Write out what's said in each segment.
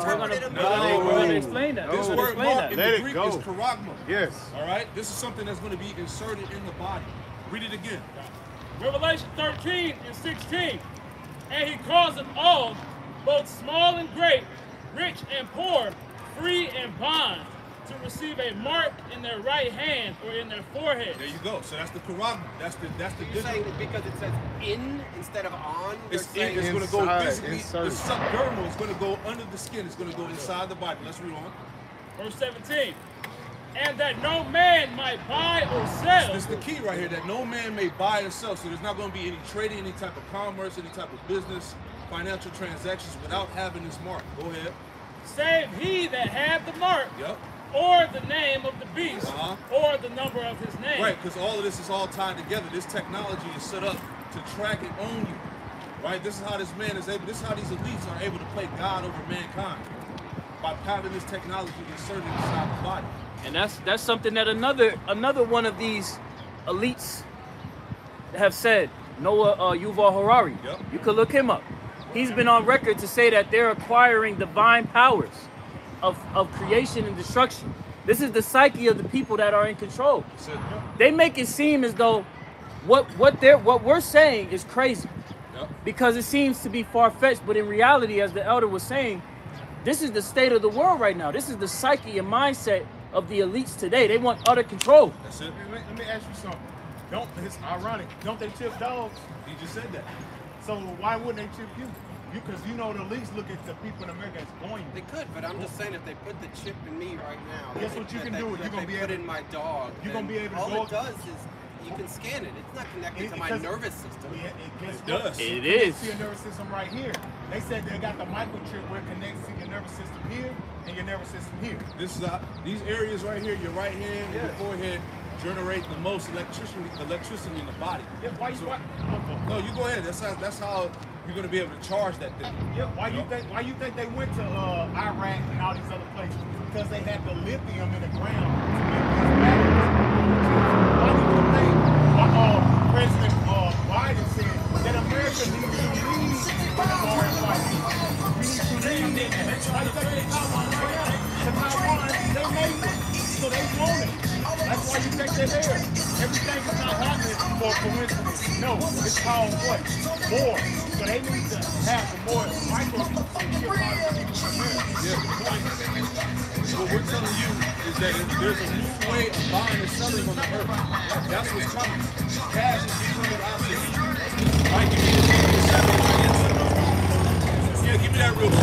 So we're gonna explain that. This word mark in the Greek is go. charagma. Yes. All right? This is something that's going to be inserted in the body. Read it again. Revelation 13 and 16. And he calls them all, both small and great, rich and poor, free and bond, to receive a mark in their right hand or in their forehead. There you go. So that's the charagma. That's the You're saying that because it says in instead of on? It's saying going to go inside, physically. inside. The subdermal is going to go under the skin. It's going to go inside the body. Let's read on. Verse 17. And that no man might buy or sell. This is the key right here, that no man may buy or sell. So there's not going to be any trading, any type of commerce, any type of business, financial transactions without having this mark. Go ahead. Save he that had the mark, Yep. or the name of the beast, Uh-huh. or the number of his name. Right, because all of this is all tied together. This technology is set up to track and own you. Right? This is how this man is able, this is how these elites are able to play God over mankind. By having this technology inserted inside the body. And that's something that another one of these elites have said. Noah Yuval Harari. Yep. You could look him up. He's been on record to say that they're acquiring divine powers of creation and destruction. This is the psyche of the people that are in control. That's it. They make it seem as though what we're saying is crazy. Yep. Because it seems to be far-fetched, but in reality, as the elder was saying, this is the state of the world right now. This is the psyche and mindset of the elites today. They want utter control. That's it. Let me ask you something. It's ironic. Don't they chip dogs? He just said that. So why wouldn't they chip you? Because you know the elites look at the people in America as going. They could, but I'm just saying if they put the chip in me right now, Guess what you can do? You're gonna be put able. in my dog. You're gonna be able to all go. it does is you can scan it. It's not connected to my Because- nervous system. It does. It It is. to your nervous system right here. They said they got the microchip where it connects to your nervous system here and your nervous system here. This is these areas right here, your right hand and your forehead, generate the most electricity in the body. Yeah, why you? So- Why, No, you go ahead. That's how you're gonna be able to charge that thing. yeah, why you think? Why you think they went to Iraq and all these other places? Because they had the lithium in the ground to make these batteries. Why do you think President Biden said that America needs to lead in the foreign fight? We need to lead in that. Why you think they come on the ground to Taiwan? They made it, so they want it. That's why you think they're there. Everything is not happening for coincidence. No, it's called what? War. So they need to have the more microchips in your body. What we're telling you is that there's a new way of buying and selling on the earth. That's what's coming. Cash is becoming obsolete. All right, give me yeah, give me that real quick.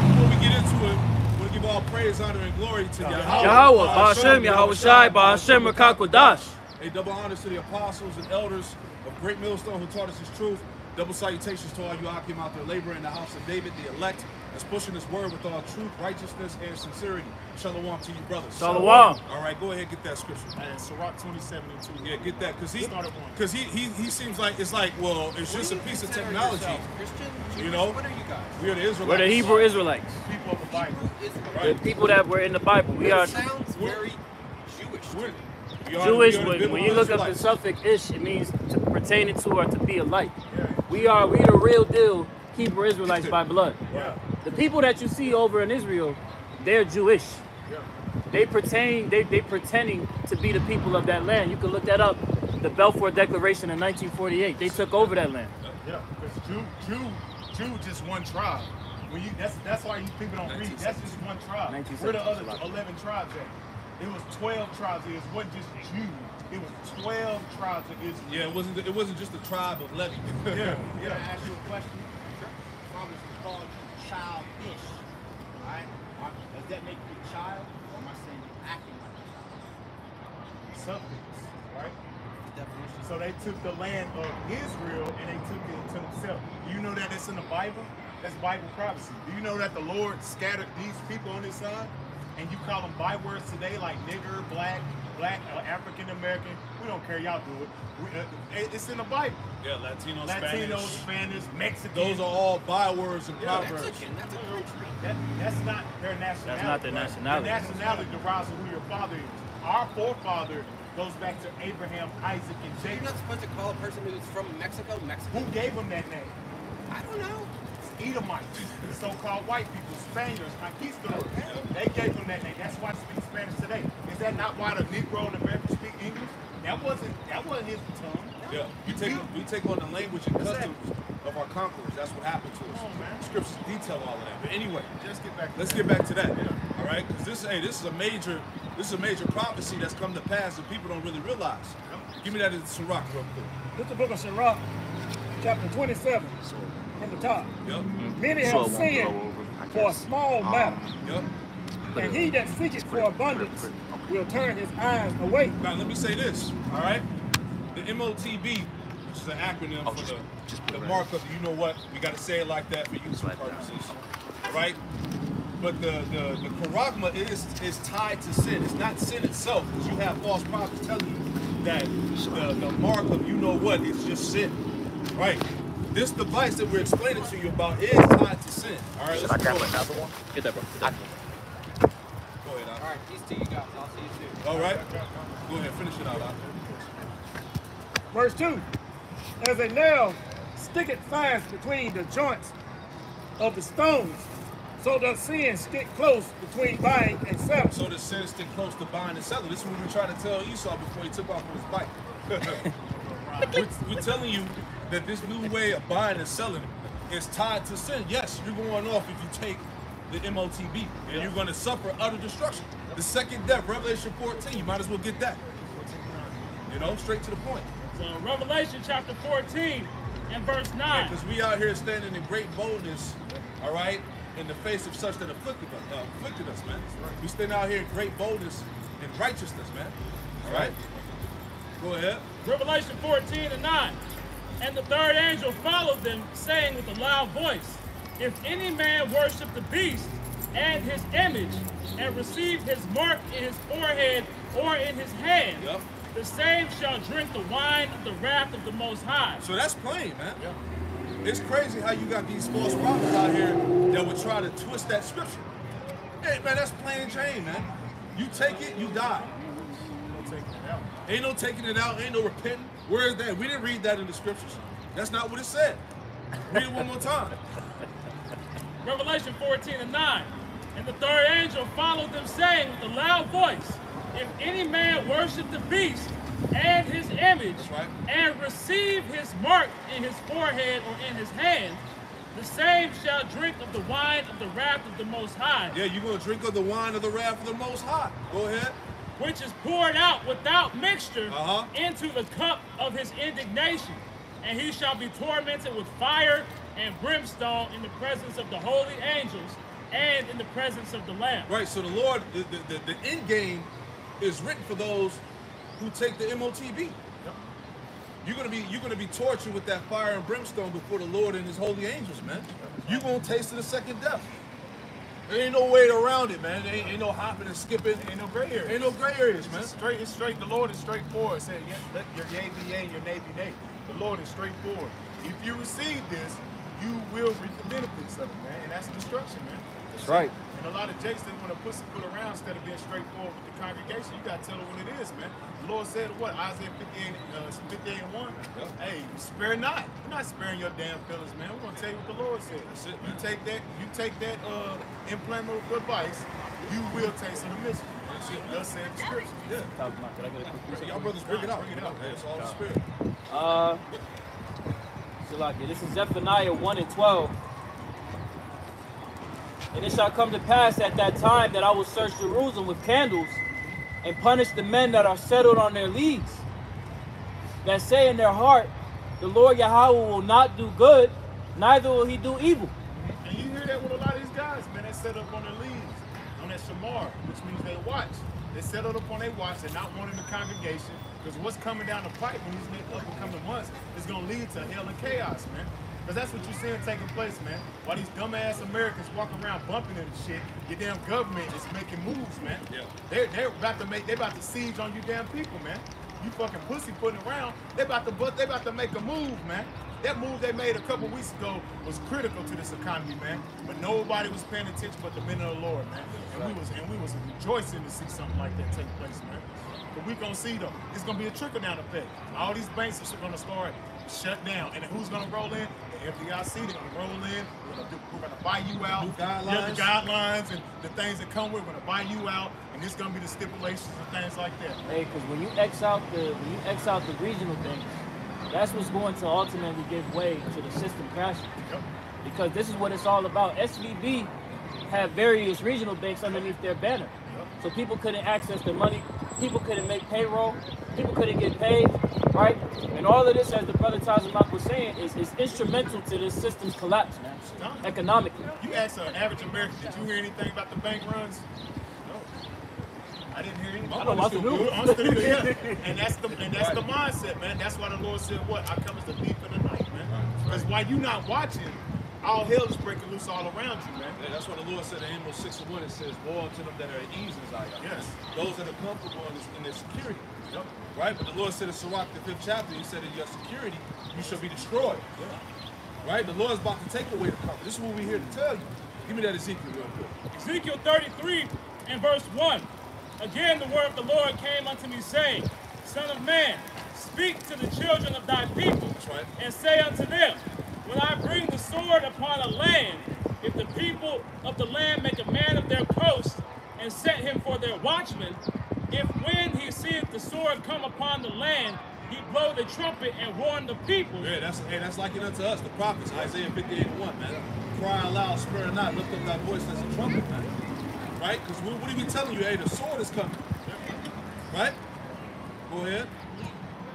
Before we get into it, we'll give all praise, honor, and glory to Yahweh. Yahweh, Ba'ashem, Yahweh Shai, Ba'ashem, Rakakwadash. A double honors to the apostles and elders of Great Millstone who taught us his truth. Double salutations to all you Akim out there laboring in the house of David, the elect, that's pushing this word with all truth, righteousness, and sincerity. Shalom to you, brothers. Shalom. All right, go ahead, get that scripture. And Sirach 27 and 2. Yeah, get that, because Started one. he seems like it's like, well, it's just a piece of technology. Christian? You know? What are you guys? We are the Israelites. We're the Hebrew Israelites. People of the Bible. The people that were in the Bible. We are It sounds very Jewish. We're- we are- Jewish. we are the When biblical you look up the Israelites. suffix ish, it means to pertain to or to be a light. We the real deal Hebrew Israelites by blood. Yeah. The people that you see over in Israel, they're Jewish. They pretending to be the people of that land. You can look that up. The Balfour Declaration in 1948. They took over that land. Yeah, because Jew just one tribe. When you that's why you people don't read. That's just one tribe. 1970s. Where the other 11 tribes at? It was 12 tribes. It wasn't just Jew. It was 12 tribes of Israel. Yeah, it wasn't just the tribe of Levi. Yeah. Can I ask you a question? Fathers called you childish. Alright? Does that make you a child? Or am I saying you're acting like a child? Suffix, right? Definition. So they took the land of Israel and they took it to themselves. You know that it's in the Bible? That's Bible prophecy. Do you know that the Lord scattered these people on this side? And you call them bywords today like nigger, black, African American. We don't care, y'all do it. It's in the Bible. Yeah, Latino, Spanish, Mexican. Those are all bywords and Yeah, proverbs. Mexican, that's a country. That's not their nationality. That's not their nationality. Their nationality derives from who your father is. Our forefather goes back to Abraham, Isaac, and So you're Jacob. not supposed to call a person who's from Mexico, Who Mexican? gave him that name? I don't know. Edomites, the so-called white people, Spaniards, conquistadors. They gave them that name. That's why they speak Spanish today. Is that not why the Negro and American speak English? That wasn't his tongue. Yeah, we take on the language and customs of our conquerors. That's what happened to us. Oh, man. Scriptures detail all of that. But anyway, Let's get back to that. All right, because this is a major prophecy that's come to pass that people don't really realize. Give me that in Sirach real quick. This is the book of Sirach, chapter 27, from the top. Yep. Many have sinned for a small matter, Yep. and he that seeketh for abundance will turn his eyes away. Now let me say this. All right, the MOTB, which is an acronym for the mark of you know what. We got to say it like that for YouTube purposes. All right. But the charagma is tied to sin. It's not sin itself, because you have false prophets telling you that the mark of you know what is just sin. Right? This device that we're explaining to you about is tied to sin. All right, let's go. Another one? Get that, bro. Get that. Go ahead, Al. All right, these two you got. I'll see you soon. All right. Go ahead, finish it out, Al. Verse 2, as a nail sticketh fast between the joints of the stones, so does sin stick close between buying and selling. So the sin stick close to buying and selling. This is what we tried to tell Esau before he took off on his bike. we're telling you that this new way of buying and selling is tied to sin. Yes, you're going off if you take the MOTB, and you're going to suffer utter destruction. The second death, Revelation 14, you might as well get that. You know, straight to the point. So Revelation chapter 14 and verse 9. Because we out here standing in great boldness, all right, in the face of such that afflicted us, man. We stand out here in great boldness and righteousness, man. All right? Go ahead. Revelation 14 and 9. And the third angel followed them, saying with a loud voice, if any man worship the beast and his image, and receive his mark in his forehead or in his hand, Yep. the same shall drink the wine of the wrath of the Most High. So that's plain, man. It's crazy how you got these false prophets out here that would try to twist that scripture. Hey, man, that's plain Jane, man. You take it, you die. Ain't no taking it out, ain't no repenting. Where is that? We didn't read that in the scriptures. That's not what it said. Read it one more time. Revelation 14 and 9. And the third angel followed them, saying with a loud voice, if any man worship the beast and his image, right. and receive his mark in his forehead or in his hand, the same shall drink of the wine of the wrath of the Most High, Yeah, you're going to drink of the wine of the wrath of the Most High. Go ahead. which is poured out without mixture Uh-huh. into the cup of his indignation. And he shall be tormented with fire and brimstone in the presence of the holy angels and in the presence of the Lamb. Right, so the Lord, the end game is written for those who take the MOTB. You're gonna be tortured with that fire and brimstone before the Lord and his holy angels, man. You're gonna taste of the second death. There ain't no way around it, man. There ain't no hopping and skipping. Ain't no gray area. Ain't no gray areas, man. It's straight. The Lord is straightforward. Saying, yes, let your yea be yea and your nay be nay. The Lord is straightforward. If you receive this, you will reap the benefits of it, man. And that's destruction, man. That's right. And a lot of jakes, they want to pussy put around instead of being straightforward with the congregation. You got to tell them what it is, man. The Lord said what? Isaiah 58 and 1. Hey, spare not. You're not sparing your damn feelings, man. We're going to tell you what the Lord said. That's it, You man. take that implantable advice, you will taste of the mystery. That's it, man. Thus said the scripture. Yeah. Can I get a quick piece of Y'all brothers bring it out. Bring it out. Hey, it's all the spirit. Salakia. This is Zephaniah 1 and 12. And it shall come to pass at that time that I will search Jerusalem with candles and punish the men that are settled on their leagues, that say in their heart, the Lord Yahweh will not do good, neither will he do evil. And you hear that with a lot of these guys, man. They set up on their leads, on that shamar, which means they watch. They set up on their watch. They're not wanting the congregation, because what's coming down the pipe when these next up and coming months is going to lead to hell and chaos, man. Because that's what you're seeing taking place, man. While these dumbass Americans walk around bumping and shit, your damn government is making moves, man. Yeah. They're about to siege on you damn people, man. You fucking pussy putting around. They about to make a move, man. That move they made a couple weeks ago was critical to this economy, man. But nobody was paying attention but the men of the Lord, man. And we was rejoicing to see something like that take place, man. But we gonna see though, it's gonna be a trickle down effect. All these banks are gonna start shut down, and who's gonna roll in? The FDIC, they're gonna roll in. We're gonna buy you out. New guidelines. Yeah, the guidelines and the things that come with. We're gonna buy you out, and it's gonna be the stipulations and things like that. Hey, because when you X out the regional things, that's what's going to ultimately give way to the system crashing. Yep. Because this is what it's all about. SVB had various regional banks underneath their banner. So people couldn't access their money, people couldn't make payroll, people couldn't get paid, right? And all of this, as the brother Tazamak was saying, is instrumental to this system's collapse, man, economically. You ask an average American, did you hear anything about the bank runs? No. I didn't hear anything. I don't watch the news. I'm still here. And that's the mindset, man. That's why the Lord said, what? I come as the thief in the night, man. Because while you not watching, all hell is breaking loose all around you, man. Yeah, that's why the Lord said in Amos 6:1, it says, woe unto them that are at ease in Zion. Yes. Those that are comfortable in their security. Yep. Right? But the Lord said in Sirach, the 5th chapter, he said, in your security, you shall be destroyed. Yeah. Right? The Lord is about to take away the comfort. This is what we're here to tell you. Give me that Ezekiel real quick. Ezekiel 33 and verse 1. Again, the word of the Lord came unto me, saying, Son of man, speak to the children of thy people, That's right. and say unto them, when I bring the sword upon a land, if the people of the land make a man of their coast, and set him for their watchman, if when he seeth the sword come upon the land, he blow the trumpet and warn the people. Yeah, that's like it unto us, the prophets, Isaiah 58:1, man. Cry aloud, spare not, lift up thy voice as a trumpet, man. Right? Because what are we telling you? Hey, the sword is coming. Right? Go ahead.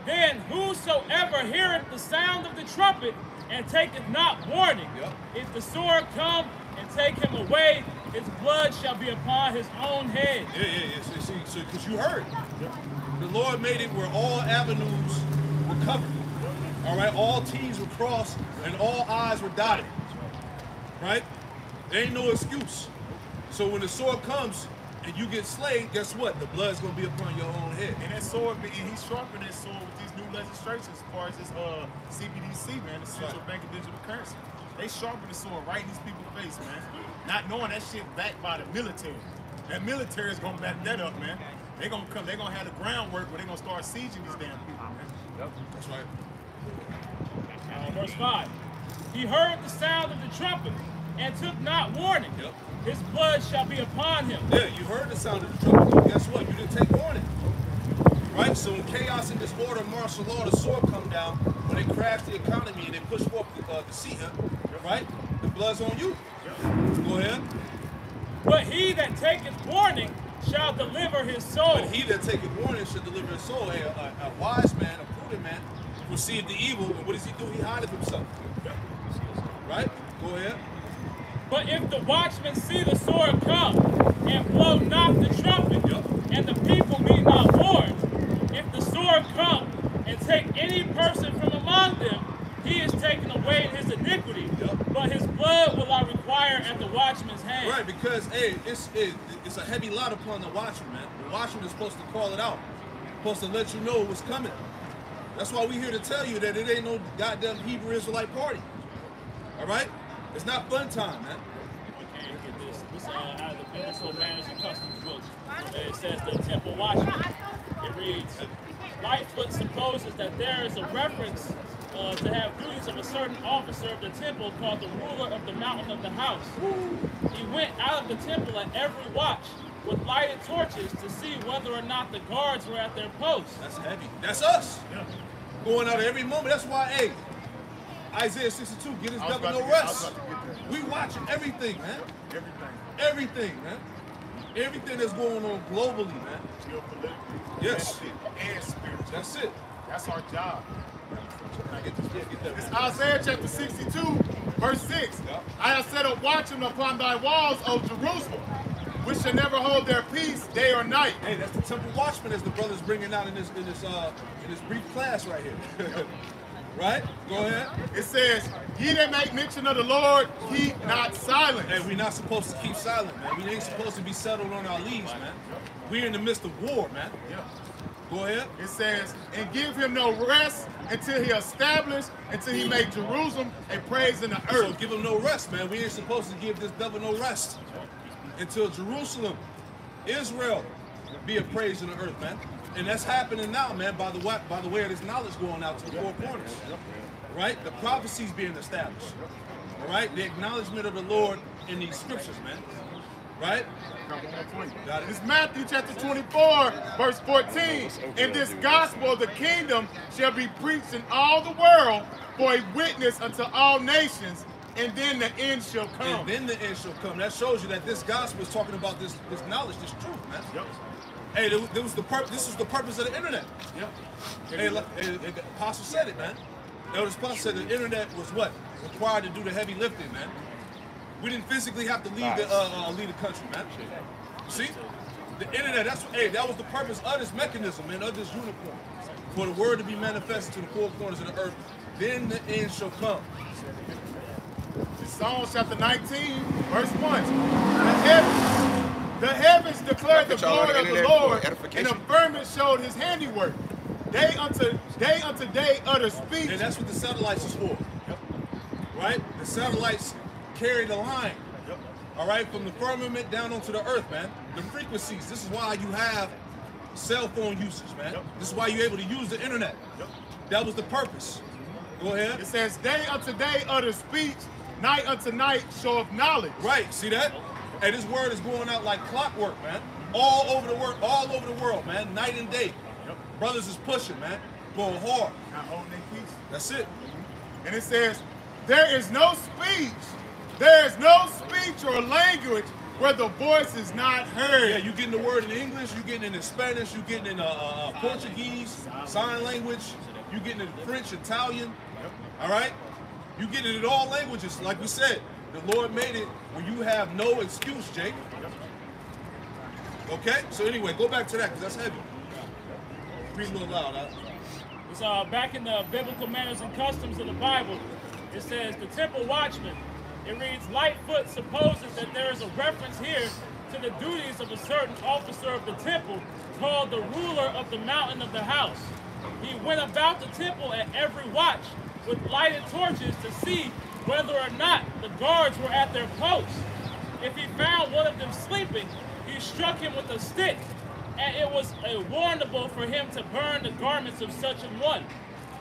Then whosoever heareth the sound of the trumpet and taketh not warning, Yep. if the sword come and take him away, his blood shall be upon his own head. Yeah. So, because you heard. The Lord made it where all avenues were covered. All right? All T's were crossed and all I's were dotted. Right? There ain't no excuse. So when the sword comes and you get slayed, guess what? The blood's going to be upon your own head. And that sword, and he's sharpening that sword with these new legislations as far as this CBDC, man, the Central Bank of Digital Currency. They sharpen the sword right in these people's face, man. Not knowing that shit backed by the military. That military is going to back that up, man. They're going to come, they're going to have the groundwork where they're going to start sieging these damn people, man. Yep. That's right. Verse 5. He heard the sound of the trumpet and took not warning. Yep. His blood shall be upon him. Yeah, you heard the sound of the trumpet, but guess what? You didn't take warning. Right? So in chaos and disorder, martial law, the sword come down, when they crash the economy and they push forth the seat, right? The blood's on you. Go ahead. But he that taketh warning shall deliver his soul. But he that taketh warning should deliver his soul. Hey, a wise man, a prudent man, perceive the evil, and what does he do? He hideth himself. Right? Go ahead. But if the watchman see the sword come, and blow not the trumpet, and the people be not warned, if the sword come and take any person from among them, he is taken away in his iniquity. But his blood will I require at the watchman's hand. Right, because hey, it's a heavy lot upon the watchman, man. The watchman is supposed to call it out, supposed to let you know what's coming. That's why we're here to tell you that it ain't no goddamn Hebrew Israelite party. All right, it's not fun time, man. Okay, get this. This out of the Biblical Manners and Customs book. It says the temple watchman. It reads, Lightfoot supposes that there is a reference to have duties of a certain officer of the temple called the ruler of the mountain of the house. He went out of the temple at every watch with lighted torches to see whether or not the guards were at their posts. That's heavy. That's us. Going out every moment. That's why, hey, Isaiah 62, get his devil no rest. We watching everything, man. Everything, man. Everything that's going on globally, man. Geopolitically. Yes. And spiritual. That's it. That's our job. Get that. It's Isaiah chapter 62, verse 6. I have set a watchman upon thy walls, O Jerusalem, which shall never hold their peace day or night. Hey, that's the temple watchman, as the brother's bringing out in this brief class right here. Right? Go ahead. It says, ye that make mention of the Lord, keep not silent. Hey, we're not supposed to keep silent, man. We ain't supposed to be settled on our leaves, man. We're in the midst of war, man. Go ahead. It says, and give him no rest until he establish, until he make Jerusalem a praise in the earth. So give him no rest, man. We ain't supposed to give this devil no rest until Jerusalem, Israel, be a praise in the earth, man. And that's happening now, man, by the way of this knowledge going out to the four corners. right? The prophecies being established, all right? The acknowledgement of the Lord in these scriptures, man, right? Got it. It's Matthew chapter 24, verse 14. And this gospel of the kingdom shall be preached in all the world for a witness unto all nations, and then the end shall come. And then the end shall come. That shows you that this gospel is talking about this knowledge, this truth, man. Yep. Hey, this is the purpose of the internet. Yep. Hey, the apostle said it, man. The apostle said the internet was what? Required to do the heavy lifting, man. We didn't physically have to leave the country, man. See? The internet, that was the purpose of this mechanism, man, of this unicorn. For the word to be manifested to the four corners of the earth. Then the end shall come. Psalm chapter 19, verse 1. The heavens declare the glory of the Lord, and the firmament showed his handiwork. Day unto day utter speech. And that's what the satellites is for. Yep. Right? The satellites carry the line. Yep. All right, from the firmament down onto the earth, man. The frequencies. This is why you have cell phone usage, man. Yep. This is why you're able to use the internet. Yep. That was the purpose. Go ahead. It says, day unto day utter speech, night unto night showeth knowledge. Right, see that? Hey, this word is going out like clockwork, man. All over the world, man. Night and day. Yep. Brothers is pushing, man. Going hard. Not holding their peace. That's it. And it says, there is no speech or language where the voice is not heard. Yeah, you getting the word in English, you getting it in Spanish, you getting it in Portuguese, sign language, you getting it in French, Italian. All right? You get it in all languages. Like we said, the Lord made it where you have no excuse, Jake. Okay? So anyway, go back to that because that's heavy. Read a little loud, huh? It's back in the biblical manners and customs of the Bible. It says the temple watchman. It reads, Lightfoot supposes that there is a reference here to the duties of a certain officer of the temple called the ruler of the mountain of the house. He went about the temple at every watch with lighted torches to see whether or not the guards were at their posts. If he found one of them sleeping, he struck him with a stick, and it was warrantable for him to burn the garments of such an one.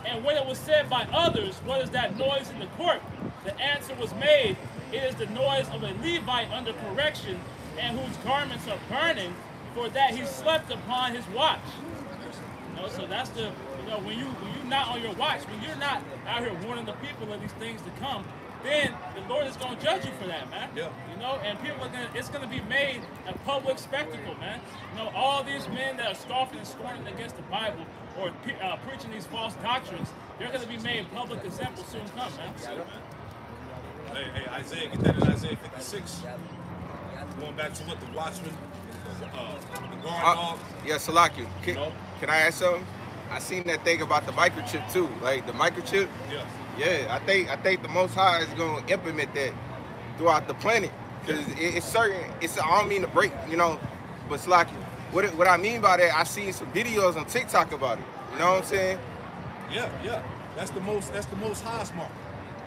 And when it was said by others, what is that noise in the court? The answer was made, it is the noise of a Levite under correction, and whose garments are burning, for that he slept upon his watch. You know, so that's the, when you're not on your watch, when you're not out here warning the people of these things to come, then the Lord is going to judge you for that, man. Yeah. You know, and people are it's going to be made a public spectacle, man. You know, all these men that are scoffing and scorning against the Bible or preaching these false doctrines, they're going to be made public examples soon come, man. Hey, Isaiah, get that in Isaiah 56. Going back to what the watchman, the guard dog. Yeah, Salaki, can I ask something? I seen that thing about the microchip too, like the microchip. Yeah. Yeah, I think the Most High is going to implement that throughout the planet, because it's certain. I don't mean to break, but it's like what I mean by that. I seen some videos on TikTok about it. You know what I'm saying? Yeah. That's the most highest mark.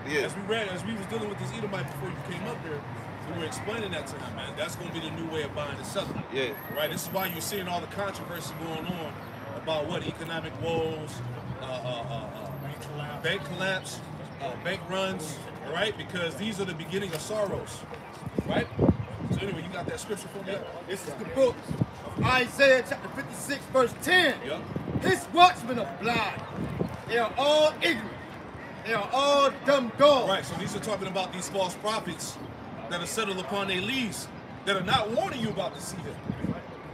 Yeah. As we was dealing with this Edomite before you came up here, we were explaining that to him, man. That's going to be the new way of buying and selling. Yeah. Right. This is why you're seeing all the controversy going on about what economic woes, bank collapse, bank runs. All right, because these are the beginning of sorrows. Right. So anyway, you got that scripture for me? This is the book of Isaiah chapter 56, verse 10. Yep. His watchmen are blind. They are all ignorant. They are all dumb dogs. Right, so these are talking about these false prophets that are settled upon their leaves, that are not warning you about the season.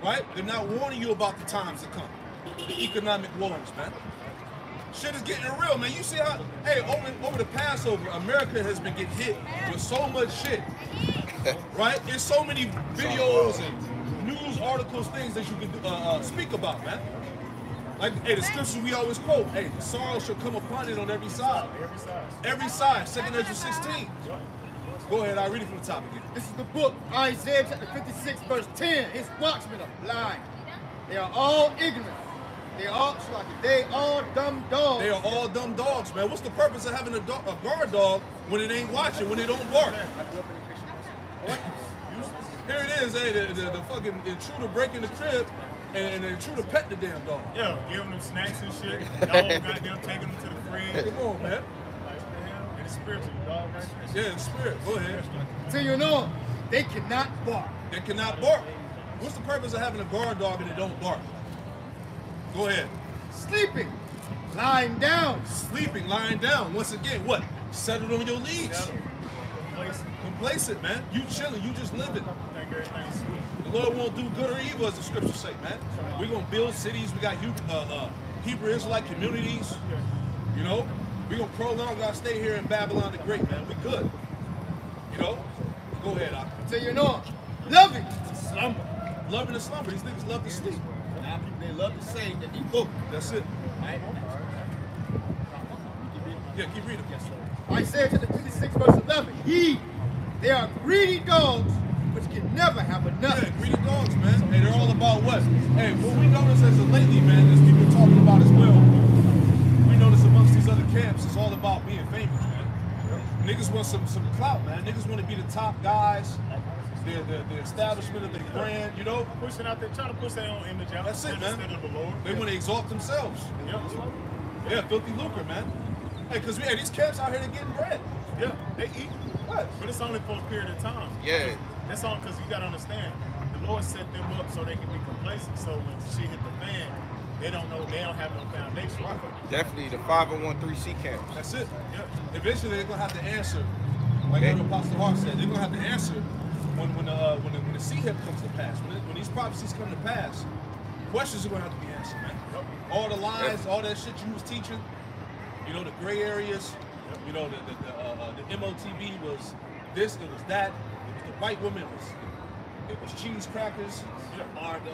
Right? They're not warning you about the times to come. The economic woes, man. Shit is getting real, man. You see how, hey, over the Passover, America has been getting hit with so much shit. Right? There's so many videos and news articles, things that you can speak about, man. Like, hey, the scripture we always quote, hey, the sorrow shall come upon it on every side. Every side. 2nd Ezra 16. Go ahead, I'll read it from the top again. This is the book, Isaiah chapter 56, verse 10. His watchmen are blind. They are all ignorant. They are all dumb dogs. They are all dumb dogs, man. What's the purpose of having a guard dog when it ain't watching, when it don't bark? Here it is, hey, the fucking intruder breaking the crib, and the intruder pet the damn dog. Yeah, giving them snacks and shit. Y'all goddamn taking them to the fridge. Come on, man. It's spiritual, dog, right? Yeah, the spirit. Go ahead. Tell you no, they cannot bark. They cannot bark. What's the purpose of having a guard dog and it don't bark? Go ahead. Sleeping, lying down. Sleeping, lying down. Once again, what? Settled on your leads. Complacent, man. You chilling. You just living. Think everything's sweet. The Lord won't do good or evil, as the scriptures say, man. We're going to build cities. We got Hebrew Israelite communities. You know, we're going to prolong. We got to stay here in Babylon the Great, man. We good. You know? Go ahead, Ak. Tell you no, loving. Slumber. Loving to slumber. These niggas love to sleep. They love to say that they book. That's it. Right? Yeah, keep reading. Yes, sir. Isaiah chapter 56, verse 11. They are greedy dogs, which can never have enough. Yeah, greedy dogs, man. Hey, they're all about what? Hey, what we notice as of lately, man, as people are talking about as well, we notice amongst these other camps, it's all about being famous, man. Niggas want some clout, man. Niggas want to be the top guys. The establishment of the brand, you know? Pushing out there, trying to push their own image out. That's it, man. Instead of the Lord. They want to exalt themselves. Yeah, filthy lucre, man. Hey, because these camps out here, they're getting bread. Yeah, they eat. What? But it's only for a period of time. Yeah. That's all because you got to understand. The Lord set them up so they can be complacent. So when shit hit the fan, they don't know, they don't have no foundation. Definitely the 501(c)(3) camps. That's it. Yeah. Eventually, they're going to have to answer. Like what Apostle Hart said, they're going to have to answer when the seed comes to pass. When these prophecies come to pass, questions are going to have to be answered, man. All the lies, all that shit you was teaching, you know, the gray areas, you know, the MOTB was this, it was that, it was the white woman, it was cheese crackers, embargo,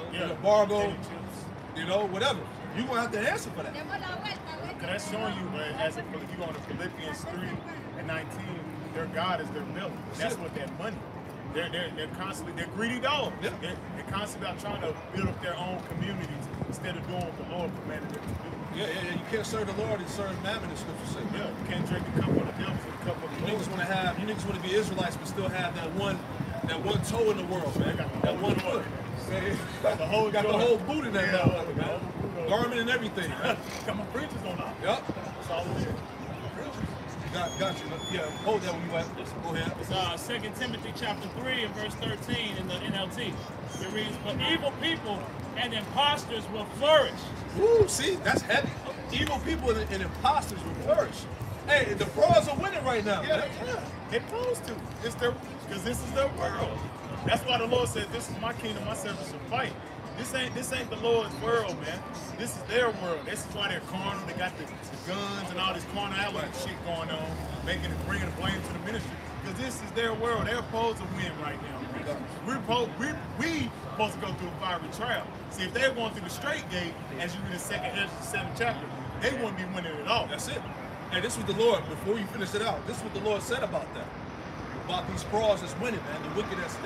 you know, whatever. You're going to have to answer for that. Because that's showing you, man, as if you go to Philippians 3:19, their God is their milk. That's what that money. They're constantly, they're greedy dogs. Yeah. They're constantly out trying to build up their own communities instead of doing what the Lord commanded them to do. Yeah. You can't serve the Lord and serve mammon, the scripture says. Yeah, you can't drink the cup of the devil or the cup of the You niggas want to be Israelites, but still have that one toe in the world, man. That one foot. The whole got the whole boot in that motherfucker, man. Garment and everything, man. Got my preachers on out. Yep. That's all it is. Got you. Yeah, hold that when you at. Go ahead. It's 2 Timothy chapter 3 and verse 13 in the NLT. It reads, "But evil people and impostors will flourish." Woo, see, that's heavy. Evil people and imposters will flourish. Hey, the pros are winning right now. Yeah, they're supposed to. It's their, because this is their world. That's why the Lord said, "This is my kingdom, my servants shall fight." This ain't the Lord's world, man. This is their world. This is why they're carnal. They got the guns and all this carnality shit going on, bringing the blame to the ministry. Because this is their world. They're supposed to win right now. We supposed to go through a fiery trial. See, if they're going through the straight gate, as you read the 7th chapter, they wouldn't be winning at all. That's it. And this was the Lord, before you finish it out, this is what the Lord said about that. About these pros that's winning, man. The wicked that's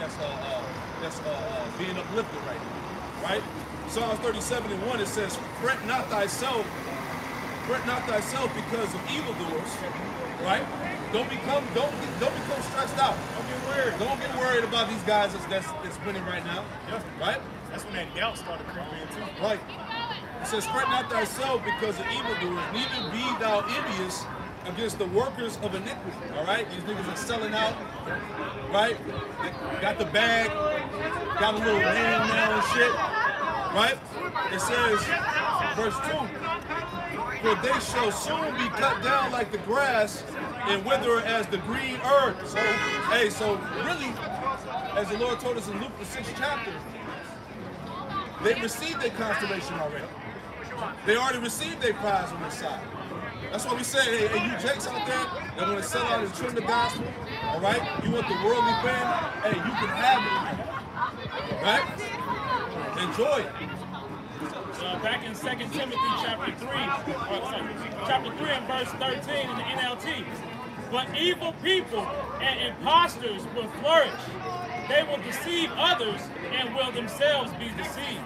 being uplifted right now. Right? Psalms 37:1, it says, fret not thyself because of evildoers. Right? Don't become stressed out. Don't get worried about these guys that's winning right now. Yeah. Right? That's when that doubt started creeping in too. Right. It says, fret not thyself because of evildoers, neither be thou envious against the workers of iniquity. All right? These niggas are selling out. Right? They got the bag, got a little hand now and shit. Right? It says, verse 2, for they shall soon be cut down like the grass and wither as the green herb. So really, as the Lord told us in Luke the 6th chapter, they received their constellation already. They already received their prize on their side. That's why we say, hey, you jakes out there that want to sell out and trim the gospel, all right? You want the worldly fame? Hey, you can have it, right? Enjoy it. Back in 2 Timothy chapter 3 and verse 13 in the NLT. But evil people and impostors will flourish. They will deceive others and will themselves be deceived.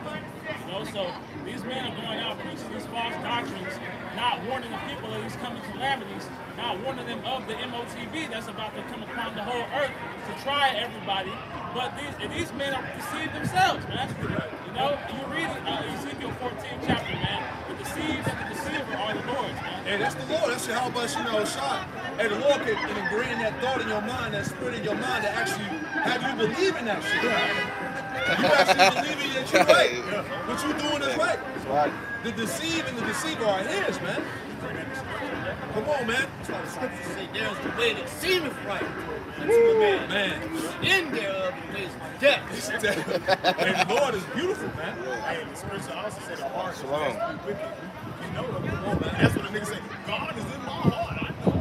You know, so these men are going out preaching these false doctrines, not warning the people of these coming calamities, not warning them of the MOTB that's about to come upon the whole earth to try everybody But these men are deceived themselves, man. You know, you read Ezekiel 14 chapter, man. The deceived and the deceiver are the Lord's, man. Hey, that's the Lord. That's how much, you know, shot. Hey, the Lord can ingrain that thought in your mind, that spirit in your mind, to actually have you believe in that shit. You actually believing that you're right. What you doing is right. The deceived and the deceiver are his, man. Come on, man. That's why the scriptures say there's the way that seemeth right unto a man. Man. In thereof is death. And the Lord is beautiful, man. Hey, the scripture also said the heart is Shalom. desperately wicked. You know it. Come on, man. That's what the nigga say. God is in my heart. I know.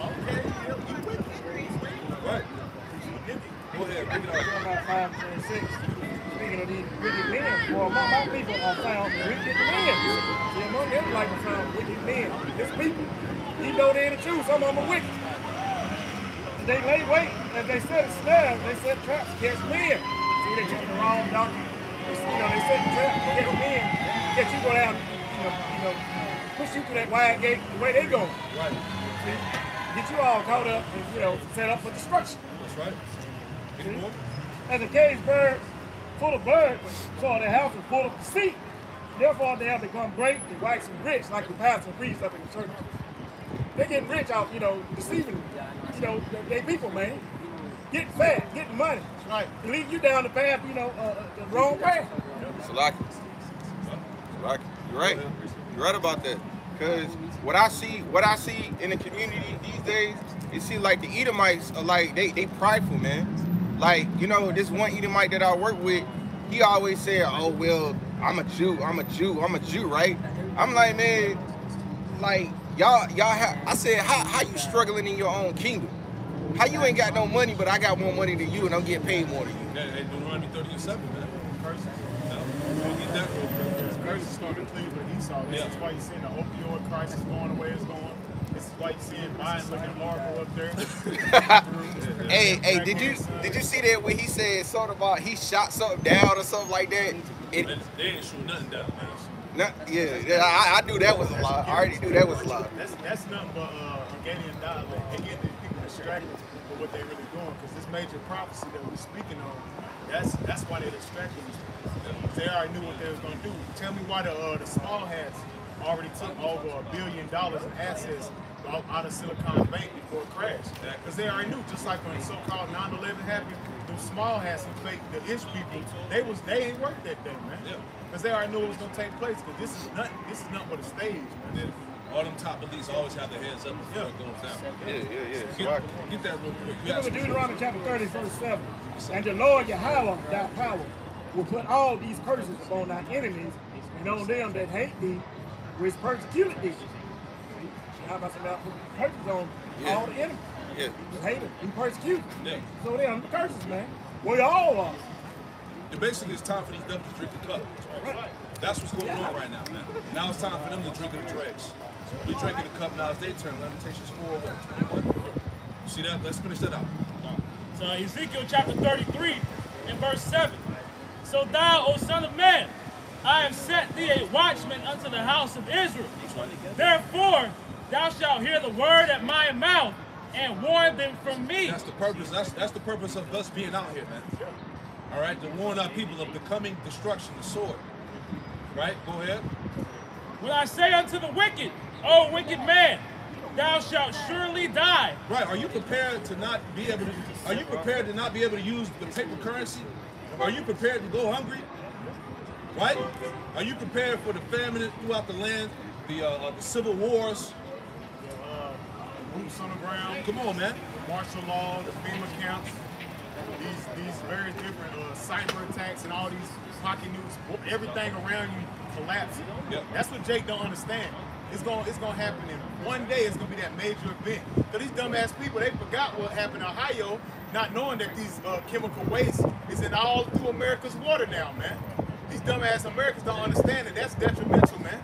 Okay, yeah, you wicked. He's wicked. Right. Go Go ahead, bring it up. About 5:26. Speaking of these wicked men, well, my people are found wicked men. See, among them like are found wicked men. This people, you know they're the truth. Some of them are wicked. They lay wait, as they set a snare, they set traps to catch men. See, they took the wrong donkey. You know, they set traps to catch men, get you go down, you know, push you through that wide gate the way they go. Right. See, get you all caught up and, you know, set up for destruction. That's right. Any more? As a caged bird full of blood, so their house is full of deceit. Therefore, they have become great, the whites and rich, like the pastors and priests up in the church. They getting rich out, you know, deceiving, you know, they people, man. Getting fat, getting money. Right. To lead you down the path, you know, the wrong path. Salaki. You're right. You're right about that. Cause what I see in the community these days, it seems like the Edomites are like they prideful, man. Like, you know, this one Edomite that I work with, he always said, "Oh well, I'm a Jew, right?" I'm like, man, like y'all have. I said, how you struggling in your own kingdom? How you ain't got no money, but I got more money than you, and I'm getting paid more than you? Hey, Deuteronomy 30:7, man. We'll get that real quick. This curse is starting to cleave with Esau. This is why you're seeing the opioid crisis going the way it's going. This is why you're seeing Biden looking horrible up there. Hey, did you see that when he said something about he shot something down or something like that? They ain't shoot nothing down, man. I knew that was a lie. I already knew that was a lie. That's nothing but Hungarian dialect. They get these people distracted with what they're really doing. Because this major prophecy that we're speaking on, that's why they're distracted. They already knew what they was gonna do. Tell me why the small hats already took over $1 billion in assets out of Silicon Bank before it crashed. Because they already knew, just like when so-called 9/11 happened, those small hats and fake the ish people, they ain't worked that day, man. Because they already knew it was gonna take place. Because this is nothing but a stage, man. All them top elites always have their heads up before it goes down. Yeah. Get that real quick. Remember Deuteronomy chapter 30, verse 7. And the Lord Yahweh, thy power, will put all these curses upon thy enemies and on them that hate thee, which persecuted thee. How about some put curses on all the enemies? Yeah. You hate them, you persecute them. Yeah. So they're under curses, man. We all are. And basically, it's time for these devils to drink the cup. Right. That's what's going on right now, man. Now it's time for them to drink of the dregs. We drinking the cup, now it's their turn. Lamentations 4:1. You see that? Let's finish that out. So Ezekiel chapter 33 and verse 7. So thou, O son of man, I have set thee a watchman unto the house of Israel. Therefore thou shalt hear the word at my mouth and warn them from me. That's the purpose. That's the purpose of us being out here, man. All right, to warn our people of the coming destruction, the sword. Right? Go ahead. When I say unto the wicked, O wicked man, thou shalt surely die. Right. Are you prepared to not be able to? Are you prepared to not be able to use the paper currency? Are you prepared to go hungry? Right? Are you prepared for the famine throughout the land, the civil wars? Boots on the ground. Come on, man. Martial law, the FEMA camps, these very different cyber attacks and all these pocket news, everything around you collapsing. Yep. That's what Jake don't understand. It's gonna happen in one day. It's gonna be that major event. So these dumbass people, they forgot what happened in Ohio, not knowing that these chemical waste is in all through America's water now, man. These dumbass Americans don't understand that that's detrimental, man.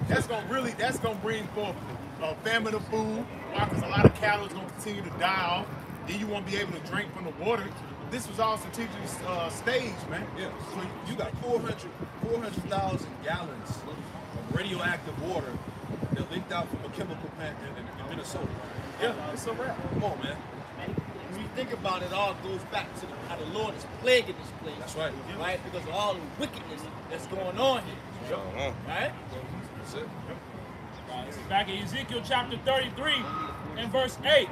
That's gonna bring forth a famine of food, because a lot of cattle is gonna continue to die off. Then you won't be able to drink from the water. This was all strategically staged, man. Yeah. So you got 400,000 gallons of radioactive water that leaked out from a chemical plant in Minnesota. Yeah, it's a wrap. Come on, man. think about it, all goes back to how the Lord is plaguing this place. That's right. Right? Because of all the wickedness that's going on here. Right? That's it. Back in Ezekiel chapter 33 and verse 8.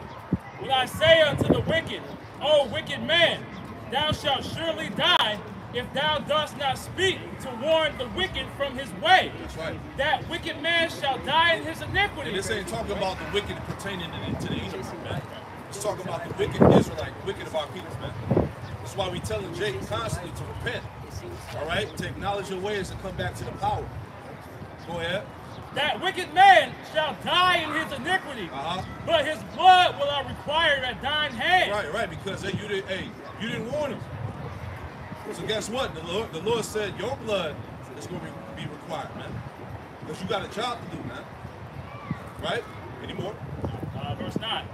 Will I say unto the wicked, O wicked man, thou shalt surely die if thou dost not speak to warn the wicked from his way. That's right. That wicked man shall die in his iniquity. And this ain't talking about the wicked pertaining to the Egypt, man. It's talking about the wicked Israelite, wicked of our people, man. That's why we telling Jake constantly to repent. All right? To acknowledge your ways and come back to the power. Go ahead. That wicked man shall die in his iniquity, but his blood will I require at thine hand. Right, because you didn't warn him. So guess what? The Lord said your blood is going to be required, man. Because you got a job to do, man. Right? Any more? Verse 9.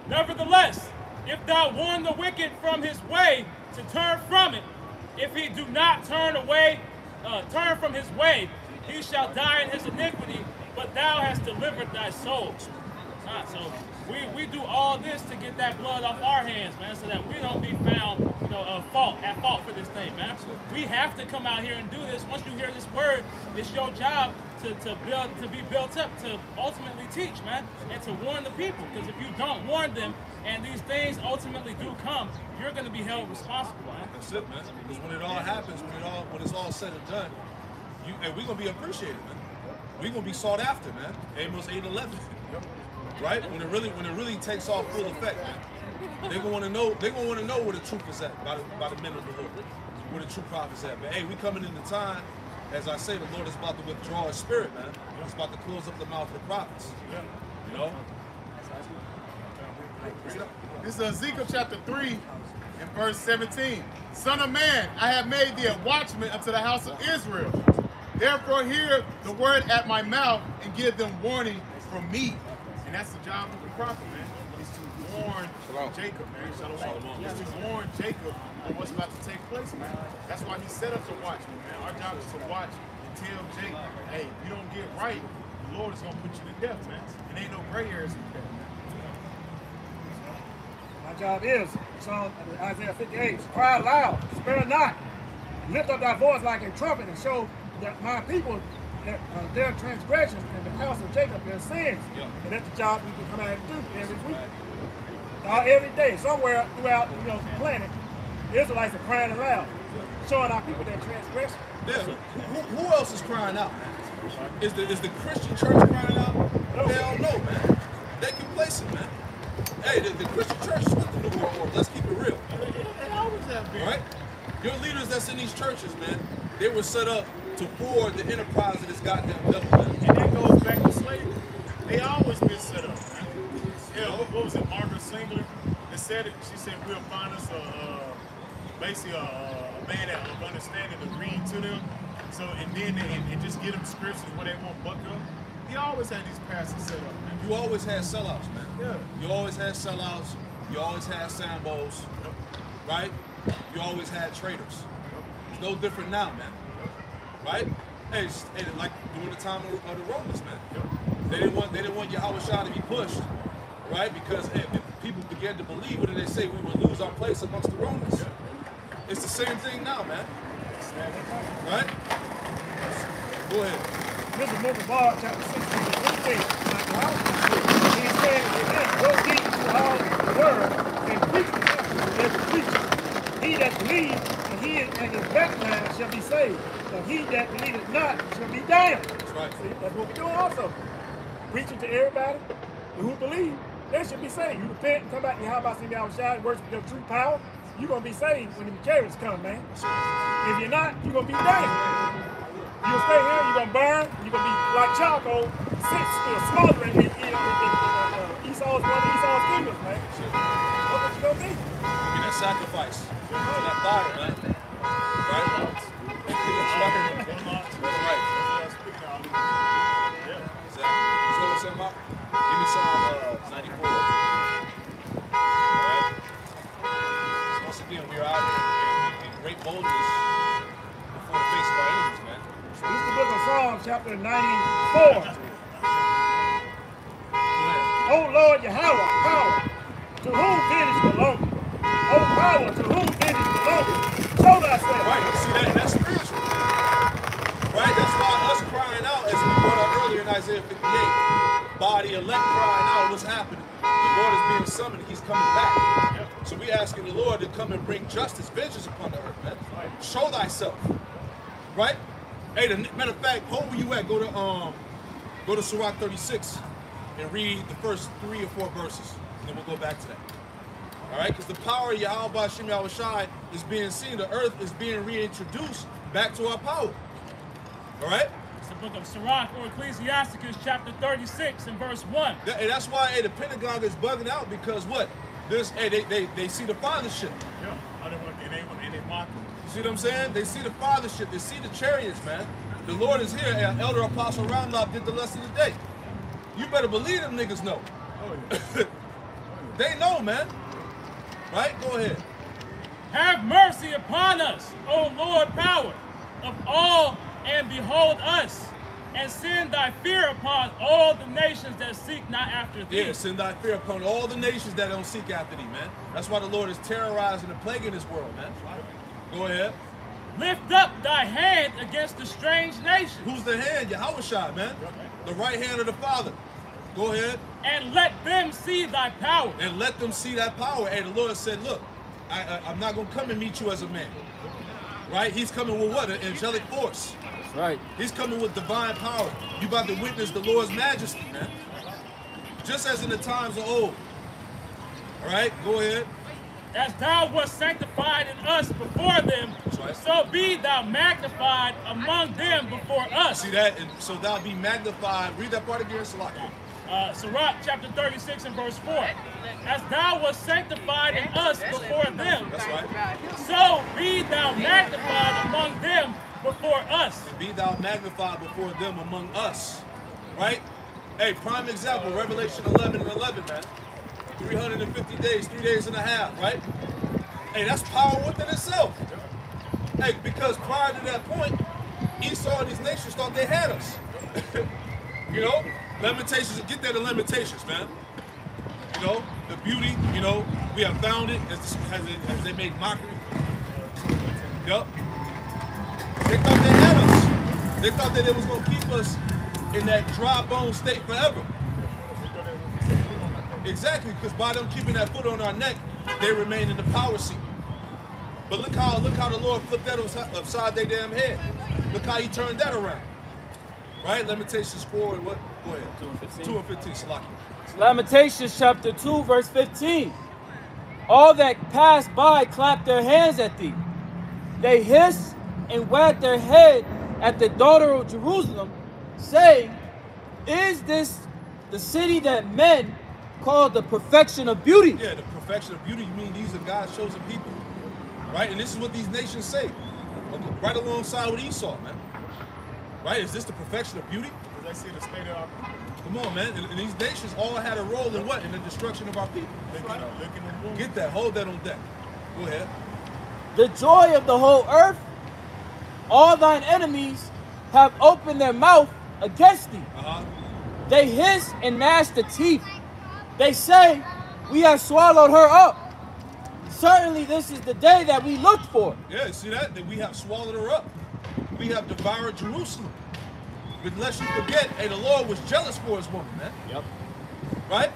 Nevertheless, if thou warn the wicked from his way to turn from it, if he do not turn from his way, he shall die in his iniquity, but thou hast delivered thy soul. So we do all this to get that blood off our hands, man, so that we don't be found, at fault for this thing, man. We have to come out here and do this. Once you hear this word, it's your job to be built up, to ultimately teach, man, and to warn the people. Because if you don't warn them, and these things ultimately do come, you're going to be held responsible, man. That's it, man. Because when it all happens, when it's all said and done, and we're gonna be appreciated, man. We're gonna be sought after, man. Amos 8:11. Right? When it really takes off full effect, man. They're gonna want to know where the truth is at by the men of the Lord. Where the true prophets at. But hey, we coming into time, as I say, the Lord is about to withdraw his spirit, man. He's about to close up the mouth of the prophets. You know? This is Ezekiel chapter 3 and verse 17. Son of man, I have made thee a watchman unto the house of Israel. Therefore hear the word at my mouth and give them warning from me. And that's the job of the prophet, man. Is to warn Jacob, man. Shalom. Is to warn Jacob of what's about to take place, man. That's why he set up the watchman, man. Our job is to watch and tell Jacob, hey, if you don't get right, the Lord is going to put you to death, man. And ain't no gray hairs in death, man. My job is, Psalm Isaiah 58, cry loud, spare not, lift up thy voice like a trumpet and show that my people, their transgressions and the house of Jacob, their sins. And that's the job we can come out and do every week. Every day, somewhere throughout the planet, the Israelites are crying aloud, showing our people their transgression. Yeah. Who else is crying out? Is the Christian church crying out? Hell no, man. They complacent, man. Hey, the Christian church is with the New World Order. Let's keep it real. They always have been. Right? Your leaders that's in these churches, man, they were set up to forward the enterprise of this goddamn devil, man. And that goes back to slavery. They always been set up, man. Yeah, what was it, Margaret Singler? They said it, she said we'll find us basically a man that of understanding to read to them. So, and then and just get them scriptures where they won't buck up. He always had these pastors set up, man. You always had sellouts, man. Yeah. You always had sellouts. You always had sambos, right? You always had traitors. It's no different now, man. Right? Hey, like during the time of the Romans, man. They didn't want Yahushua to be pushed, right? Because if people began to believe it, and they say we would lose our place amongst the Romans. It's the same thing now, man. Right? Go ahead. This is Book of Mark, chapter 16 and 18. He said, go deep into all the world and preach the gospel as a preacher. He that believes and he and is baptized shall be saved, but he that believeth not shall be damned. That's right. See, that's what we're doing also. Preaching to everybody who believe, they should be saved. You repent and come back to Yahweh and worship your true power, you're going to be saved when the chariots come, man. If you're not, you're going to be damned. You'll stay here, you're going to burn, you're going to be like charcoal, smoldering in Esau's kingdom, man. That's what you're going to be. Be that sacrifice. That fire, man. Right? Right. Exactly. What's up, Mark? Give me Psalm 94. Alright? Once again, we are out in great boldness before the face of our enemies, man. This is the book of Psalms, chapter 94. O Lord Yahweh, power, to whom vengeance belongs, power to whom it belongs. Show thyself. Right, you see that? That's spiritual. Right? That's why us crying out, as we brought up earlier in Isaiah 58, by the elect crying out, what's happening? The Lord is being summoned, he's coming back. So we asking the Lord to come and bring justice, vengeance upon the earth, man. Show thyself. Right? Hey, matter of fact, hold where you at. Go to Sirach 36 and read the first 3 or 4 verses. And then we'll go back to that. All right? Because the power of Yahweh Hashem Yahweh Shai is being seen. The earth is being reintroduced back to our power. All right? It's the book of Sirach or Ecclesiasticus chapter 36 and verse 1. And that's why the Pentagon is bugging out because what? They see the fathership. Yeah. I don't want to enable any mockery. You see what I'm saying? They see the fathership. They see the chariots, man. The Lord is here. And Elder Apostle Ramlab did the lesson today. You better believe them niggas know. Oh, yeah. They know, man. Right? Go ahead. Have mercy upon us, O Lord power of all, and behold us, and send thy fear upon all the nations that seek not after thee. Yeah, send thy fear upon all the nations that don't seek after thee, man. That's why the Lord is terrorizing and plaguing this world, man. Go ahead. Lift up thy hand against the strange nations. Who's the hand? Yahweh Shai, man. The right hand of the Father. Go ahead. And let them see thy power. And let them see that power. And the Lord said, look, I'm not going to come and meet you as a man. Right? He's coming with what? An angelic force. That's right. He's coming with divine power. You about to witness the Lord's majesty, man. Just as in the times of old. All right? Go ahead. As thou wast sanctified in us before them, right. so be thou magnified among them before us. See that? And so thou be magnified. Read that part again, Salaki. Sirach chapter 36 and verse 4. As thou wast sanctified in us before them, That's right. so be thou magnified among them before us. And be thou magnified before them among us. Right? Hey, prime example, Revelation 11 and 11, man. 350 days, 3 days and a half, right? Hey, that's power within itself. Hey, because prior to that point, Esau and these nations thought they had us. You know? Lamentations, get that in Lamentations, man. You know, the beauty, you know, we have found it as they made mockery. Yup. They thought they had us. They thought that it was going to keep us in that dry bone state forever. Exactly, because by them keeping that foot on our neck, they remain in the power seat. But look how the Lord flipped that upside their damn head. Look how he turned that around. Right? Lamentations 4 and what? Go ahead. 2 and 15. 2 and 15, Salaki. Lamentations chapter 2, verse 15. All that pass by clap their hands at thee. They hiss and wag their head at the daughter of Jerusalem, saying, is this the city that men call the perfection of beauty? Yeah, the perfection of beauty, you mean these are God's chosen people. Right? And this is what these nations say. Right alongside with Esau, man. Right? Is this the perfection of beauty? Because they see the state of our people. Come on, man. And these nations all had a role in what? In the destruction of our people. Get that. Hold that on deck. Go ahead. The joy of the whole earth, all thine enemies have opened their mouth against thee. They hiss and gnash the teeth. They say, we have swallowed her up. Certainly this is the day that we looked for. Yeah, see that? That we have swallowed her up. We have devoured Jerusalem. But unless you forget, hey, the Lord was jealous for his woman, man. Yep. Right?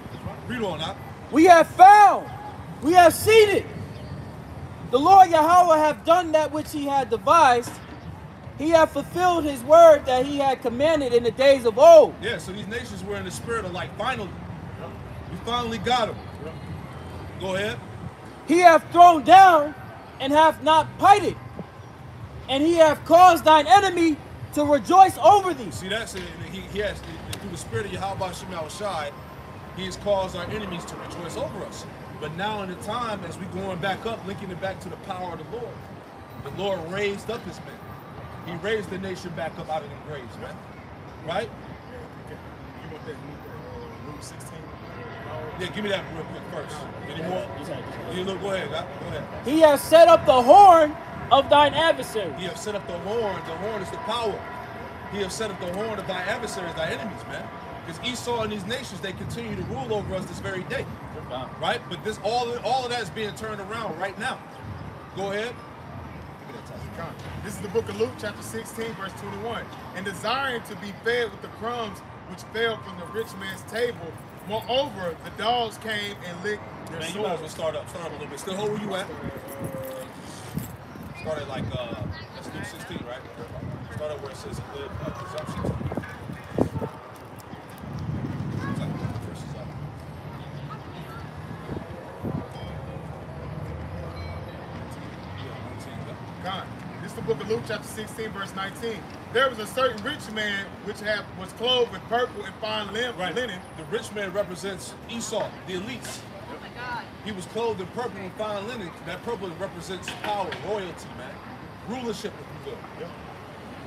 Read on now. We have found, we have seen it. The Lord Yahweh hath done that which he had devised. He hath fulfilled his word that he had commanded in the days of old. Yeah, so these nations were in the spirit of like, finally. We finally got him. Go ahead. He hath thrown down and hath not pited. And he hath caused thine enemy to rejoice over thee. See that? So he has, through the spirit of Yahweh Shemel Shai, he has caused our enemies to rejoice over us. But now in the time, as we going back up, linking it back to the power of the Lord raised up his men. He raised the nation back up out of the graves, man. Right? You want that Luke 16? Yeah, give me that real quick first. Any more? You look, go ahead, go ahead. He hath set up the horn of thine adversaries. He hath set up the horn. The horn is the power. He hath set up the horn of thy adversaries, thy enemies, man. Because Esau and these nations, they continue to rule over us this very day. Con. Right? But this all of that is being turned around right now. Go ahead. This is the book of Luke, chapter 16, verse 21. And desiring to be fed with the crumbs which fell from the rich man's table, moreover, the dogs came and licked their Man, you might as well sores. start up a little bit. Still hold where you at. Start at like, that's Luke 16, right? Start at where it says he lived presumptions. It's like the verses up. God. This is the book of Luke, chapter 16, verse 19. There was a certain rich man which was clothed with purple and fine linen. The rich man represents Esau, the elites. Oh my God. He was clothed in purple and fine linen. That purple represents power, royalty, man. Rulership, if you will.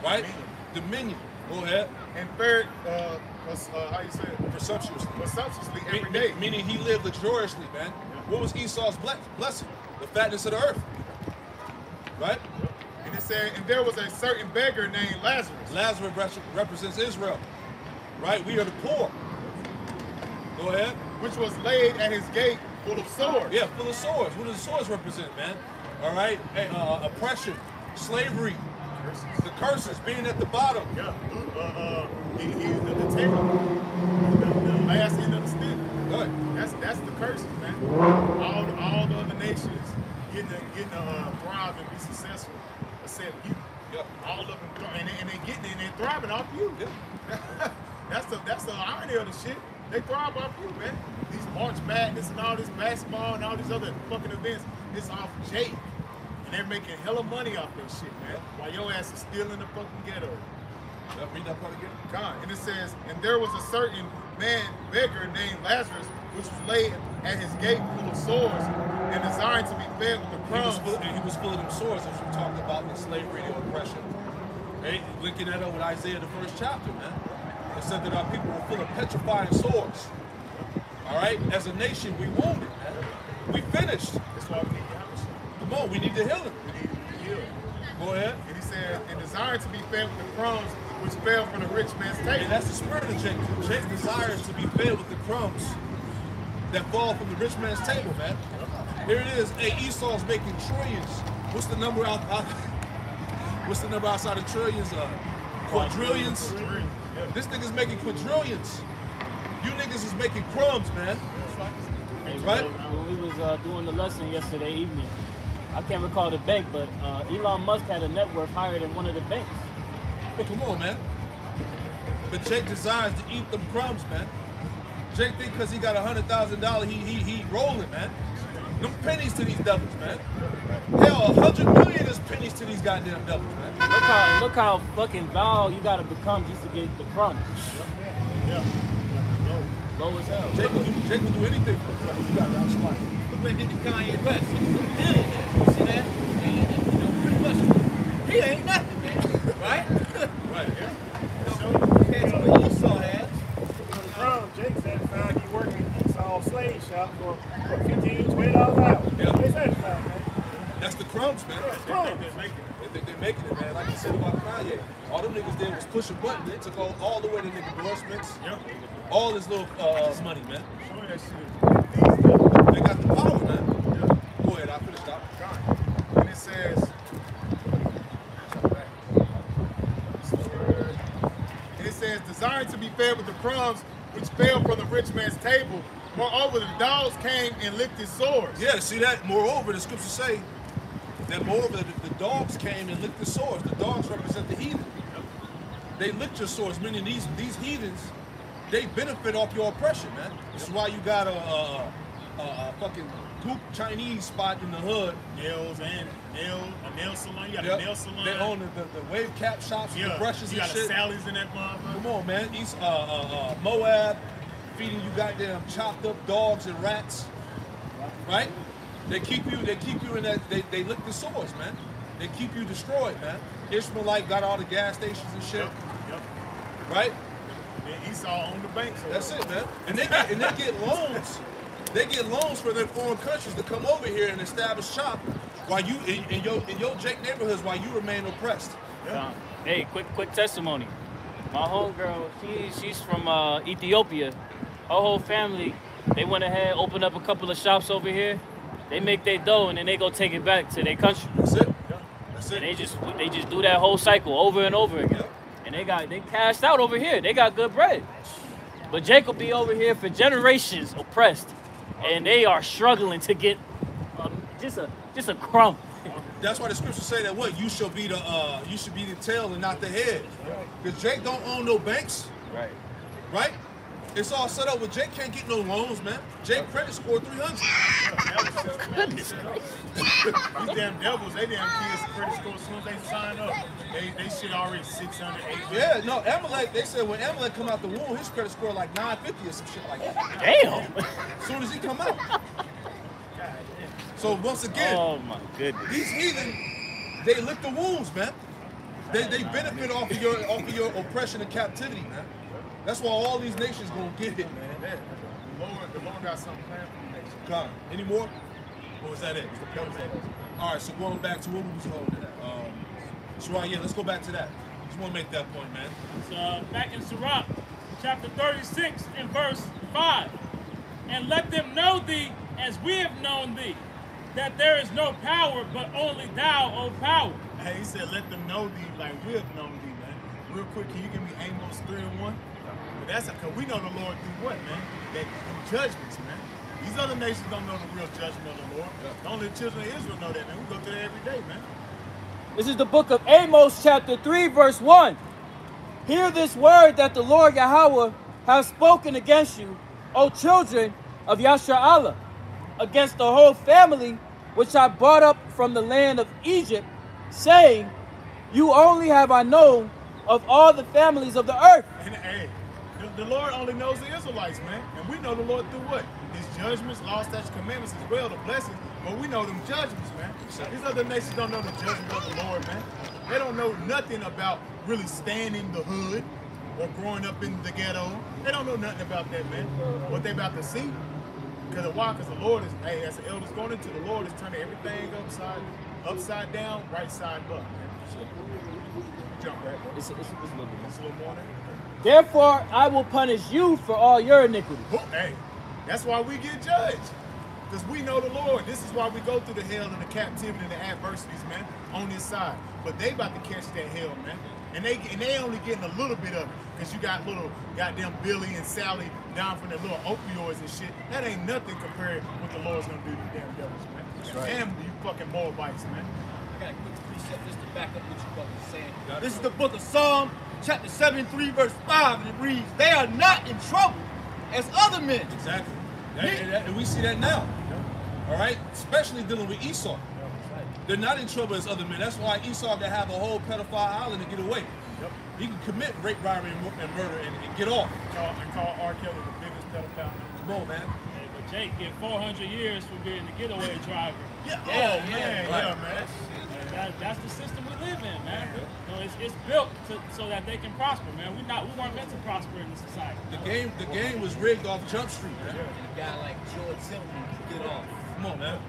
Right? Dominion. Go ahead. And fared, how you say it? Presumptuously every day. Meaning he lived luxuriously, man. What was Esau's blessing? The fatness of the earth. Right? And it said, and there was a certain beggar named Lazarus. Lazarus represents Israel. Right? We are the poor. Go ahead. Which was laid at his gate full of sores. Yeah, full of sores. What do the sores represent, man? All right? Oppression, slavery, the curses, being at the bottom. Yeah. He's the table. The last end of the stick. Good. That's the curses, man. All the other nations getting thrive and be successful, except you. Yep. All of them, and they getting it, and they're thriving off you. Yeah. that's the irony of the shit. They thrive off you, man. These March Madness and all this basketball and all these other fucking events, it's off Jake. And they're making hella money off that shit, man. While your ass is still in the fucking ghetto. Read that part again. God. And it says, and there was a certain man, beggar named Lazarus, which was laid at his gate full of sores and desiring to be fed with the crumbs. He was full of them sores, as we talked about, the slavery, the oppression. Hey, linking that up with Isaiah, the first chapter, man. It said that our people were full of petrifying sores. All right? As a nation, we wounded, man. We finished. That's why we need to have a shit. Come on, we need to heal it. We need to be healed. Go ahead. And he said, and desiring to be fed with the crumbs which fell from the rich man's table. And that's the spirit of Jake. Jake desires to be fed with the crumbs that fall from the rich man's table, man. Here it is. Hey, Esau's making trillions. What's the number what's the number outside of trillions? Quadrillions. This nigga's making quadrillions. You niggas is making crumbs, man. Hey, Right? When we was doing the lesson yesterday evening, I can't recall the bank, but Elon Musk had a net worth higher than one of the banks. Oh, come on, man. But Jake desires to eat them crumbs, man. Jake think because he got $100,000, he rolling, man. Them pennies to these devils, man. Hell, 100 million is pennies to these goddamn devils, man. Look how fucking vile you gotta become just to get the crumbs. Yeah. Low as hell. Jake will do anything for the crumbs. You got to outsmart. Look what did to Kanye West. You see that? Pretty much, he ain't nothing, man. Right? Right, yeah. That's what Esau had. Jake said found you working in Esau's slave shop for $15, $20 an hour. Yeah. They satisfied, man. That's the crumbs, man. They think they're making it, man. Like you said about Kanye. All them niggas did was push a button. They took all the way to nigga endorsements. Yep. All this little money, man. Show me that shit. They got the power, man. Go ahead, I'll finish that. And it says, desiring to be fed with the crumbs which fell from the rich man's table. Moreover, the dogs came and licked his sores. Yeah, see that? Moreover, the scriptures say that moreover, the dogs came and licked the sores. The dogs represent the heathen. They licked your sores, meaning these heathens, they benefit off your oppression, man. This is why you got a fucking goop Chinese spot in the hood. A nail salon. You got Yep. a nail salon. They own the wave cap shops, the brushes you and got shit. Sally's in that motherfucker. Come on, man. East Moab feeding you goddamn chopped up dogs and rats, right? They keep you in that. They lick the sores, man. They keep you destroyed, man. Ishmaelite got all the gas stations and shit, Yep. right? And Esau owned the bank. So That's it, man. And they get loans. They get loans for their foreign countries to come over here and establish shop while you in your Jake neighborhoods while you remain oppressed. Hey, quick testimony. My homegirl, she's from Ethiopia. Her whole family, they went ahead, opened up a couple of shops over here. They make their dough and then they go take it back to their country. That's it. That's it. And they just do that whole cycle over and over again. And they cashed out over here. They got good bread. But Jacob be over here for generations oppressed, and they are struggling to get just a crumb. That's why the scriptures say that what you should be the tail and not the head. Because Jake don't own no banks. Right. Right? It's all set up where Jake can't get no loans, man. Jake credit scored 300. Goodness Christ. These damn devils, they damn kids credit score as soon as they sign up. They shit already 600, 800. Yeah, no, Amalek, they said when Amalek come out the womb, his credit score like 950 or some shit like that. Damn. As soon as he come out. So once again, Oh my goodness. these heathen, they lick the wounds, man. They benefit off of your oppression and captivity, man. That's why all these nations gonna get it, man. The Lord got something planned for the nation. God, any more? Or was that it? That was it. All right, so going back to what we was holding. Sherrod, yeah, let's go back to that. Just want to make that point, man. It's back in Sirach, chapter 36 and verse 5. And let them know thee as we have known thee, that there is no power but only thou, O power. Hey, he said, let them know thee like we have known thee, man. Real quick, can you give me Amos 3:1? That's because we know the Lord through what, man? That through judgments, man. These other nations don't know the real judgment of the Lord. Only the children of Israel know that, man. We go through that every day, man. This is the book of Amos, chapter 3, verse 1. Hear this word that the Lord Yahweh has spoken against you, O children of Yashar'Allah, against the whole family which I brought up from the land of Egypt, saying, you only have I known of all the families of the earth. And hey, the Lord only knows the Israelites, man. And we know the Lord through what? His judgments, law, statutes, commandments as well, the blessings. But we know them judgments, man. These other nations don't know the judgment of the Lord, man. They don't know nothing about really staying in the hood or growing up in the ghetto. They don't know nothing about that, man. What they about to see. Because why? Because the Lord is, hey, as the elders going into, the Lord is turning everything upside down, right side up, man. Jump right. It's a little bit. It's a little more than Therefore, I will punish you for all your iniquities. Hey, that's why we get judged. Because we know the Lord. This is why we go through the hell and the captivity and the adversities, man, on this side. But they about to catch that hell, man. And they only getting a little bit of it. Because you got little goddamn Billy and Sally down from their little opioids and shit. That ain't nothing compared to what the Lord's going to do to the damn devils, man. That's right. Damn you fucking Moabites, man. I got a quick precept just to back up what you fucking saying. This is the book of Psalm, chapter 73, verse 5, and it reads, they are not in trouble as other men. Exactly. And we see that now. All right? Especially dealing with Esau. They're not in trouble as other men. That's why Esau can have a whole pedophile island and get away. Yep. He can commit rape, robbery, and murder and get off. And call R. Kelly the biggest pedophile. Come on, man. Hey, but Jake get 400 years for being the getaway driver. Man, man. That's the system we live in, man. You know, it's built so that they can prosper, man. We weren't meant to prosper in this society. The game was rigged off Jump Street, man. And a guy like George Zimmerman to get off. Come on, man.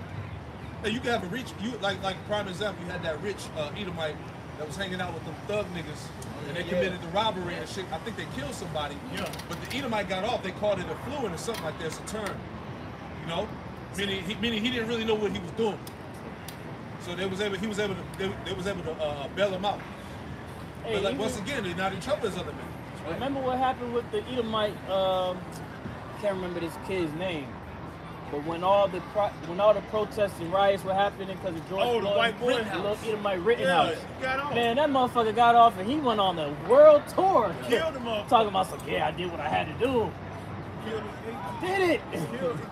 Hey, you can have a rich, like prime example, you had that rich Edomite that was hanging out with them thug niggas, and they committed the robbery and shit. I think they killed somebody. Yeah. But the Edomite got off. They called it a fluent or something like that. It's a term, you know, meaning he didn't really know what he was doing. So they was able to bail him out. Hey, But like once again, they're not in trouble as other men. Right? Remember what happened with the Edomite? Can't remember this kid's name. But when all the protests and riots were happening because of George Oh, the Floyd, white boy the house. little Edomite Rittenhouse. He got off. Man, that motherfucker got off and he went on the world tour. Killed him off. Talking about some, yeah, I did what I had to do. Did it? He killed him.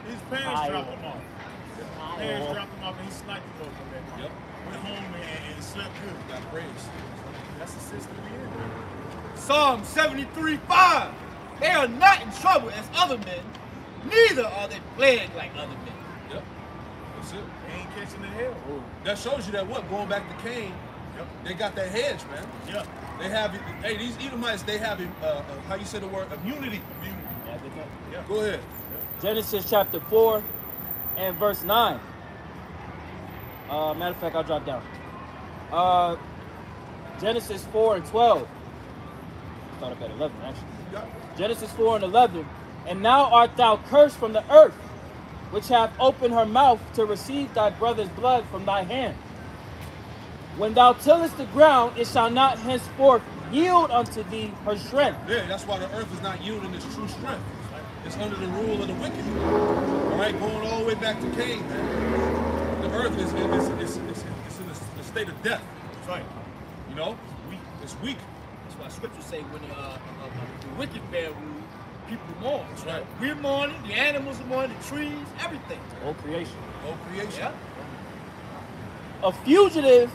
His parents dropped him off. His parents dropped him off and he sniped him over there. Yep. Went home and slept good. Got praised. That's the system we in. Psalm 73:5. They are not in trouble as other men, neither are they plagued like other men. Yep. That's it. They ain't catching the hell. That shows you that what? Going back to Cain, they got that hedge, man. Yep. They have, hey, these Edomites, they have, how you say the word? Immunity. Yeah. Go ahead. Genesis chapter 4 and verse 9. Matter of fact, I'll drop down. Genesis 4 and 12. start up at 11, actually. Yeah. Genesis 4 and 11. And now art thou cursed from the earth, which hath opened her mouth to receive thy brother's blood from thy hand. When thou tillest the ground, it shall not henceforth yield unto thee her strength. Yeah, that's why the earth is not yielding its true strength. It's under the rule of the wicked. All right, going all the way back to Cain, man. The earth is in a state of death. That's right. You know, it's weak. That's why scriptures say when the wicked bear rule, people mourn. That's right. We're mourning, the animals are mourning, the trees, everything. O creation. Whole creation. Yeah. A fugitive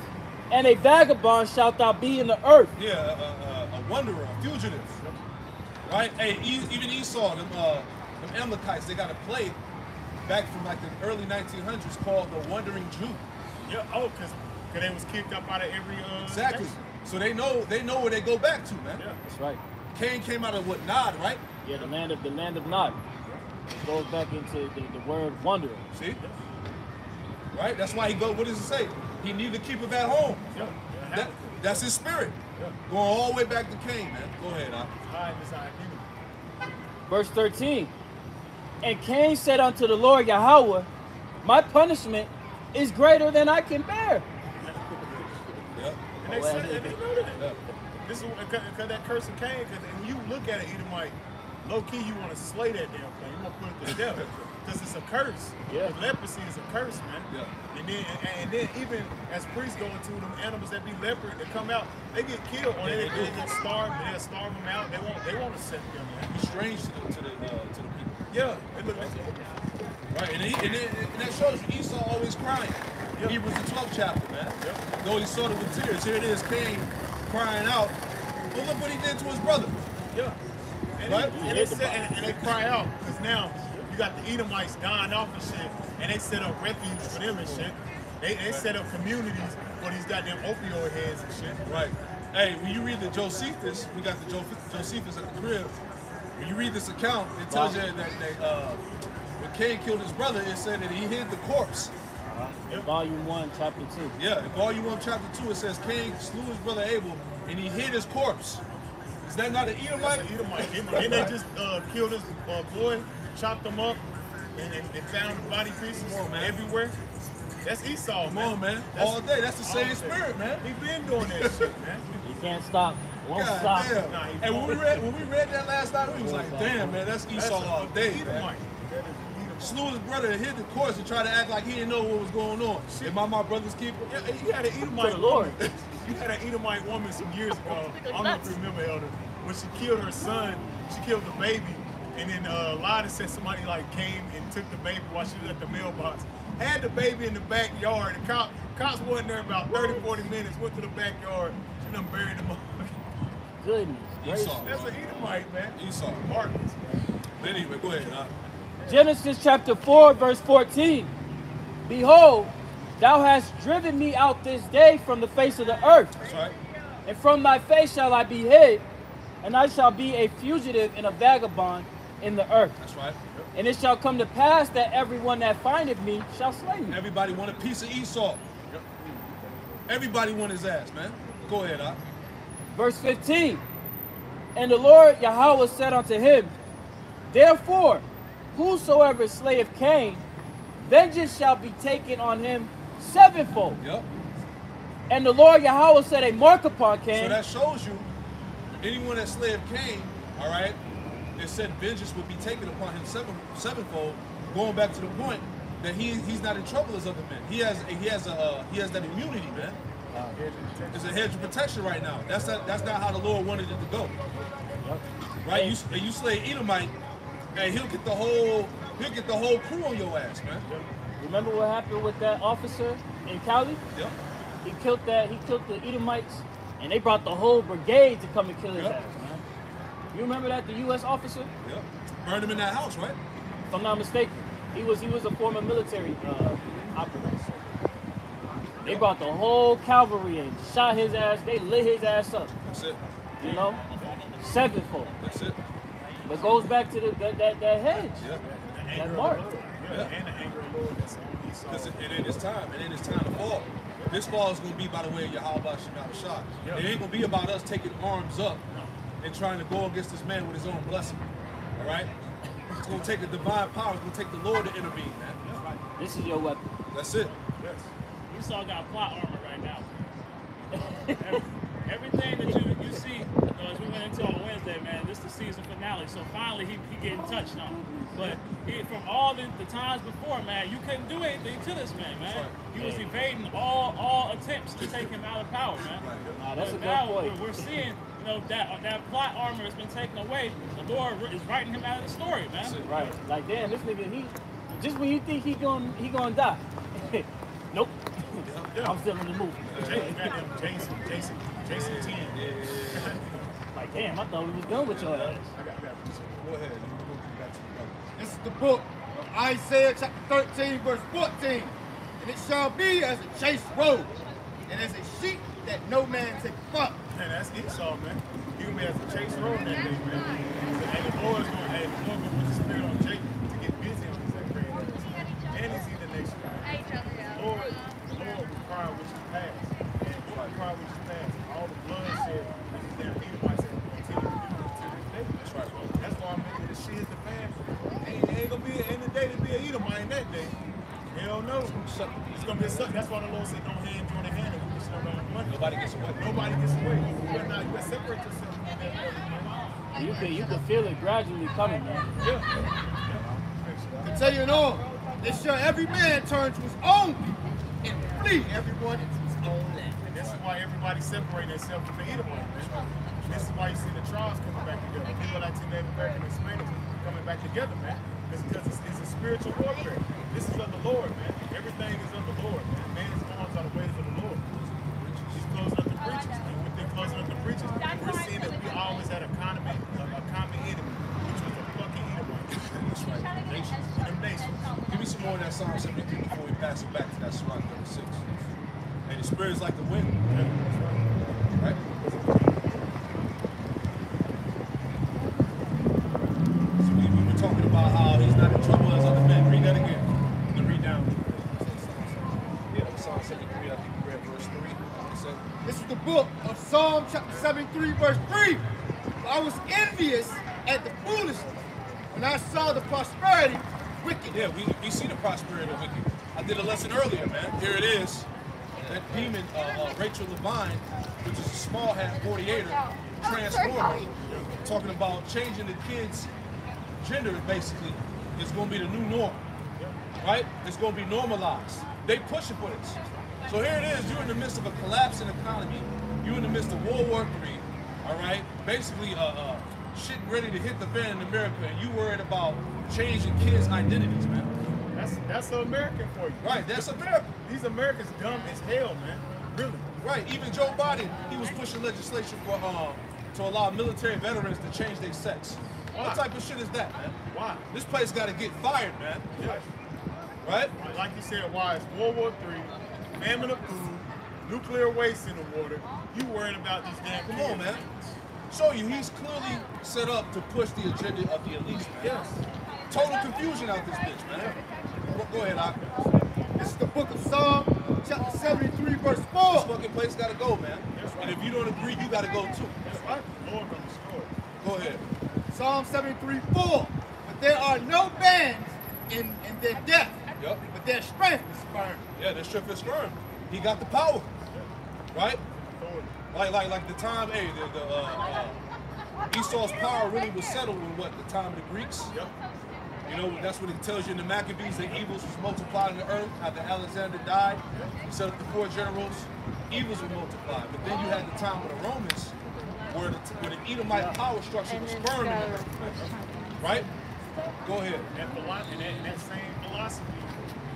and a vagabond shalt thou be in the earth. Yeah, a wanderer, a fugitive. Right? Hey, even Esau, them Amalekites, they got a plague back from like the early 1900s called the Wandering Jew. Yeah. Oh, because they was kicked up out of every Exactly. nation. So they know where they go back to, man. Yeah. That's right. Cain came out of what, Nod, right? Yeah, the land of Nod. It goes back into the word wanderer. See? Right? That's why he go. What does it say? He needed to keep it at home. Yeah. That's his spirit. Yeah. Going all the way back to Cain, man. Go ahead, Al. Hide this identity. Verse 13. And Cain said unto the Lord Yahweh, my punishment is greater than I can bear. Yeah. And they said, and they know that. Yeah. This is because that curse of Cain. Because when you look at it, Edomite, low key, you want to slay that damn thing. You want to put it to death because it's a curse. Yeah. Leprosy is a curse, man. Yeah. And then even as priests go into them animals that be leopard that come out, they get killed or they get starved. They'll starve them out. They won't accept them, man. He's strange to the people. Yeah. They look like Right, and that shows you Esau always crying. Yep. Hebrews the 12th chapter, man. Yep. Though he saw it with tears, here it is, Cain crying out. Well, look what he did to his brother. yeah. And, Right? and they cry out because now you got the Edomites dying off and shit, and they set up refuge for them and shit. They set up communities for these goddamn opioid heads and shit. Right. Hey, when you read the Josephus, we got the Josephus at the crib. When you read this account, it tells you that when Cain killed his brother, it said that he hid the corpse. Volume 1, chapter 2. Yeah, in Volume 1, Chapter 2, it says Cain slew his brother Abel, and he hid his corpse. Is that not an Edomite? That's an Edomite. And they just killed his boy, chopped him up, and found the body pieces everywhere. That's Esau, Come man. on, man. That's All day. That's the all same day. spirit, man. He been doing that shit, man. You can't stop. Won't God stop. damn. Nah, he And when we read that last night, we was like, damn, man, that's Esau all day, man. Edomite. Slew his brother and hid the corpse and tried to act like he didn't know what was going on. Am I my brother's keeper? Yeah, you had an Edomite To the Lord. woman. You had an Edomite woman some years ago. I don't know if you remember, Elder. When she killed her son, she killed the baby, and then Lada said somebody like came and took the baby while she was at the mailbox. Had the baby in the backyard. The cops wasn't there about 30, 40 minutes. Went to the backyard. She done buried the motherfucker. Goodness gracious. Esau. That's an Edomite, man. Esau. Marcus, man. But anyway, go ahead, huh? Genesis chapter 4, verse 14. Behold, thou hast driven me out this day from the face of the earth, That's right. and from thy face shall I be hid, and I shall be a fugitive and a vagabond in the earth. That's right. And it shall come to pass that everyone that findeth me shall slay me. Everybody want a piece of Esau. Everybody want his ass, man. Go ahead, huh? Verse 15. And the Lord Yahweh said unto him, therefore, whosoever slayeth Cain, vengeance shall be taken on him sevenfold. Yep. And the Lord Yahweh set a mark upon So Cain. that shows you, anyone that slayed Cain, all right, it said vengeance would be taken upon him sevenfold. Going back to the point that he's not in trouble as other men. He has that immunity, man. It's a hedge of protection right now. That's not how the Lord wanted it to go. Right? You slay Edomite, and he'll get the whole crew on your ass, man. Remember what happened with that officer in Cali? Yep. He killed the Edomites, and they brought the whole brigade to come and kill his Yep. ass, man. You remember that, the U.S. officer? Yep. Burned him in that house, right? If I'm not mistaken. He was a former military operator. They brought the whole cavalry and shot his ass. They lit his ass up, That's it. you know? Sevenfold. That's it. But goes back to that hedge, Yep. that mark. Yeah, and the anger of the Lord that's on Esau. Because it ain't his time. It ain't his time to fall. This fall is going to be by the way of Yahweh Shemah Shah. It ain't going to be about us taking arms up and trying to go against this man with his own blessing. All right? It's going to take a divine power. It's going to take the Lord to intervene, man. This is your weapon. That's it. Yes. Esau got plot armor right now. Everything that you see, as we went into on Wednesday, man, this is the season finale. So finally he getting touched on. But from all the times before, man, you couldn't do anything to this man, man. He was evading all attempts to take him out of power, man. That's a But good now point. we're seeing, that plot armor has been taken away. The Lord is writing him out of the story, man. Right. Like, damn, this nigga, just when you think he gonna die. Nope. I'm still in the movie. Jason 10. Like, damn, I thought we was done with your ass. Go ahead. This is the book of Isaiah chapter 13, verse 14. And it shall be as a chased road, and as a sheep that no man take from. Man, that's Esau, man. He was as a chase road that day, man. And the Lord's going to put the spirit on Jacob to get busy on his great ass. And he's the nation. The Lord required which is past. And what required which is past? All the bloodshed that these damn Edomites have continued to do to this day. That's right, bro. That's why I'm making this shit the fan. Ain't gonna be in the day to be an Edomite in that day. Hell no. It's gonna be a suck. That's why the Lord said, don't hand join the hand and we just don't know money. Nobody gets away. Nobody gets away. You better separate yourself from that brother. You can feel it gradually coming, man. Yeah. Continuing on, then shall every man turn to his own people and flee everyone into his own land. And this is why everybody separated themselves from the Edomite, man. This is why you see the tribes coming back together. People like Native American and Spanish coming back together, man. Because it's a spiritual warfare. This is of the Lord, man. Everything is of the Lord, man. Man's arms are the ways of the Lord. He's closing up the breaches. And with them closing up the breaches, we're seeing that we always had a common enemy, which was a fucking Edomite. That's right. Them nations. Give me some more of that Psalm 73 before we pass it back to that Surah 36. And the spirit is like the wind. Right? So we were talking about how he's not in trouble as other men. Read that again. I'm going to read down. Yeah, Psalm 73, I think we read verse 3. This is the book of Psalm chapter 73, verse 3. I was envious at the foolishness when I saw the prosperity of the wicked. Yeah, we see the prosperity of the wicked. I did a lesson earlier, man. Here it is. That demon, Rachel Levine, which is a small hat 48er, transformer, talking about changing the kids' gender, basically, is going to be the new norm, right? It's going to be normalized. They pushing for this. So here it is. You're in the midst of a collapsing economy. You're in the midst of World War III, all right? Basically, shit ready to hit the fan in America, and you worried about changing kids' identities, man. That's American for you. Right, that's America. These Americans dumb as hell, man. Really. Right, even Joe Biden, he was pushing legislation for to allow military veterans to change their sex. Why? What type of shit is that, man? Why? This place got to get fired, man. Yes. Right? Like you said, why? It's World War III, famine of food, nuclear waste in the water. You worried about these damn Come on, man. Show you, he's clearly set up to push the agenda of the elites, man. Yes. Total confusion out this bitch, man. Go ahead, Ak. This is the book of Psalm chapter 73, verse 4. This fucking place got to go, man. And if you don't agree, you got to go too. That's right. Lord gonna destroy it. Go ahead. Psalm 73, 4. But there are no bands in their death, Yep. but their strength is firm. Yeah, that strip is firm. He got the power, right? Like the time, hey, Esau's power really was settled in what, the time of the Greeks? Yep. You know, that's what it tells you in the Maccabees, that evils was multiplied on the earth after Alexander died. He set up the 4 generals, evils were multiplied. But then you had the time of the Romans, where the Edomite power structure was firm in the earth. Right? Go ahead. And that same philosophy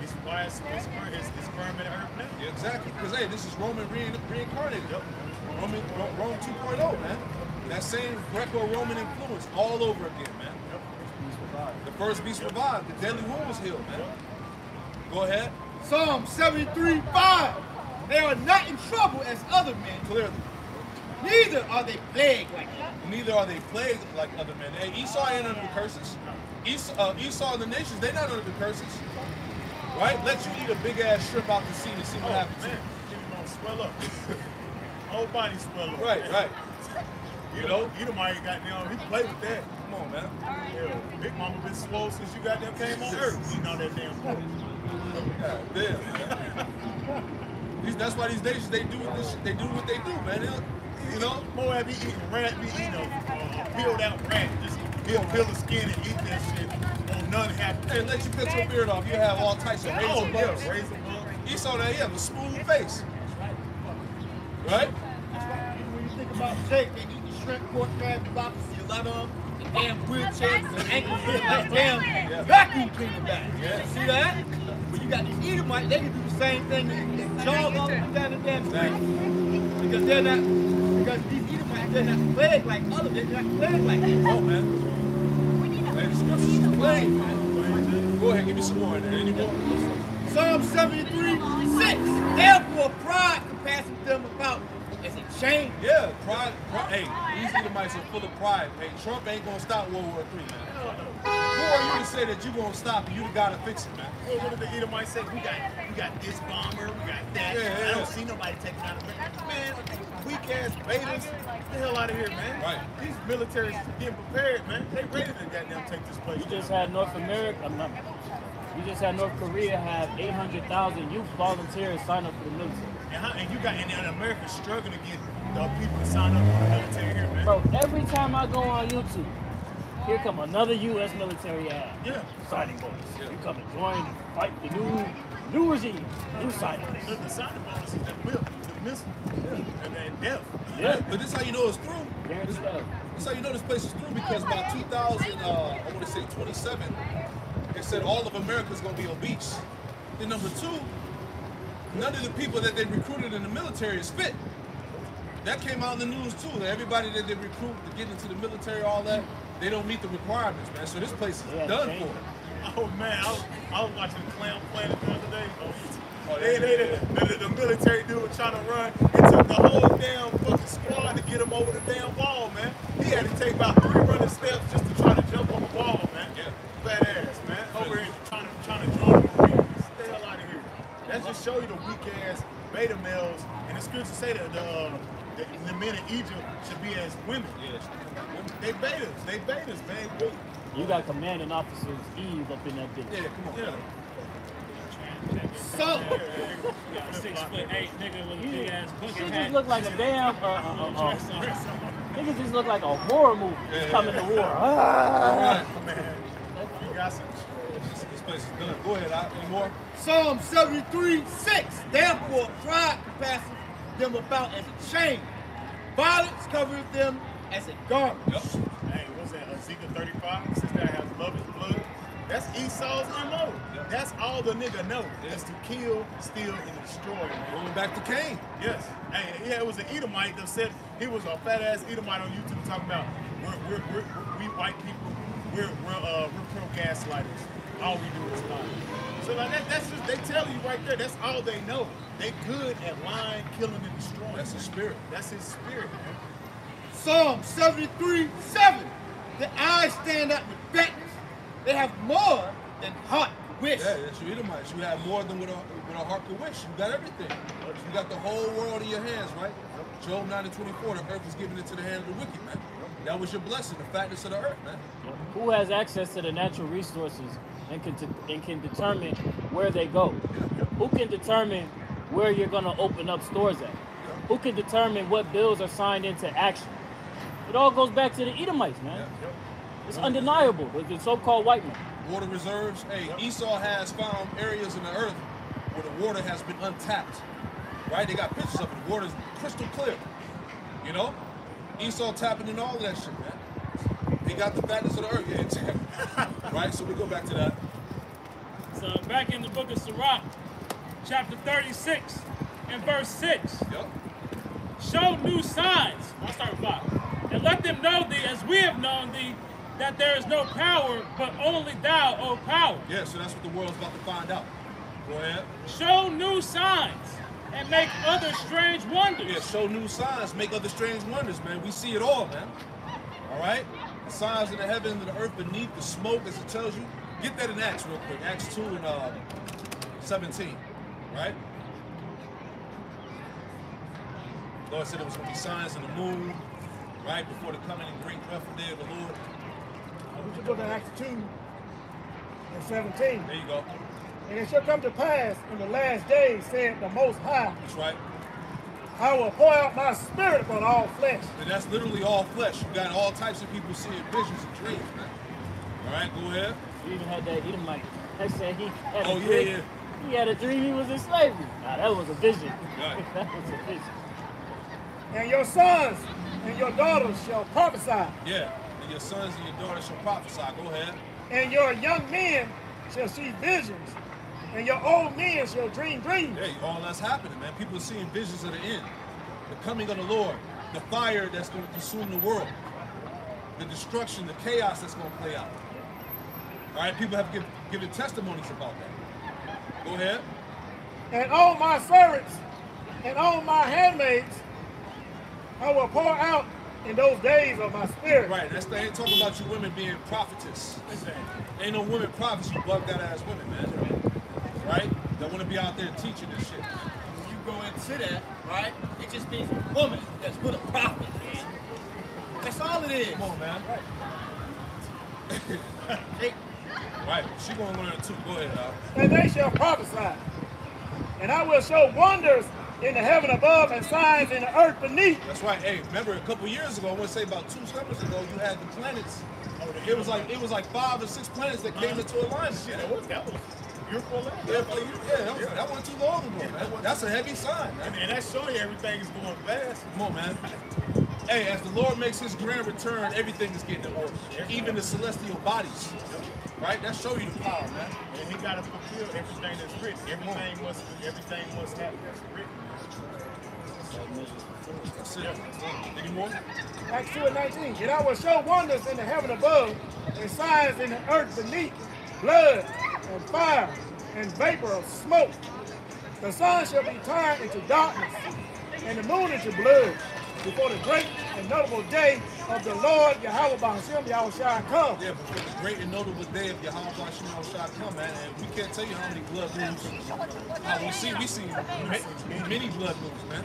is why it's firm in the earth now. Yeah, exactly. Because, hey, this is Roman reincarnated. Yep. Rome 2.0, man. That same Greco-Roman influence all over again, man. Yep. The first beast revived. The deadly wound was healed, man. Go ahead. Psalm 73, 5. They are not in trouble as other men. Clearly. Neither are they plagued like them. Neither are they plagued like other men. Hey, Esau ain't under the curses. Esau and the nations, they're not under the curses. Right? Let you eat a big ass shrimp out the sea and see what happens. Man, you're gonna swell up. Whole body swell up. Right. You know? Edomite got down. He played with that. Come on, man. Yeah, Big Mama been slow since you got them came on earth. Eating all that damn pork. God damn, man. That's why these nations they do this. They do what they do, man. You know, Moab be eating rat, be eating a peeled out rat. Just peel the skin and eat that shit. On none happen. and let you cut your beard off. You have all types of razor Oh, bumps. yeah, razor bumps. Esau, that he have a smooth face, right? When you think about Jake, they eat the shrimp, pork, crab, lobster, see a lot of them. The damn wheelchairs and ankles hit like damn vacuum cleaner back. Yeah. See that? But you got the Edomite, they can do the same thing. They jog up and down the damn street. Because they're not, because these Edomites, they're not plagued like others. They're not plagued like that. Oh, man. Man, the scriptures is plain, man. Go ahead, give me some more in there. Any more? Psalm 73:6. Therefore, pride compasses them about as a chain. Yeah, pride. Hey, these Edomites are full of pride. Hey, Trump ain't gonna stop World War III, man. Who are you to say that you gonna stop it? You the guy to fix it, man. Hey, what did the Edomite say? We got this bomber, we got that. Yeah. I don't see nobody taking out America. Man, weak ass betas. Get the hell out of here, man. Right. These militaries getting prepared, man. They ready to goddamn take this place. You just had North America. You just had North Korea have 800,000 youth volunteers sign up for the military. And you got and America struggling to get the people to sign up for the military here, man. Bro, every time I go on YouTube, here come another U.S. military ad. Yeah. Signing bonus. You come and join and fight the new regime. New signing bonus. The signing bonus is the missile and then death. Yeah. But this is how you know it's through. Guaranteed that. This is how you know this place is through because by 2000, I want to say 27, they said all of America's gonna be obese. Then number two, none of the people that they recruited in the military is fit. That came out in the news too. That everybody that they recruit to get into the military, all that, they don't meet the requirements, man. So this place is done for. Oh man, I was watching Clown Planet the other day. Oh, yeah. The military dude was trying to run. It took the whole damn fucking squad to get him over the damn wall, man. He had to take about 3 running steps just to try to jump on the wall, man. Yeah. Badass, man. Over here trying to join the Marines. Stay the hell out of here. That just show you the weak ass beta males. And the scriptures say that the men in Egypt should be as women. Yeah. They betas, man. You got commanding officers Eve up in that bitch. Yeah, come on. Yeah. So, 6'8" nigga with a You big ass bucket just hat. look like a damn niggas just look like a horror movie. It's coming to war. Ah. Man, you got some This place is done. Go ahead, any more? Psalm 73:6. Therefore, pride compasses them about as a chain. Violence covers them as a garment. Yep. Hey, what's that? Ezekiel 35. Since that has love is blood. That's Esau's MO. That's all the nigga know. Is to kill, steal, and destroy. Man. Going back to Cain. Yes. Hey, yeah, it was an Edomite that said he was a fat ass Edomite on YouTube talking about we white people, we're pro gaslighters. All we do is lie. So like that's just they tell you right there. That's all they know. They good at lying, killing, and destroying. That's his spirit. That's his spirit, man. Psalm 73:7. The eyes stand up with fatness. They have more than heart wish. Yeah, that's your Edomites. You have more than what a heart could wish. You got everything. You got the whole world in your hands, right? Job 9:24, the earth was given into the hand of the wicked, man. That was your blessing, the fatness of the earth, man. Who has access to the natural resources and can determine where they go? Who can determine where you're going to open up stores at? Who can determine what bills are signed into action? It all goes back to the Edomites, man. It's undeniable with the so-called white man. Water reserves. Hey, Esau has found areas in the earth where the water has been untapped, right? They got pictures of it. The water is crystal clear, you know? Esau tapping in all of that shit, man. He got the fatness of the earth, yeah, exactly. Right? So we go back to that. So back in the book of Sirach, chapter 36 and verse 6. Yep. Show new signs. I'll start with 5. And let them know thee as we have known thee, that there is no power, but only thou, O power. Yeah, so that's what the world's about to find out. Go ahead. Show new signs and make other strange wonders. Yeah, show new signs, make other strange wonders, man. We see it all, man. All right? The signs in the heaven and the earth beneath, the smoke, as it tells you. Get that in Acts real quick. Acts 2 and 17, right? Lord said it was going to be signs in the moon, right? Before the coming and great dreadful day of the Lord. We should go to Acts 2 and 17. There you go. And it shall come to pass in the last days, said the Most High, That's right. I will pour out my spirit upon all flesh. And that's literally all flesh. You got all types of people seeing visions and dreams, man. All right, go ahead. You even had that Edomite that said he had Oh, a yeah, dream. yeah. He had a dream he was in slavery. Nah, that was a vision. Right. That was a vision. And your sons and your daughters shall prophesy. Yeah. And your sons and your daughters shall prophesy. Go ahead. And your young men shall see visions. And your old men shall dream dreams. Hey, all that's happening, man. People are seeing visions of the end. The coming of the Lord. The fire that's going to consume the world. The destruction, the chaos that's going to play out. All right, people have given testimonies about that. Go ahead. And on my servants and on my handmaids I will pour out in those days of my spirit. Right, they ain't talking about you women being prophetess. Ain't no women prophets, you bugged out ass women, man. Right? That want to be out there teaching this shit. When you go into that, right, it just means a woman that's with a prophet, man. That's all it is. Come on, man. Hey, Right, she gonna learn too. Go ahead, Al. And they shall prophesy. And I will show wonders in the heaven above and signs in the earth beneath. That's right. Hey, remember a couple years ago, I want to say about 2 summers ago, you had the planets. It was like 5 or 6 planets that came into alignment. Shit, that was beautiful. Yeah, that wasn't too long ago, man. That's a heavy sign, man. And that's showing you everything is going fast. Come on, man. Hey, as the Lord makes his grand return, everything is getting in order. Even the celestial bodies. Right? That show you the power, man. And he got to fulfill everything that's written. Everything must happen that's written. That's it. Any more? Acts 2 and 19. And I will show wonders in the heaven above and signs in the earth beneath, blood and fire and vapor of smoke. The sun shall be turned into darkness and the moon into blood before the great and notable day of the Lord Yahweh B'Hashem Yahushua come. Yeah, before the great and notable day of Yahweh Shah come, man, and we can't tell you how many blood moons we see many blood moons, man.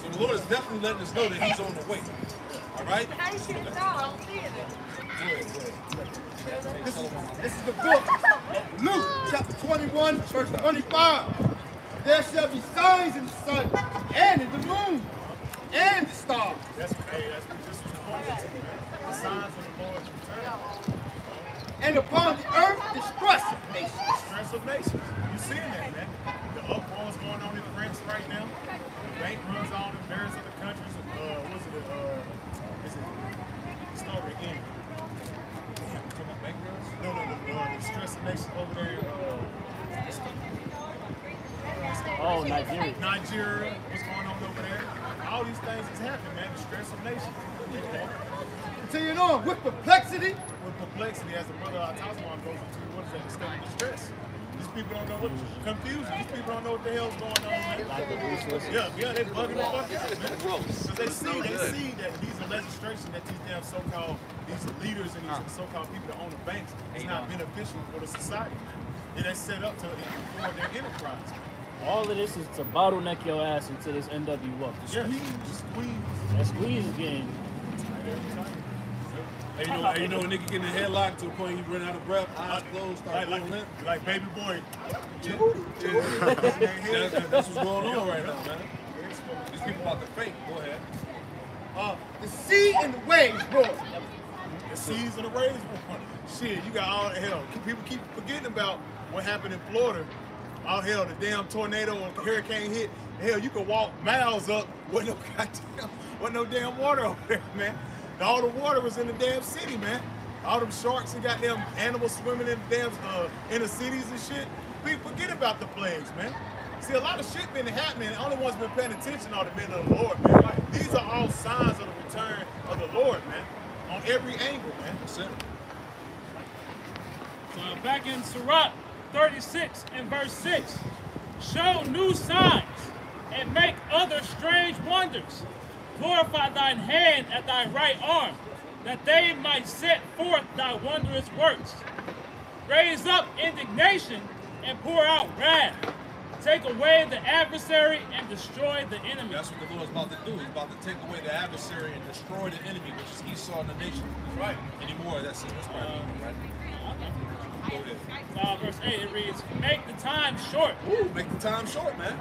So the Lord is definitely letting us know that he's on the way. All right? How you see it now? I don't see it. Go ahead. this is the book of Luke, chapter 21, verse 25. There shall be signs in the sun and in the moon and the stars. That's just the signs of the Lord's return. And upon the earth, distress of nations. Stress of nations. You seeing that, man? The uproar's going on in France right now. The bank runs on in various other countries. It's not again. No, the stress of nations over there. Oh, Nigeria. Nigeria, what's going on over there? All these things is happening, man. The stress of nations. Continuing on with perplexity. With perplexity, as the brother Atasawan goes into, what is that? The state of distress. These people don't know what confusion. These people don't know what the hell's going on, man. Yeah, they bugging the fuck out, man. Because they see that these are legislation that these damn so-called these leaders and these so-called people that own the banks is not beneficial for the society, man. They're set up to for their enterprise. All of this is to bottleneck your ass into this NWO. Yeah. That squeeze is getting. Hey, you know a nigga get in a headlock to the point he run out of breath, eyes closed, start rolling in. Like baby boy. That's what's going on right now, man. These people about to fake. Go ahead. The sea and the waves roar. The seas and the waves. Shit, you got all the hell. People keep forgetting about what happened in Florida. All hell, the damn tornado or hurricane hit. Hell, you could walk miles up with no damn water over there, man. All the water was in the damn city, man. All them sharks and goddamn animals swimming in the damn inner cities and shit. People forget about the plagues, man. See, a lot of shit been happening. The only ones been paying attention are the men of the Lord, man. These are all signs of the return of the Lord, man. On every angle, man. That's it. So back in Sirach 36 and verse 6, show new signs and make other strange wonders. Glorify thine hand at thy right arm, that they might set forth thy wondrous works. Raise up indignation and pour out wrath. take away the adversary and destroy the enemy. That's what the Lord is about to do. He's about to take away the adversary and destroy the enemy, which is Esau and the nation. Right. Anymore, that's it. That's right. Go ahead. Verse 8, it reads, make the time short. Ooh, make the time short, man.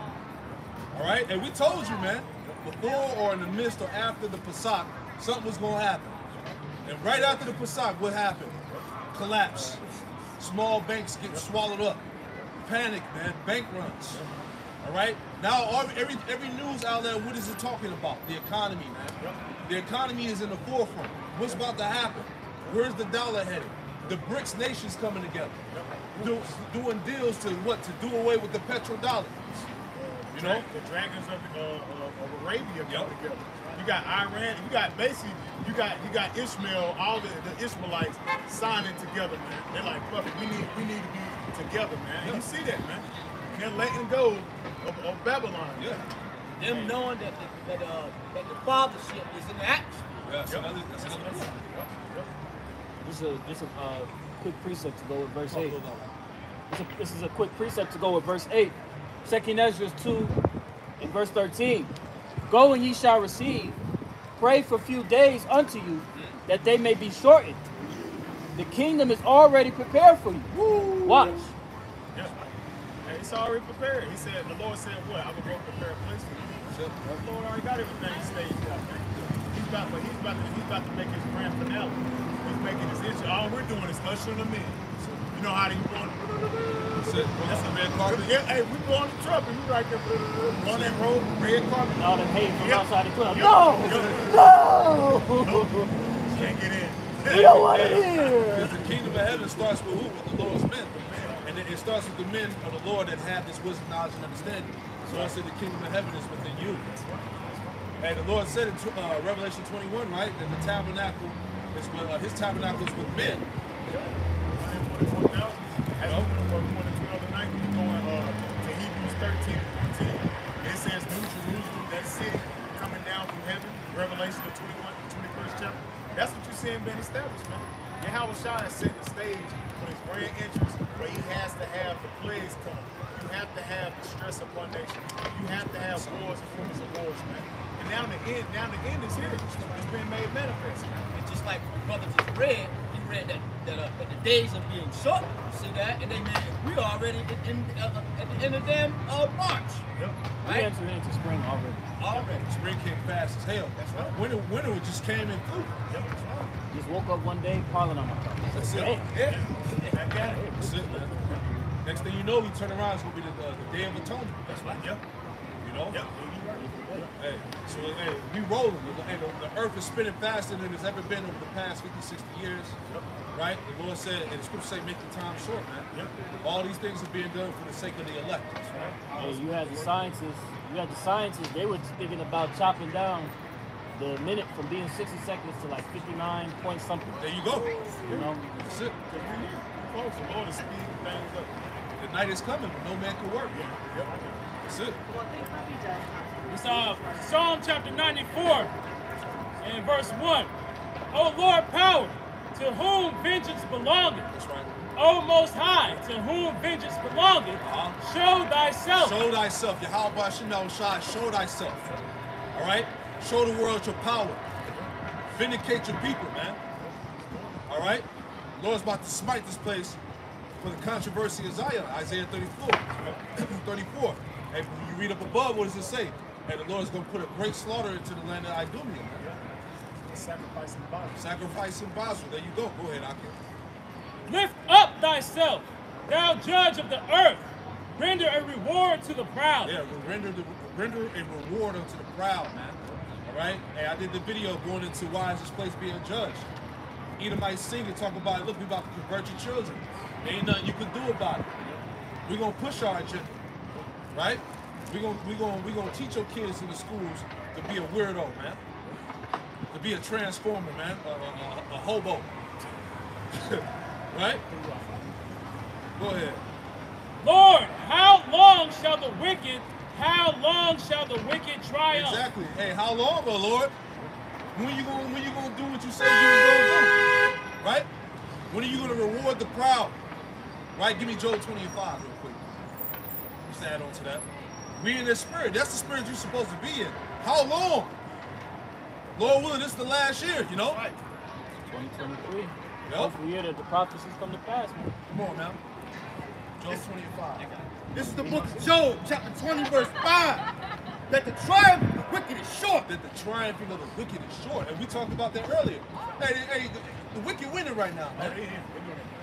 All right? And we told you, man, before or in the midst or after the Pesach, something was going to happen. And right after the Pesach, what happened? Collapse. Small banks get swallowed up. Panic, man. Bank runs. All right? Now, every news outlet, what is it talking about? The economy, man. The economy is in the forefront. What's about to happen? Where's the dollar headed? The BRICS nations coming together. Doing deals to what? To do away with the petrodollar. You know? The dragons of Arabia come together. You got Iran, you got basically, you got Ishmael, all the Ishmaelites signing together, man. They're like, fuck it, we need to be together, man. And you see that, man. And they're letting go of Babylon. Yeah. Them knowing that the fathership is in action. Yeah, that's another point. This is a quick precept to go with verse 8. This is a quick precept to go with verse 8. 2nd Ezra 2 and verse 13. Go and ye shall receive. Pray for few days unto you, that they may be shortened. The kingdom is already prepared for you. Woo. Watch. Yeah. And it's already prepared. He said, the Lord said what? I will go prepare a place for you. The Lord already got everything staged out, man. He's about to make his grand finale. He's making his issue. All we're doing is ushering them in. You know how they going? That's a red carpet. Yeah, hey, we go on the truck and we right there on that road, red carpet. All the hate from outside the club. Yep. No! No! Can't get in. We don't want it here. Because the kingdom of heaven starts with who? With the Lord's men. And it starts with the men of the Lord that have this wisdom, knowledge, and understanding. So I said the kingdom of heaven is within you. And the Lord said in Revelation 21, right, that the tabernacle is with, his tabernacle is with men. To Hebrews 13 and 14. It says New Jerusalem, that city coming down from heaven. Revelation the 21st chapter. That's what you're seeing being established, man. Yahweh Shah has set the stage for his grand entrance, where he has to have the plagues come. You have to have the stress upon nations. You have to have wars and rumors of wars, man. And now the end is here. It's been made manifest. And just like brother just read, he read that the days are being short. See that? And they man, we are already at the end of damn March. Yep. We Right? entered into spring already. Already. Spring came fast as hell. That's right. Winter just came in through. Yep, that's right. Just woke up one day, calling on my car. That's it. Hey. Yeah. I got it. That's it, man. Next thing you know, we turn around, it's going to be the Day of Atonement. That's right. Yep. You know? Yep. Hey, so hey, we rolling. Hey, the earth is spinning faster than it's ever been over the past 50, 60 years. Yep. Right? The Lord said, and the scripture say, make the time short, man. Yep. All these things are being done for the sake of the elect. That's right. Hey, you had the scientists, they were thinking about chopping down the minute from being 60 seconds to like 59 point something. There you go. You know? That's it. Folks, the Lord is speeding things up. The night is coming, but no man can work. Yep. That's it. It's Psalm chapter 94 and verse 1. O Lord power, to whom vengeance belongeth. That's right. O Most High, to whom vengeance belongeth, show thyself. Show thyself. Yahweh Hashem Shai, show thyself. All right? Show the world your power. Vindicate your people, man. All right? The Lord's about to smite this place for the controversy of Zion. Isaiah 34. 34. And when you read up above, what does it say? And the Lord's going to put a great slaughter into the land of Idumea. Sacrifice and Basel. Sacrifice in Basel. There you go. Go ahead, Akim. Lift up thyself, thou judge of the earth. Render a reward to the proud. Yeah, render a reward unto the proud, man. All right? Hey, I did the video going into why is this place being judged. Edomites sing and talk about, look, we about to convert your children. There ain't nothing you can do about it. We're gonna push our agenda, right? We're gonna teach your kids in the schools to be a weirdo, man. To be a transformer, man. A hobo. Right? Go ahead. Lord, how long shall the wicked triumph? Exactly. Hey, how long, oh Lord? When you gonna do what you said you was gonna do? Right? When are you gonna reward the proud? Right? Give me Job 25 real quick. just to add on to that. We in this spirit. That's the spirit you're supposed to be in. How long? Lord willing, this is the last year, you know? 2023. Yep. Hopefully, year that the prophecies come to pass, man. Come on now. Job 20:5. This is the book of Job, chapter 20, verse 5. That the triumph of the wicked is short. That the triumphing of the wicked is short. And we talked about that earlier. Hey, the wicked winning right now, man.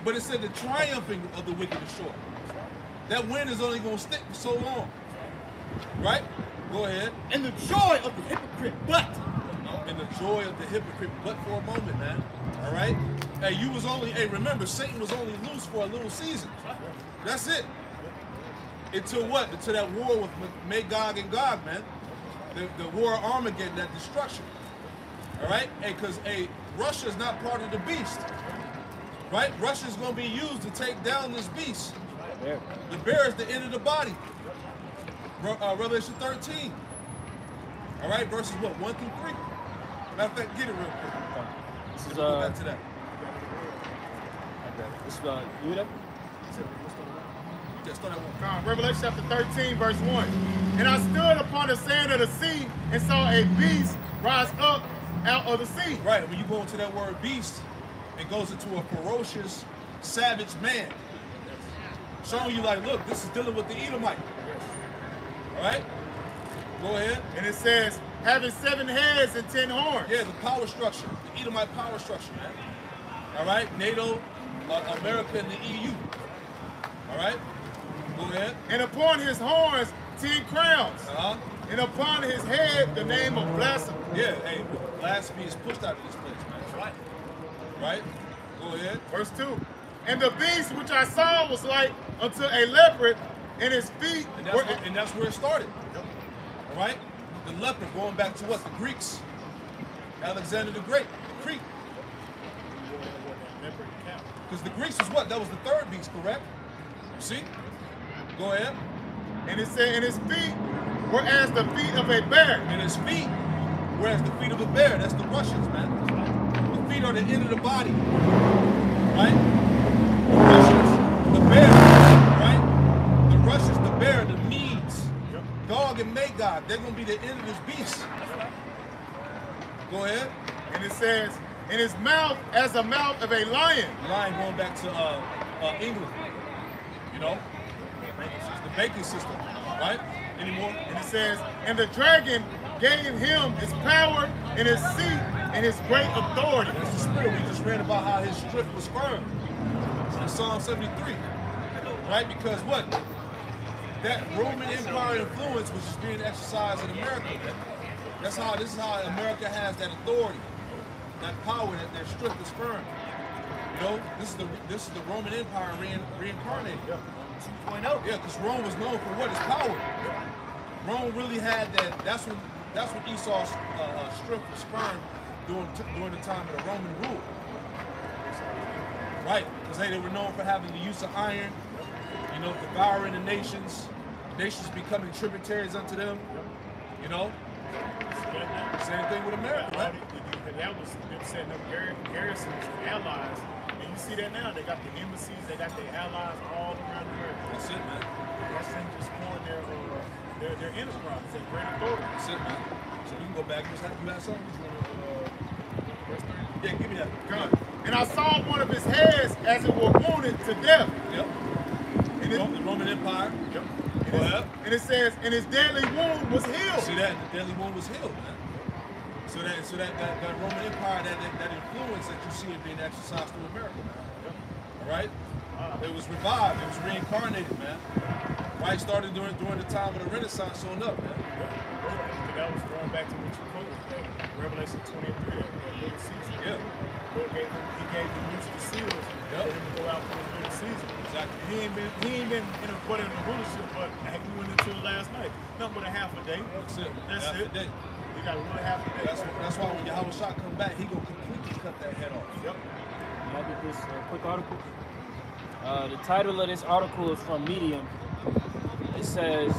But it said the triumphing of the wicked is short. That win is only going to stick for so long. Right? Go ahead. And the joy of the hypocrite, but. And the joy of the hypocrite, but for a moment, man. All right? Hey, remember, Satan was only loose for a little season. That's it. Until what? Until that war with Magog and Gog, man. The war of Armageddon, that destruction. All right? Hey, because, Russia is not part of the beast. Right? Russia is going to be used to take down this beast. The bear is the end of the body. Revelation 13. All right? Verses what? 1 through 3. Matter of fact, get it real quick. This is, go back to that. This is, you there? Just start at 1. Revelation chapter 13, verse 1. And I stood upon the sand of the sea and saw a beast rise up out of the sea. Right, when you go into that word beast, it goes into a ferocious, savage man. Showing you like, look, this is dealing with the Edomite. All right? Go ahead. And it says, having 7 heads and 10 horns. Yeah, the power structure, the Edomite power structure, man. All right, NATO, America, and the EU. All right, go ahead. And upon his horns, 10 crowns. And upon his head, the name of blasphemy. Yeah, hey, blasphemy is pushed out of this place, man. That's right. Right? Go ahead. Verse 2. And the beast which I saw was like unto a leopard, and his feet and that's where it started. Yep. All right? The leopard, going back to what? The Greeks. Alexander the Great, the Crete. Because the Greeks was what? That was the third beast, correct? See? Go ahead. And it said, and his feet were as the feet of a bear. And his feet were as the feet of a bear. That's the Russians, man. The feet are the end of the body. Right? The Russians, the bear, right? The Russians, the bear, the Medes, Gog and Magog, they're going to be the end of this beast. Go ahead. And it says, in his mouth as the mouth of a lion. Lion going back to England. You know? The banking system, right? Anymore? And it says, and the dragon gave him his power and his seat and his great authority. That's the spirit. We just read about how his strength was firm in Psalm 73. Right? Because what? That Roman Empire influence was just being exercised in America. This is how America has that authority, that power, that strength is firm. You know, this is the Roman Empire reincarnated. 2.0. Yeah, because Rome was known for what? Its power. Rome really had that. That's when Esau's strength was firm during the time of the Roman rule. Right, because they were known for having the use of iron. You know, devouring the nations becoming tributaries unto them. You know. Same thing with America, right? That was them setting up garrisons and allies. And you see that now, they got the embassies, they got their allies all around America. That's it, man. That's them just pouring their enterprise, their great authority. That's it, man. So we can go back. You had something? Verse 30? Yeah, give me that. God. And I saw one of his heads as it were wounded to death. Yep. And the Roman Empire. Yep. And it says, and his deadly wound was healed. See that? The deadly wound was healed, man. So that Roman Empire, that influence that you see it being exercised through America, man. All right? It was revived. It was reincarnated, man. Right? Started during the time of the Renaissance showing up, man. That was going back to what you quoted, Revelation 23, that little season. Yeah. He gave them use the seals for him to go out for his little season. Exactly. He ain't been in a rulership, but we went into it last night. Nothing but a half a day. That's it. That's half it. A day. We got really half a day. That's why when Yahweh Shah come back, he gonna completely cut that head off. Yep. Can I get this quick article? The title of this article is from Medium. It says,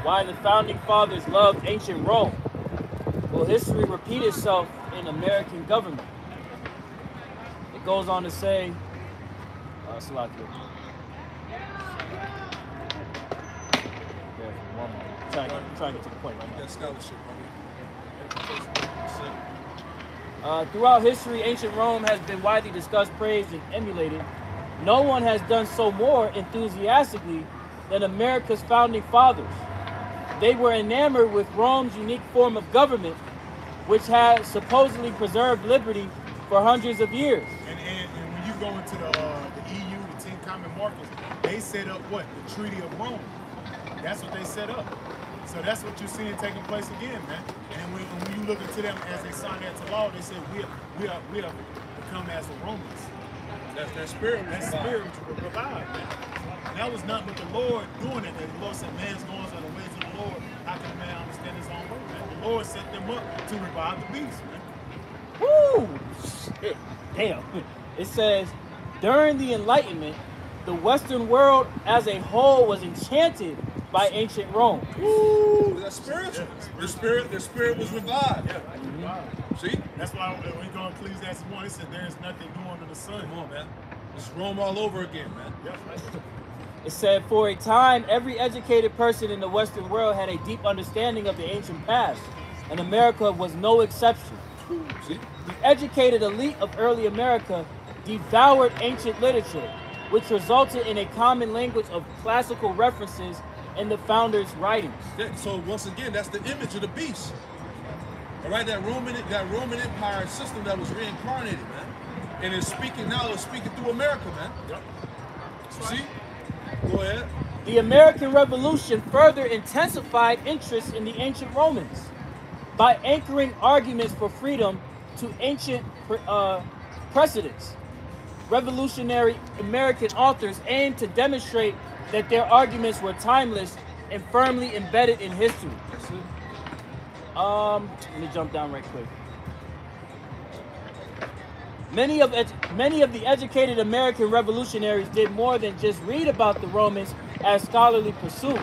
"Why the Founding Fathers Loved Ancient Rome. Will history repeat itself in American government?" It goes on to say, for one moment. Trying to get to the point right now. That scholarship, Throughout history, ancient Rome has been widely discussed, praised, and emulated. No one has done so more enthusiastically than America's founding fathers. They were enamored with Rome's unique form of government, which had supposedly preserved liberty for hundreds of years. And when you go into the EU, the 10 Common Markets, they set up what? The Treaty of Rome. That's what they set up. So that's what you're seeing taking place again, man. And when you look into them as they signed that to law, they said we have become as the Romans. That's their spirit. That spirit was revived, man. And that was not with the Lord doing it. The Lord said, man's goings are the ways of the Lord. How can a man understand his own way, man? The Lord set them up to revive the beast, man. Woo! Shit. Damn. It says, during the Enlightenment, the Western world as a whole was enchanted by ancient Rome. Ooh, that's spiritual. Their spirit was revived. Yeah. See? That's why when you go to Ecclesiastes 1, it said there is nothing new under the sun. Come on, man. It's Rome all over again, man. Yep. It said, for a time, every educated person in the Western world had a deep understanding of the ancient past, and America was no exception. See? The educated elite of early America devoured ancient literature, which resulted in a common language of classical references in the founders' writings. So once again, that's the image of the beast. All right, that Roman Empire system that was reincarnated, man, and it's speaking now. It's speaking through America, man. Yep. See? Go ahead. The American Revolution further intensified interest in the ancient Romans by anchoring arguments for freedom to ancient precedents. Revolutionary American authors aimed to demonstrate that their arguments were timeless and firmly embedded in history. That's it. Let me jump down right quick. Many of the educated American revolutionaries did more than just read about the Romans as scholarly pursuit.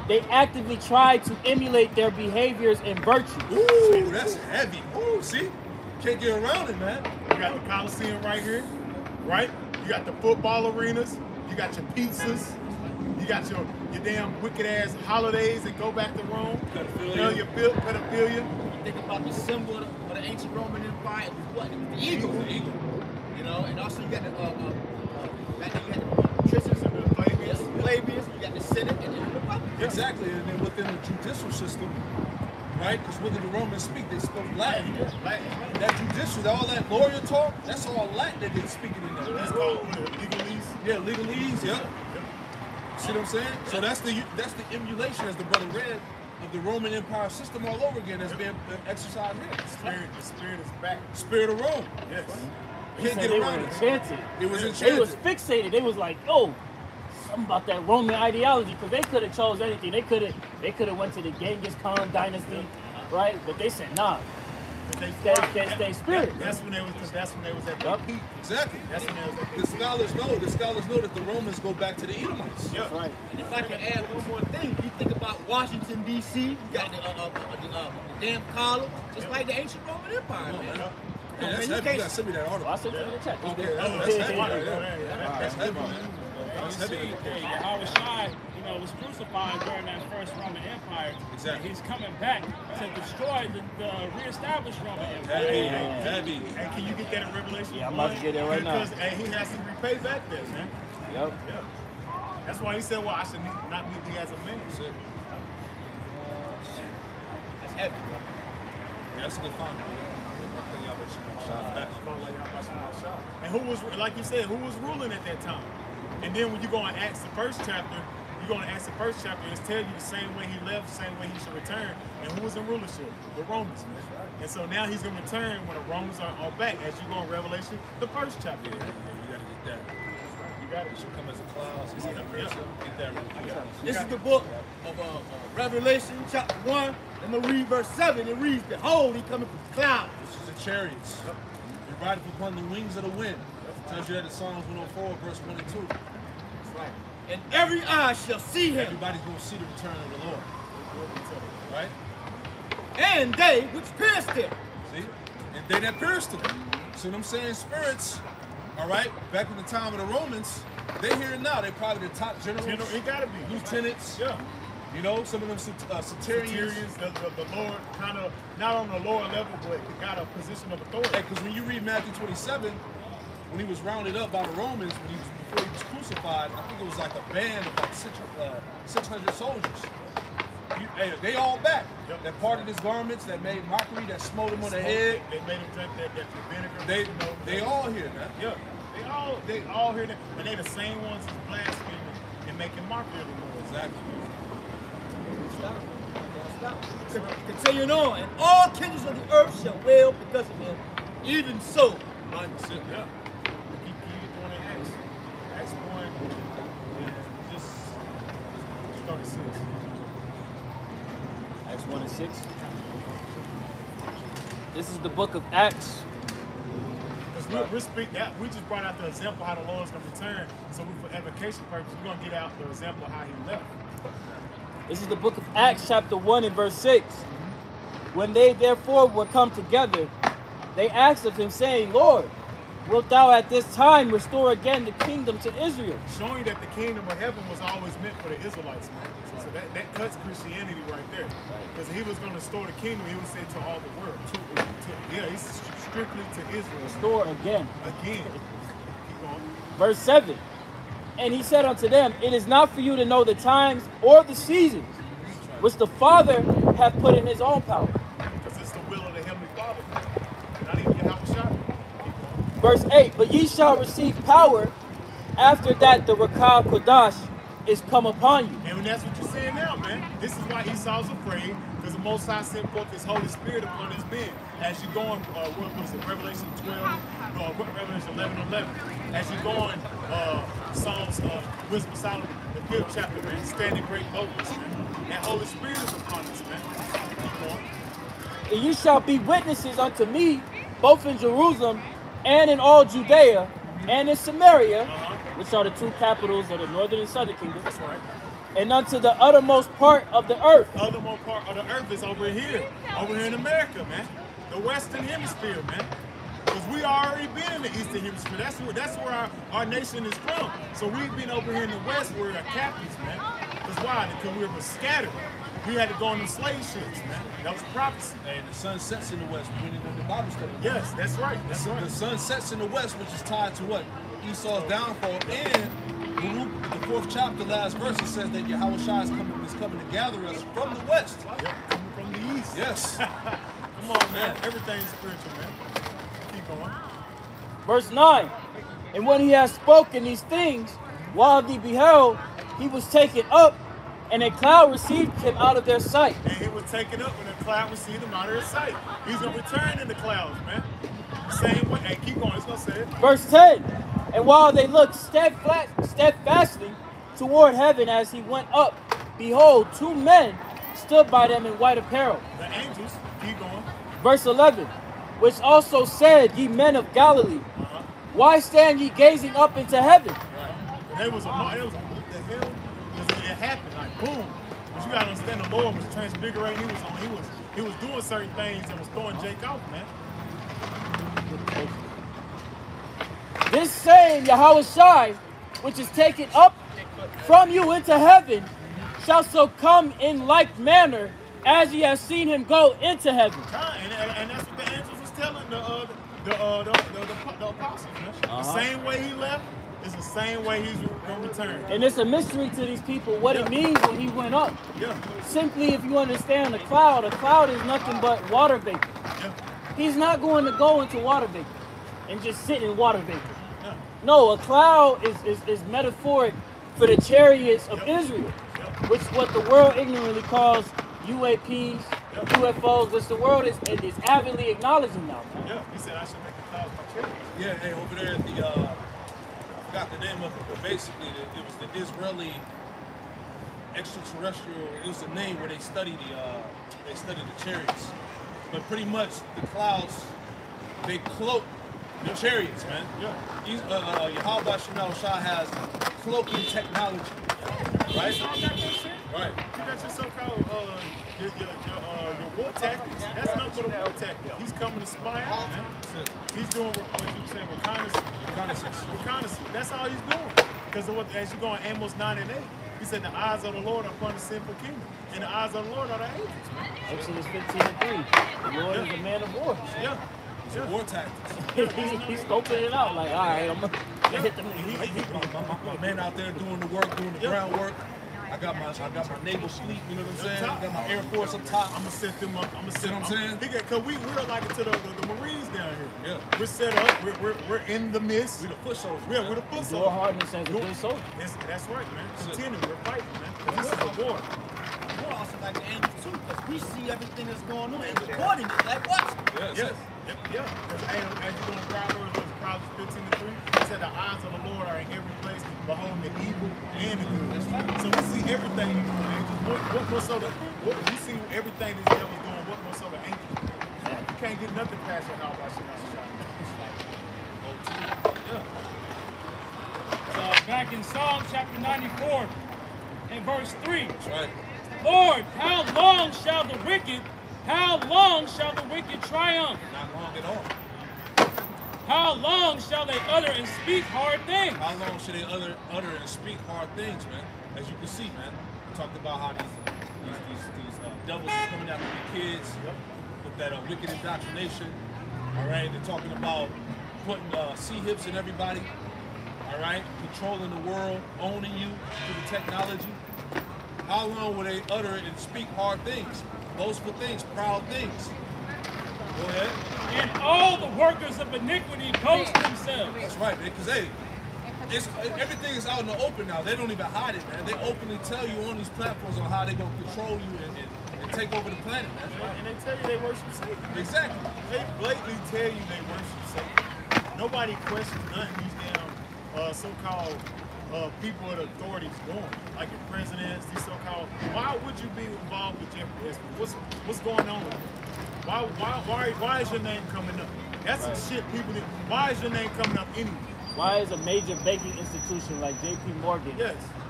They actively tried to emulate their behaviors and virtues. Ooh, that's heavy. Ooh, see? Can't get around it, man. You got the Coliseum right here, right? You got the football arenas. You got your pizzas. You got your damn wicked ass holidays that go back to Rome. Pedophilia. Your pedophilia. You think about the symbol of the ancient Roman Empire, it was what? The eagle. The eagle. You know, and also you got the back then you got the Patricians and the plebeians. plebeians, you got the Senate, and then the Republic. Exactly, and then within the judicial system, right? Because when the Romans speak, they spoke Latin. That judicial, all that lawyer talk, that's all Latin that they're speaking in there. That's called legalese. Yeah, legalese. Yep. See what I'm saying? So that's the emulation, as the brother read, of the Roman Empire system all over again that's being exercised here. The spirit is back. Spirit of Rome. Yes. He Can't said get they around were it. enchanted. It was They enchanted. was fixated. They was like, oh, something about that Roman ideology, because they could have chose anything. They could have went to the Genghis Khan dynasty, right? But they said, nah. They spirit. That's when they was at their Yup. peak. Exactly. That's when they was at The scholars know that the Romans go back to the Edomites. their peak. Right. And if I can add one more thing, you think about Washington, D.C., you got the damn column, just like the ancient Roman Empire, man. Yeah, Man, that's you heavy. can't- You gotta send me that article. Well, I sent it in the chat. Okay, that's heavy right there. That's heavy, man. That's You see, heavy. Yahweh Shai, was crucified during that first Roman Empire. Exactly. And he's coming back to destroy the reestablished Roman Empire. Heavy. Hey, can you get that in Revelation? Yeah, I'm about to get it right now. Because he has to repay back this, man. Yep. Yeah. That's why he said, well, I should not meet thee as a man. That's it. That's heavy. Yeah, that's a good find. And who was, like you said, who was ruling at that time? And then when you go and Acts the first chapter, it's telling you the same way he left, the same way he should return. And who was in rulership? The Romans, man. And so now he's going to return when the Romans are back, as you go in Revelation, the first chapter. Yeah, you gotta get that. You got it. It should come as a cloud. So you gotta get that. This is the book of Revelation, chapter 1. I'm going to read verse 7. It reads, behold, he coming from the clouds. This is the chariots. They ride upon the wings of the wind. Tells you that in Psalms 104, verse 1 and 2. That's right. And every eye shall see him, Everybody's gonna see the return of the Lord. Right? and they which pierced him. See? And they that pierced him. See what I'm saying? Spirits, all right, back in the time of the Romans, they here now. They're probably the top generals, It got to be. lieutenants, Yeah. You know, some of them Satirians. The Lord kind of not on the lower level, but got a position of authority. Because when you read Matthew 27, when he was rounded up by the Romans, before he was crucified, I think it was like a band of like 600 soldiers. They all back. Yep. That parted his garments, that made mockery, that smote him on the head. They made him drink that vinegar. They all here, man. Yeah, they all here, and they the same ones who's blaspheming and making mockery of the Lord. Exactly. Continuing on, and all kindreds of the earth shall wail because of him. Even so, Yeah. Keep going in Acts 1, and just 36. Acts 1 and 6. This is the book of Acts. Because we just brought out the example how the Lord's going to return. So for edification purposes, we're going to get out the example of how he left. This is the book of Acts, chapter 1 and verse 6. When they therefore were come together, they asked of him, saying, Lord, wilt thou at this time restore again the kingdom to Israel? Showing that the kingdom of heaven was always meant for the Israelites, man. So that cuts Christianity right there. Because if he was going to restore the kingdom, he would say to all the world. He's strictly to Israel. Restore again. Again. Keep going. Verse 7. And he said unto them, it is not for you to know the times or the seasons, which the Father hath put in his own power. Because it's the will of the Heavenly Father. Not even your house shot. Verse 8. But ye shall receive power after that the Rakah Kodash is come upon you. And that's what you're saying now, man. This is why Esau's afraid, because the Most High sent forth his Holy Spirit upon his men. As you go on, what was it, Revelation 12, Revelation 11:11. As you go on, Psalms, Wisdom of Solomon, the 5th chapter, man, standing great boldness, man. That Holy Spirit is upon us, man. Keep going. And ye shall be witnesses unto me, both in Jerusalem and in all Judea and in Samaria, which are the two capitals of the northern and southern kingdom. That's right. And unto the uttermost part of the earth. The uttermost part of the earth is over here in America, man. The Western Hemisphere, man. Because we already been in the Eastern Hemisphere. That's where our nation is from. So we've been over here in the West where we're captives, man. Because why? Because we were scattered. We had to go on them slave ships, man. That was prophecy. And the sun sets in the west. We went into the Bible study. Yes, that's right. That's right. The sun sets in the west, which is tied to what? Esau's downfall. And Baruch, the 4th chapter, last verse, it says that Yahweh Shai is coming to gather us from the west. Yep, coming from the east. Yes. Come on, man. Everything's spiritual, man. Keep going. Verse 9. And when he had spoken these things, while they beheld, he was taken up, and a cloud received him out of their sight. And he was taken up, and the cloud received him out of their sight. He's going to return in the clouds, man. Same way. Hey, keep going. It's going to say it. Verse 10. And while they looked steadfastly toward heaven as he went up, behold, 2 men stood by them in white apparel. The angels. Keep going. Verse 11. Which also said, ye men of Galilee, why stand ye gazing up into heaven? It was what the hell? It happened like boom. But you gotta understand, the Lord was transfigurating. He was doing certain things and was throwing Jake off, man. This same Yahweh Shai, which is taken up from you into heaven, shall so come in like manner as ye have seen him go into heaven. And that's what the angels was telling the apostles, man. The same way he left is the same way he's going to return. And it's a mystery to these people what it means when he went up. Yeah. Simply, if you understand a cloud is nothing but water vapor. Yeah. He's not going to go into water vapor and just sit in water vapor. Yeah. No, a cloud is metaphoric for the chariots of Israel, which what the world ignorantly calls UAPs, UFOs, which the world is avidly acknowledging now. Man. Yeah, he said I should make the clouds my chariot. Yeah, hey, over there at the, I forgot the name of it, but basically it was the Israeli extraterrestrial, it was the name where they study the chariots. But pretty much the clouds, they cloak the chariots, man. Yeah. Yahweh Shai has cloaking technology, right? Right. You got your so-called your war tactics. That's not for the war tactics. He's coming to spy out, man. He's doing what you saying, reconnaissance. That's all he's doing. Because as you go on Amos 9 and 8, He said the eyes of the Lord are upon the sinful kingdom, and the eyes of the Lord are the angels, man. Exodus 15:3. The Lord is a man of war. Yeah. It's war tactics. He's scoping it out like, all right, I'm gonna hit them. My man out there doing the work, doing the groundwork. I got my naval fleet, you know what I'm saying? I got my Air Force up top. I'm gonna set them up. I'm gonna set You know what I'm saying? Because we're like it to the Marines down here. Yeah. We're set up. We're in the midst. We the push soldiers. Yeah, we're the foot Door soldiers. hardness as a good soldier. That's right, man. Continue. We're fighting, man. 'Cause this is a war. We're also like the angels too, because we see everything that's going on and recording it. Like what? Yes. Yeah. Because as you go to Proverbs 15:3, it said the eyes of the Lord are in every place, beholding the evil and the good. So we see everything. What more so we see everything this devil's doing. What more so the angels? You can't get nothing past your house by Back in Psalm chapter 94 and verse 3. That's right. Lord, how long shall the wicked triumph? Not long at all. How long shall they utter and speak hard things? How long should they utter and speak hard things, man? As you can see, man, we talked about how these devils are coming after the kids with that wicked indoctrination. All right, they're talking about putting C-hips in everybody. All right, controlling the world, owning you through the technology. How long will they utter and speak hard things, boastful things, proud things? Go ahead. And all the workers of iniquity boast themselves. That's right, man. Because hey, everything is out in the open now. They don't even hide it, man. They openly tell you on these platforms on how they're gonna control you and take over the planet, man. And they tell you they worship Satan. Exactly. They blatantly tell you they worship Satan. Nobody questions nothing these damn so-called people of the authorities doing, like the presidents, these so-called. Why would you be involved with Jeffrey Epstein? What's going on with you? Why is your name coming up? That's some shit people need. Why is your name coming up anyway? Why is a major banking institution like J.P. Morgan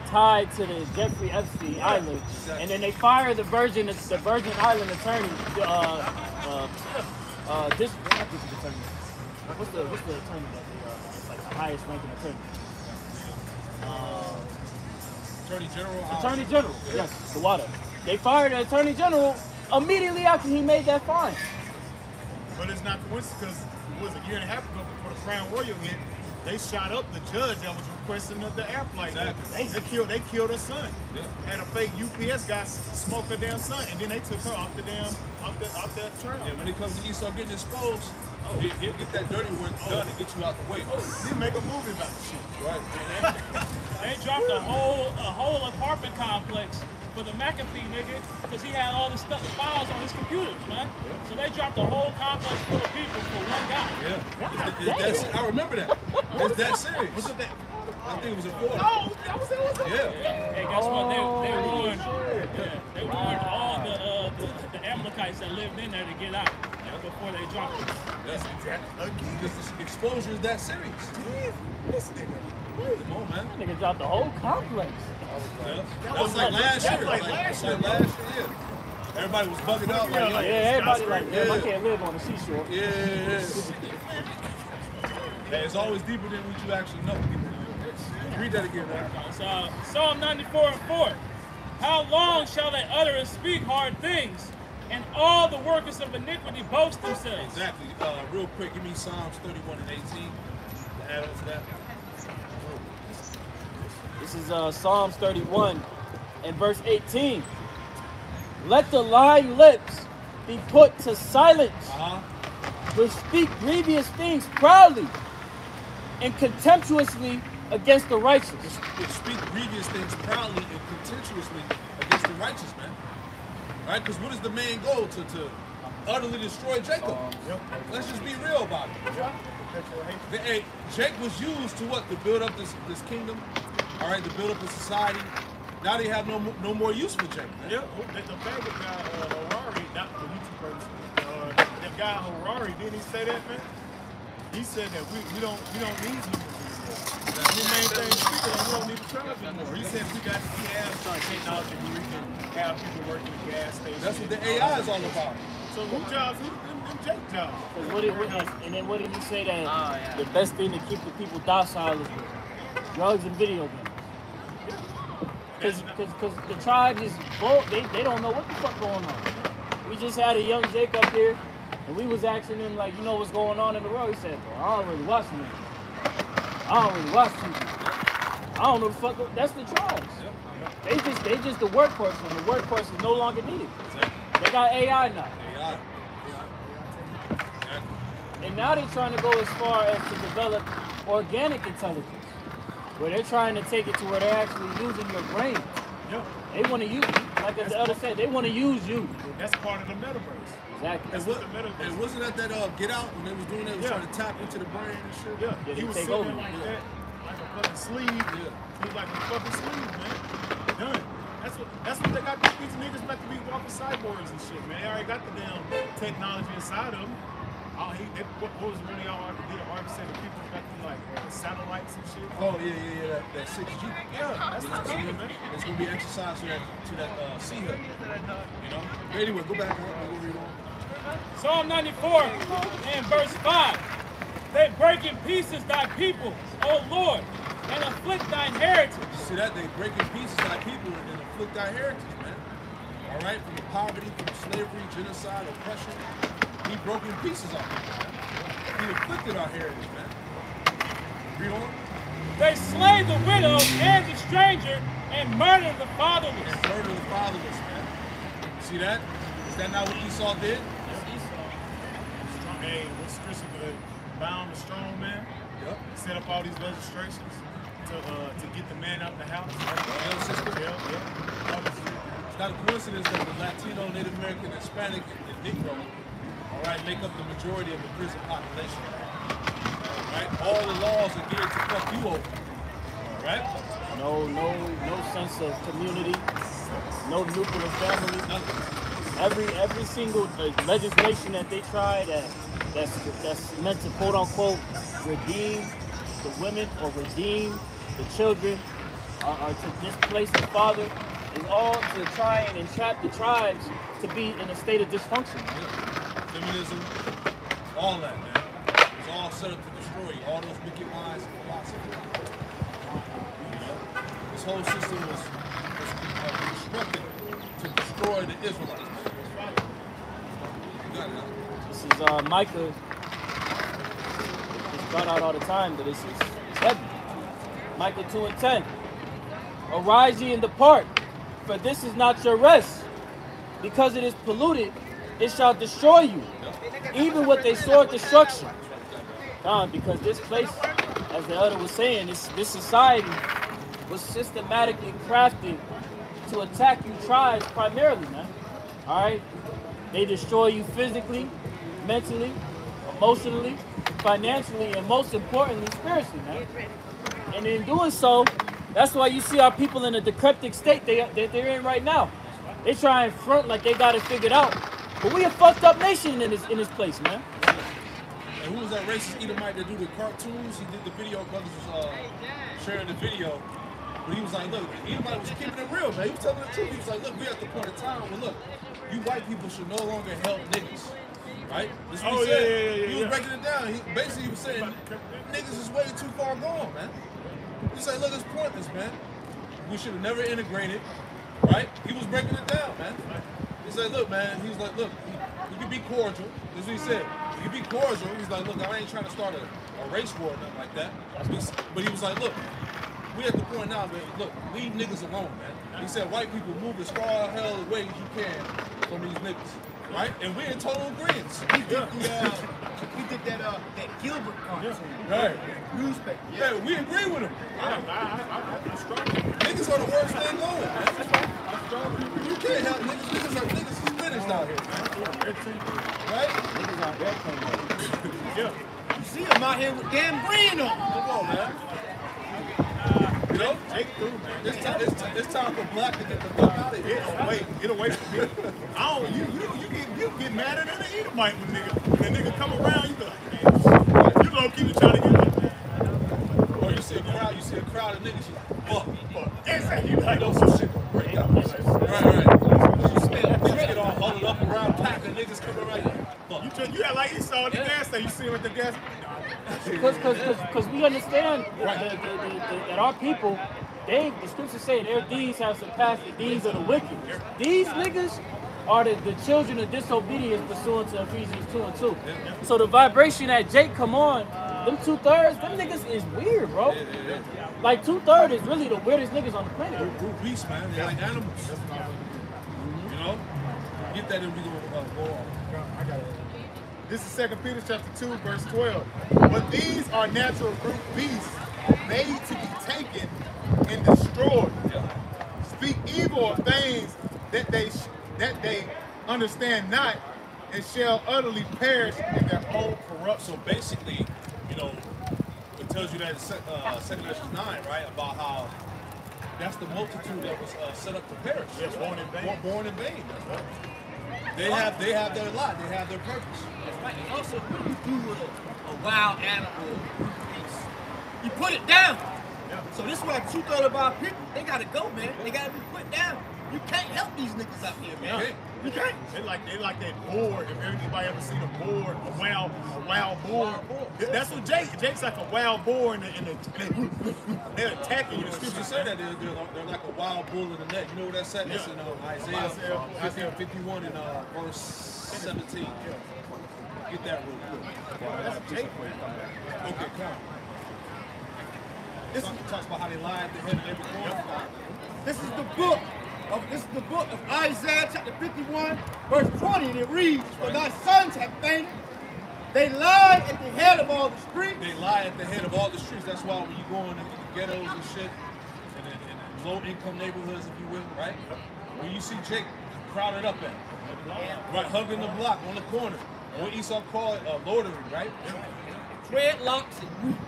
tied to the Jeffrey Epstein Island, and then they fire the Virgin Island attorney, not district attorney. What's the attorney that it's like the highest ranking attorney? Attorney General. Attorney General, yes, the water. They fired the Attorney General immediately after he made that fine. But it's not coincidence because it was a year and a half ago before the Crown Royal hit. They shot up the judge that was requesting the air flight. Exactly. They killed her son. Yeah. Had a fake UPS guy smoke her damn son, and then they took her off the damn off that turn. Yeah, when it comes to Esau getting exposed, he'll get that dirty work done and get you out the way. You make a movie about the shit. Right. They dropped a whole apartment complex for the McAfee nigga because he had all the stuff, files on his computers, man. Yeah. So they dropped a whole complex full of people for one guy. Yeah. I remember that. It's that serious. Was it that? I think it was a 4. Oh, that was it. Yeah. Hey, guess what? They warned all the Amalekites that lived in there to get out before they dropped it. Yes, exactly. Because the exposure is that serious. Listen, nigga. Come on, man. That nigga dropped the whole complex. Yeah. That was like last year. Like last year. Everybody was bugging out. Like, everybody like, I can't live on the seashore. Yeah. It's always deeper than what you actually know. Read that again, man. So, Psalm 94 and 4. How long shall they utter and speak hard things, and all the workers of iniquity boast themselves? Exactly. Real quick, give me Psalms 31 and 18 to add on to that. This is Psalms 31 and verse 18. Let the lying lips be put to silence, which speak grievous things proudly and contemptuously against the righteous. Which speak grievous things proudly and contemptuously against the righteous, man. Right? Because what is the main goal? To utterly destroy Jacob. Let's just be real about it. Hey, Jake was used to what? To build up this kingdom. All right, to build up a society. Now they have no more use for Jake. Man. Yeah, the favorite guy, Harari, not the YouTube person. That guy Harari, didn't he say that, man? He said that we don't need humans anymore. The main thing is we don't need to charge anymore. He said we have technology where we can have people working at gas stations. That's what the AI is all about. So who jobs? Who them Jake jobs? And then what did he say that the best thing to keep the people docile is drugs and video games? Because the tribe is bold. They don't know what the fuck going on. We just had a young Jake up here, and we was asking him, like, you know what's going on in the world? He said, bro, I don't really watch TV. I don't really watch TV. I don't know the fuck. That's the tribes. They just the workhorse, and the workhorse is no longer needed. They got AI now. And now they're trying to go as far as to develop organic intelligence, where they're trying to take it to where they're actually using your brain. Yeah. They want to use, like as the elder said, they want to use you. That's part of the metaverse. Exactly. That's what the metaverse. And wasn't that Get Out when they was doing that? They was trying to tap into the brain and shit. Yeah, Yeah, he was take sitting over. there like that, like a fucking sleeve. Yeah. He was like a fucking sleeve, man. Done. That's what they got these niggas about to be walking cyborgs and shit, man. They already got the damn technology inside of them. What was really all I did? Ark said the people got the like satellites and shit. Oh yeah, that 6G. Yeah, that's what's coming, man. It's gonna be exercise to that sea hut. You know. But anyway, go back and we'll read on. Psalm 94 and verse 5. They break in pieces thy people, O Lord, and afflict thine heritage. See that? They break in pieces thy people and afflict thy heritage, man. All right, from the poverty, from slavery, genocide, oppression. He broke in pieces off it, man. He afflicted our heritage, man. Read on. They slay the widow and the stranger and murder the fatherless. And murder the fatherless, man. See that? Is that not what Esau did? Hey, what's scripture good? Bound the strong man. Yep. Set up all these legislations to get the man out the house. Yeah. It's not a coincidence that the Latino, Native American, Hispanic, and Negro, all right, make up the majority of the prison population. All right, all the laws are geared to fuck you over. All right. No sense of community. No nuclear family. Nothing. Every single legislation that they try that's meant to quote unquote redeem the women or redeem the children or to displace the father is all to try and entrap the tribes to be in a state of dysfunction. Feminism, all that, man. It's all set up to destroy you. All those wicked minds and philosophy. You know? This whole system was constructed to destroy the Israelites, man. You got it, huh? This is Micah. It's brought out all the time, but it's heavy. Micah 2:10. Arise ye and depart, for this is not your rest. Because it is polluted, it shall destroy you, even with a sword destruction. Because this place, as the elder was saying, this society was systematically crafted to attack you tribes primarily, man. All right? They destroy you physically, mentally, emotionally, financially, and most importantly, spiritually, man. And in doing so, that's why you see our people in a decrepit state that they're in right now. They try and front like they got it figured out. But we a fucked up nation in this place, man. And who was that racist Edomite that do the cartoons? He did the video, brothers was sharing the video. But he was like, look, Edomite was keeping it real, man. He was telling the truth. He was like, look, we at the point of time where, look, you white people should no longer help niggas. Right? That's what he said. He was breaking it down. He was saying, niggas is way too far gone, man. He's like, look, it's pointless, man. We should have never integrated, right? He was breaking it down, man. He's like, look, man. He's like, look, you can be cordial. That's what he said. You can be cordial. He's like, look, I ain't trying to start a race war or nothing like that. But he was like, look, we at the point now, man. Look, leave niggas alone, man. He said, white people move as far hell away as you can from these niggas, right? And we're in total agreement. He did that Gilbert cartoon. Right. Newspaper. Yeah, we agree with him. Niggas are the worst thing going, man. You can't help niggas. Niggas is finished out here, man. Right? Niggas on airplane. Yeah. You see him out here with damn green on. Come on, man. You know? It's time for black to get the fuck out of here. Get away from me. You get madder than an Edomite when nigga come around, you be like, man, you low-key trying to get up. Or you see a crowd of niggas, fuck. Exactly. You like Know some shit gonna break out. Right. You smell niggas get all huddled up around, pack of niggas come around. Fuck. You act like you saw at the gas station. You see him at the gas Because we understand that our people the scriptures say their deeds have surpassed the deeds of the wicked. These niggas are the children of disobedience pursuant to Ephesians 2 and 2. So the vibration that Jake come on, them 2/3, them niggas is weird, bro. Like 2/3 is really the weirdest niggas on the planet. Brute beasts, man. They're like animals. You know? Get that and we gonna go off. I got it. This is 2 Peter chapter 2, verse 12. But these are natural brute beasts, made to be taken and destroyed. Speak evil of things that they understand not, and shall utterly perish in their own corruption. So basically, you know, it tells you that in 2 Corinthians 9, right? About how that's the multitude that was set up to perish. Yes, born in vain. Born in vain. That's right. They have their lot. They have their purpose. That's right. And also, what you do with a wild animal, you put it down. So this is why 2/3 of our people, they gotta go, man. They gotta be put down. You can't help these niggas out here, man. You can't. They like that boar. If anybody ever seen a boar, a wild boar, that's what Jake's like a wild boar, and they're attacking you. The scriptures say that they're like a wild bull in the net. You know where that's at? That's in Isaiah 51 and verse 17. Get that real quick. That's Jake. Okay, come. This talks about how they lie at the head of every corner. This is the book of Isaiah chapter 51, verse 20, and it reads, For thy sons have fainted, they lie at the head of all the streets. They lie at the head of all the streets. That's why when you go into the ghettos and shit, and in low-income neighborhoods, if you will, right? When you see Jake crowded up at, right, hugging the block on the corner, what Esau called loitering, right? Dreadlocks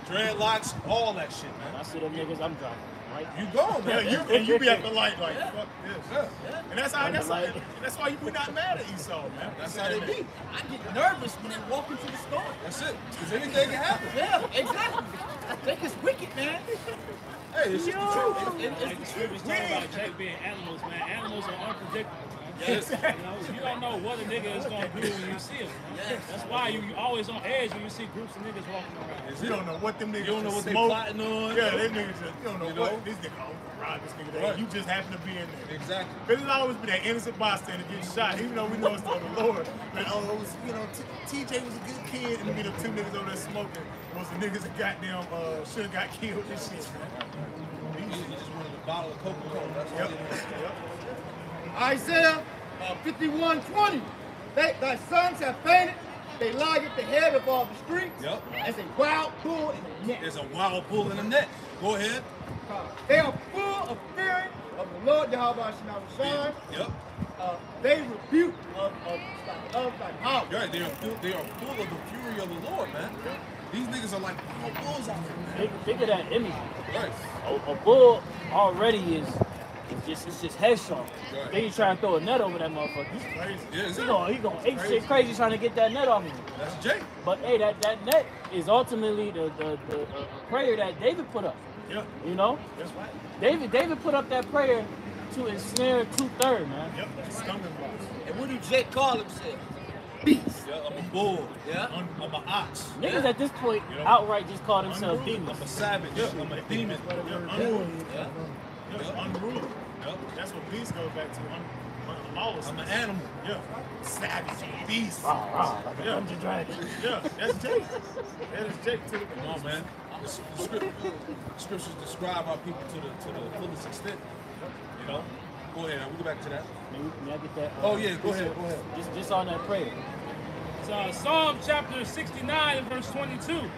Dreadlocks, all that shit, man. I see them niggas, I'm driving. Right? You gone, man. You be at the light like, fuck this. Yeah. And that's why you not mad at Esau, man. That's how they be. I get nervous when they walk into the store. That's it. Because anything can happen. Yeah, exactly. I think it's wicked, man. Hey, it's just the truth. Like the scriptures talk about Jake being animals, man. Animals are unpredictable. Yes. You know, you don't know what a nigga is gonna do when you see him. That's why you always on edge when you see groups of niggas walking around. You don't know what them niggas You don't know what they smoke. plotting on. Yeah, them niggas just, you don't know You what know? this nigga rob this nigga. Right. You just happen to be in there. Exactly. Because it'll always be that innocent bystander getting shot, even though we know it's of the Lord. But it was, TJ was a good kid, and them two niggas over there smoking was the niggas that goddamn should have got killed and shit, man. He just wanted a bottle of Coca-Cola. That's what he did. Isaiah 51:20. Thy sons have fainted. They lie at the head of all the streets. Yep. As a wild bull in the net. There's a wild bull in the net. Go ahead. They are full of fear of the Lord Yahweh Shai. Yep. They rebuke of thy power. Right. They are full of the fury of the Lord, man. These niggas are like wild bulls out here, man. Think of that image. Right. A bull already is it's just headstrong. Right. Then you try and throw a net over that motherfucker. He's Crazy. Yeah, he gonna ape shit crazy trying to get that net off him. That's Jake. But hey, that net is ultimately the prayer that David put up. Yep. You know? That's right. David put up that prayer to ensnare 2/3, man. Yep. That's stumbling blocks. And what do Jake call himself? Beast. Yeah, I'm a bull. Yeah. I'm an ox. Niggas at this point outright just call themselves demons. I'm a savage. I'm a demon. Unruly. Yeah. Unruly. Yep. That's what beast goes back to. Lawless. I'm an animal. Yeah. Savage. Beast. Like a Dungeon Dragon. Yeah. That's Jake. That is Jake to the Come on, man. The scriptures describe our people to the fullest extent. You know? Go ahead. We'll go back to that. May I get that? Oh, yeah. Go ahead. Just on that prayer. So Psalm chapter 69 and verse 22.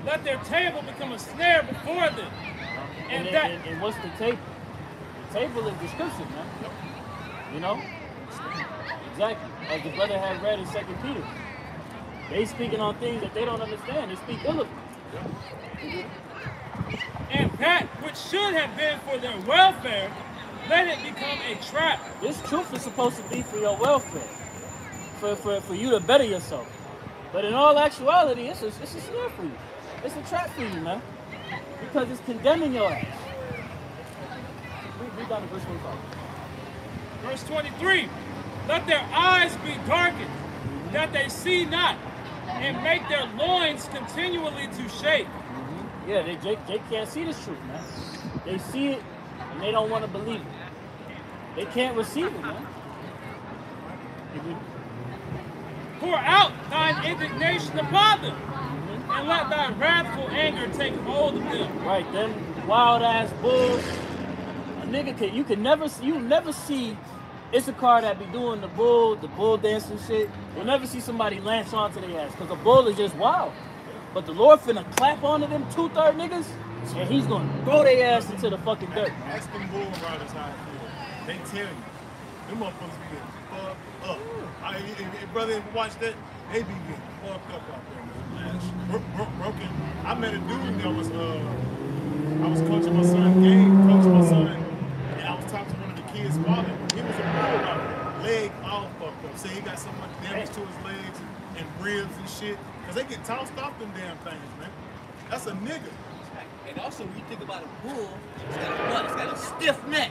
Let their table become a snare before them. And what's the table? The table is the scripture, man. You know? Exactly. As the brother had read in 2 Peter. They speaking on things that they don't understand. They speak ill of it. And that which should have been for their welfare, let it become a trap. This truth is supposed to be for your welfare. For you to better yourself. But in all actuality, it's a snare for you. It's a trap for you, man. Because it's condemning your ass. Read down to verse 25. Verse 23. Let their eyes be darkened, that they see not, and make their loins continually to shake. Yeah, Jake can't see this truth, man. They see it and they don't want to believe it. They can't receive it, man. Pour out thine indignation upon them, and let thy wrathful anger take hold of them. Right, them wild ass bulls. A nigga can you never see Issachar that be doing the bull dancing shit. You'll never see somebody lance onto their ass, because the bull is just wild. But the Lord finna clap onto them 2/3 niggas, and he's gonna throw their ass into the fucking dirt. Ask them bull riders how it feels. They tell you. Them motherfuckers be getting fucked up. If brother ever watch that, they be getting fucked up out there, man. Broken. I met a dude that was, I was coaching my son's game, and I was talking to one of the kids' father. He was a leg all fucked up. Say he got so much damage to his legs and ribs and shit. Cause they get tossed off them damn things, man. That's a nigga. And also, when you think about a bull, it's got a butt, it's got a stiff neck.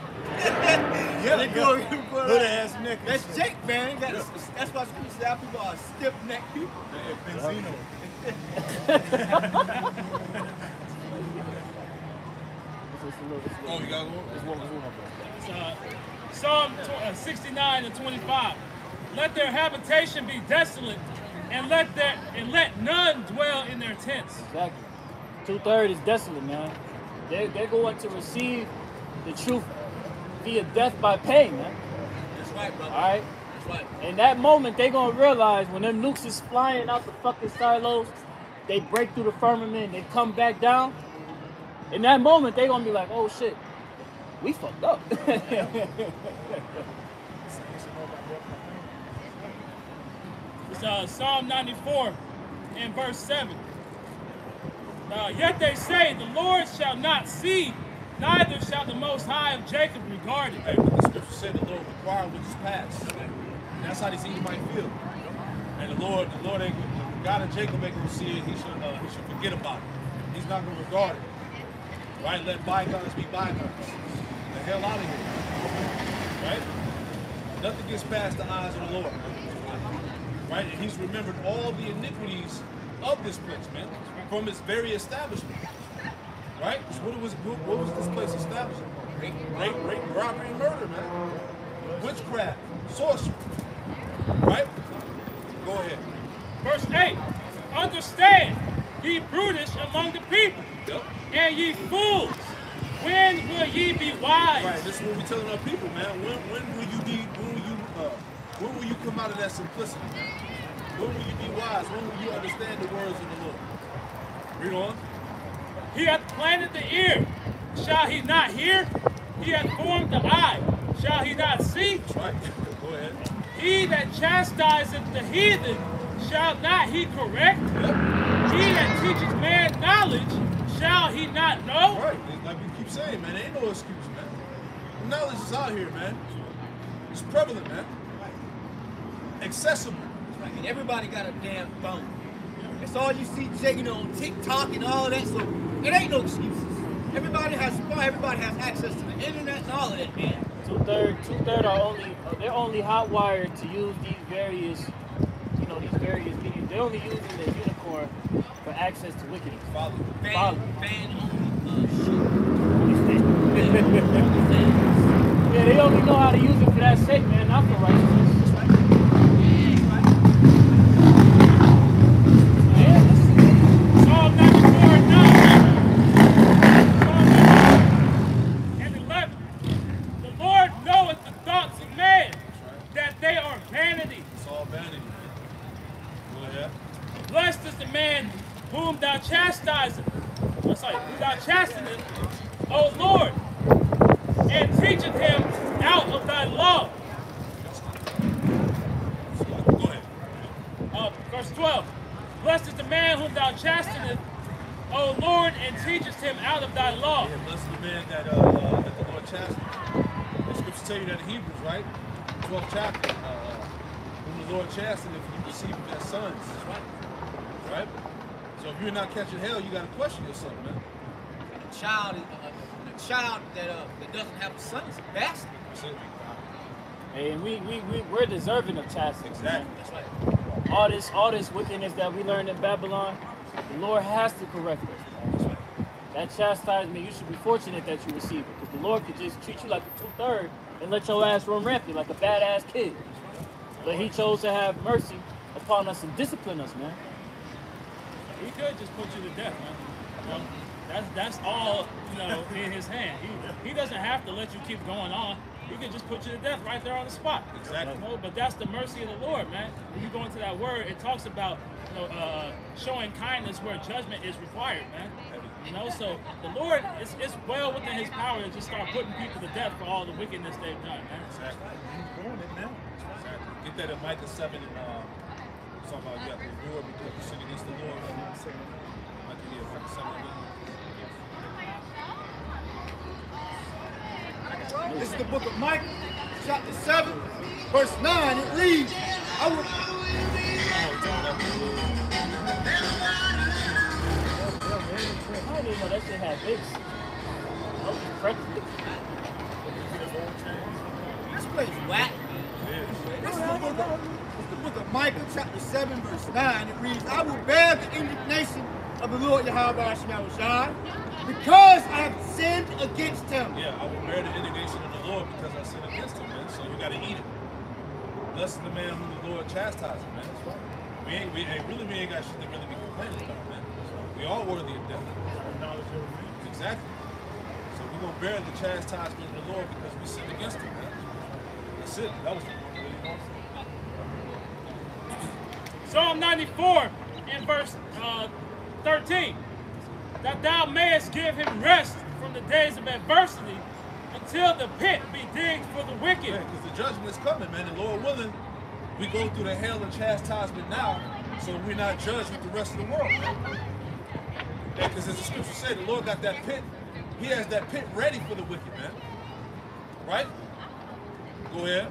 Yeah, they go good ass neck. That's Jake, man. That's why people say our people are stiff neck people. Benzino. Oh, you got one? Psalm 69 and 25. Let their habitation be desolate, and let none dwell in their tents. Exactly. 2/3 is desolate, man. They're going to receive the truth via death by pain, man. That's right, brother. All right? That's right. In that moment, they're going to realize when them nukes is flying out the fucking silos, they break through the firmament, they come back down. In that moment, they're going to be like, oh shit, we fucked up. It's Psalm 94 and verse 7. Yet they say, the Lord shall not see, neither shall the Most High of Jacob regard it. Hey, but the scripture said the Lord required which is past. And that's how these Edomites feel. And the Lord ain't, God of Jacob ain't gonna see it. He should forget about it. He's not gonna regard it. Right? Let bygones be bygones. The hell out of here. Right? Nothing gets past the eyes of the Lord. Right? And he's remembered all the iniquities of this place, man, from its very establishment. Right? So what was this place established? Rape, robbery, and murder, man. Witchcraft, sorcery. Right? Go ahead. Verse 8. Understand, ye brutish among the people, Yep. and ye fools, when will ye be wise? Right, this is what we're telling our people, man. When will you come out of that simplicity, man? When will you be wise? When will you understand the words of the Lord? Read on. He hath planted the ear, shall he not hear? He hath formed the eye, shall he not see? That's right. Go ahead. He that chastiseth the heathen, shall not he correct? Yep. He that teaches man knowledge, shall he not know? Right. Like we keep saying, man, there ain't no excuse, man. The knowledge is out here, man. It's prevalent, man. Accessible. Right. And everybody got a damn phone. That's all you see, on TikTok and all that. So it ain't no excuses. Everybody has a phone. Everybody has access to the internet and all of that, man. 2/3 are they're only hotwired to use these various media. They're only using the unicorn for access to wickedness. Follow. Fan Yeah, they only know how to use it for that sake, man, not for righteousness. Psalm 94 and 9. Psalm 94 and 11. The Lord knoweth the thoughts of man, that they are vanity. It's all vanity. Go ahead. Blessed is the man whom thou chastisest. Whom thou chastenest, O Lord, and teacheth him out of thy law. Go ahead. Verse 12. Blessed is the man whom thou chastenest, O Lord, and teachest him out of thy law. Yeah, blessed is the man that the Lord chastened. The scriptures tell you that in Hebrews, right? 12th chapter. Whom the Lord chastened, if you receive him as sons. Right? So if you're not catching hell, you got to question yourself, man. A child that doesn't have a son is a bastard. That's it. Hey, and we're deserving of chastity. Exactly. That's right. All this wickedness that we learned in Babylon, the Lord has to correct us. That's right. that chastisement, you should be fortunate that you receive it, because the Lord could just treat you like a 2/3 and let your ass run rampant like a badass kid. But he chose to have mercy upon us and discipline us, man. He could just put you to death, man. You know, that's all, you know, in his hand. He doesn't have to let you keep going on. He could just put you to death right there on the spot. Exactly. You know, but that's the mercy of the Lord, man. When you go into that word, it talks about, you know, showing kindness where judgment is required, man. You know, so the Lord, it's well within his power to just start putting people to death for all the wickedness they've done, man. Exactly. He's doing it now. Exactly. Get that in Micah 7 and talking about you have to endure because you sin against the Lord. Micah 7. This is the book of Micah, chapter 7, verse 9. It reads, I will... I didn't know that shit had bass. I was impressed. This place whack. This is the book of Micah, chapter 7, verse 9. It reads, I will bear the indignation of the Lord Yahweh Shemawashai, because I have sinned against him. Yeah, I will bear the indignation of the Lord because I sinned against him, man. So you got to eat it. Blessed is the man whom the Lord chastises, man. That's right. We ain't got shit to really be complaining about, man. We all worthy of death. Exactly. So we're going to bear the chastisement of the Lord because we sinned against him, man. That's it. That was the one. Psalm 94 in verse 13. That thou mayest give him rest from the days of adversity until the pit be digged for the wicked. Yeah, because the judgment is coming, man. And Lord willing, we go through the hell and chastisement now, so we're not judged with the rest of the world, man. Yeah, because as the scripture said, the Lord got that pit. He has that pit ready for the wicked, man. Right? Go ahead.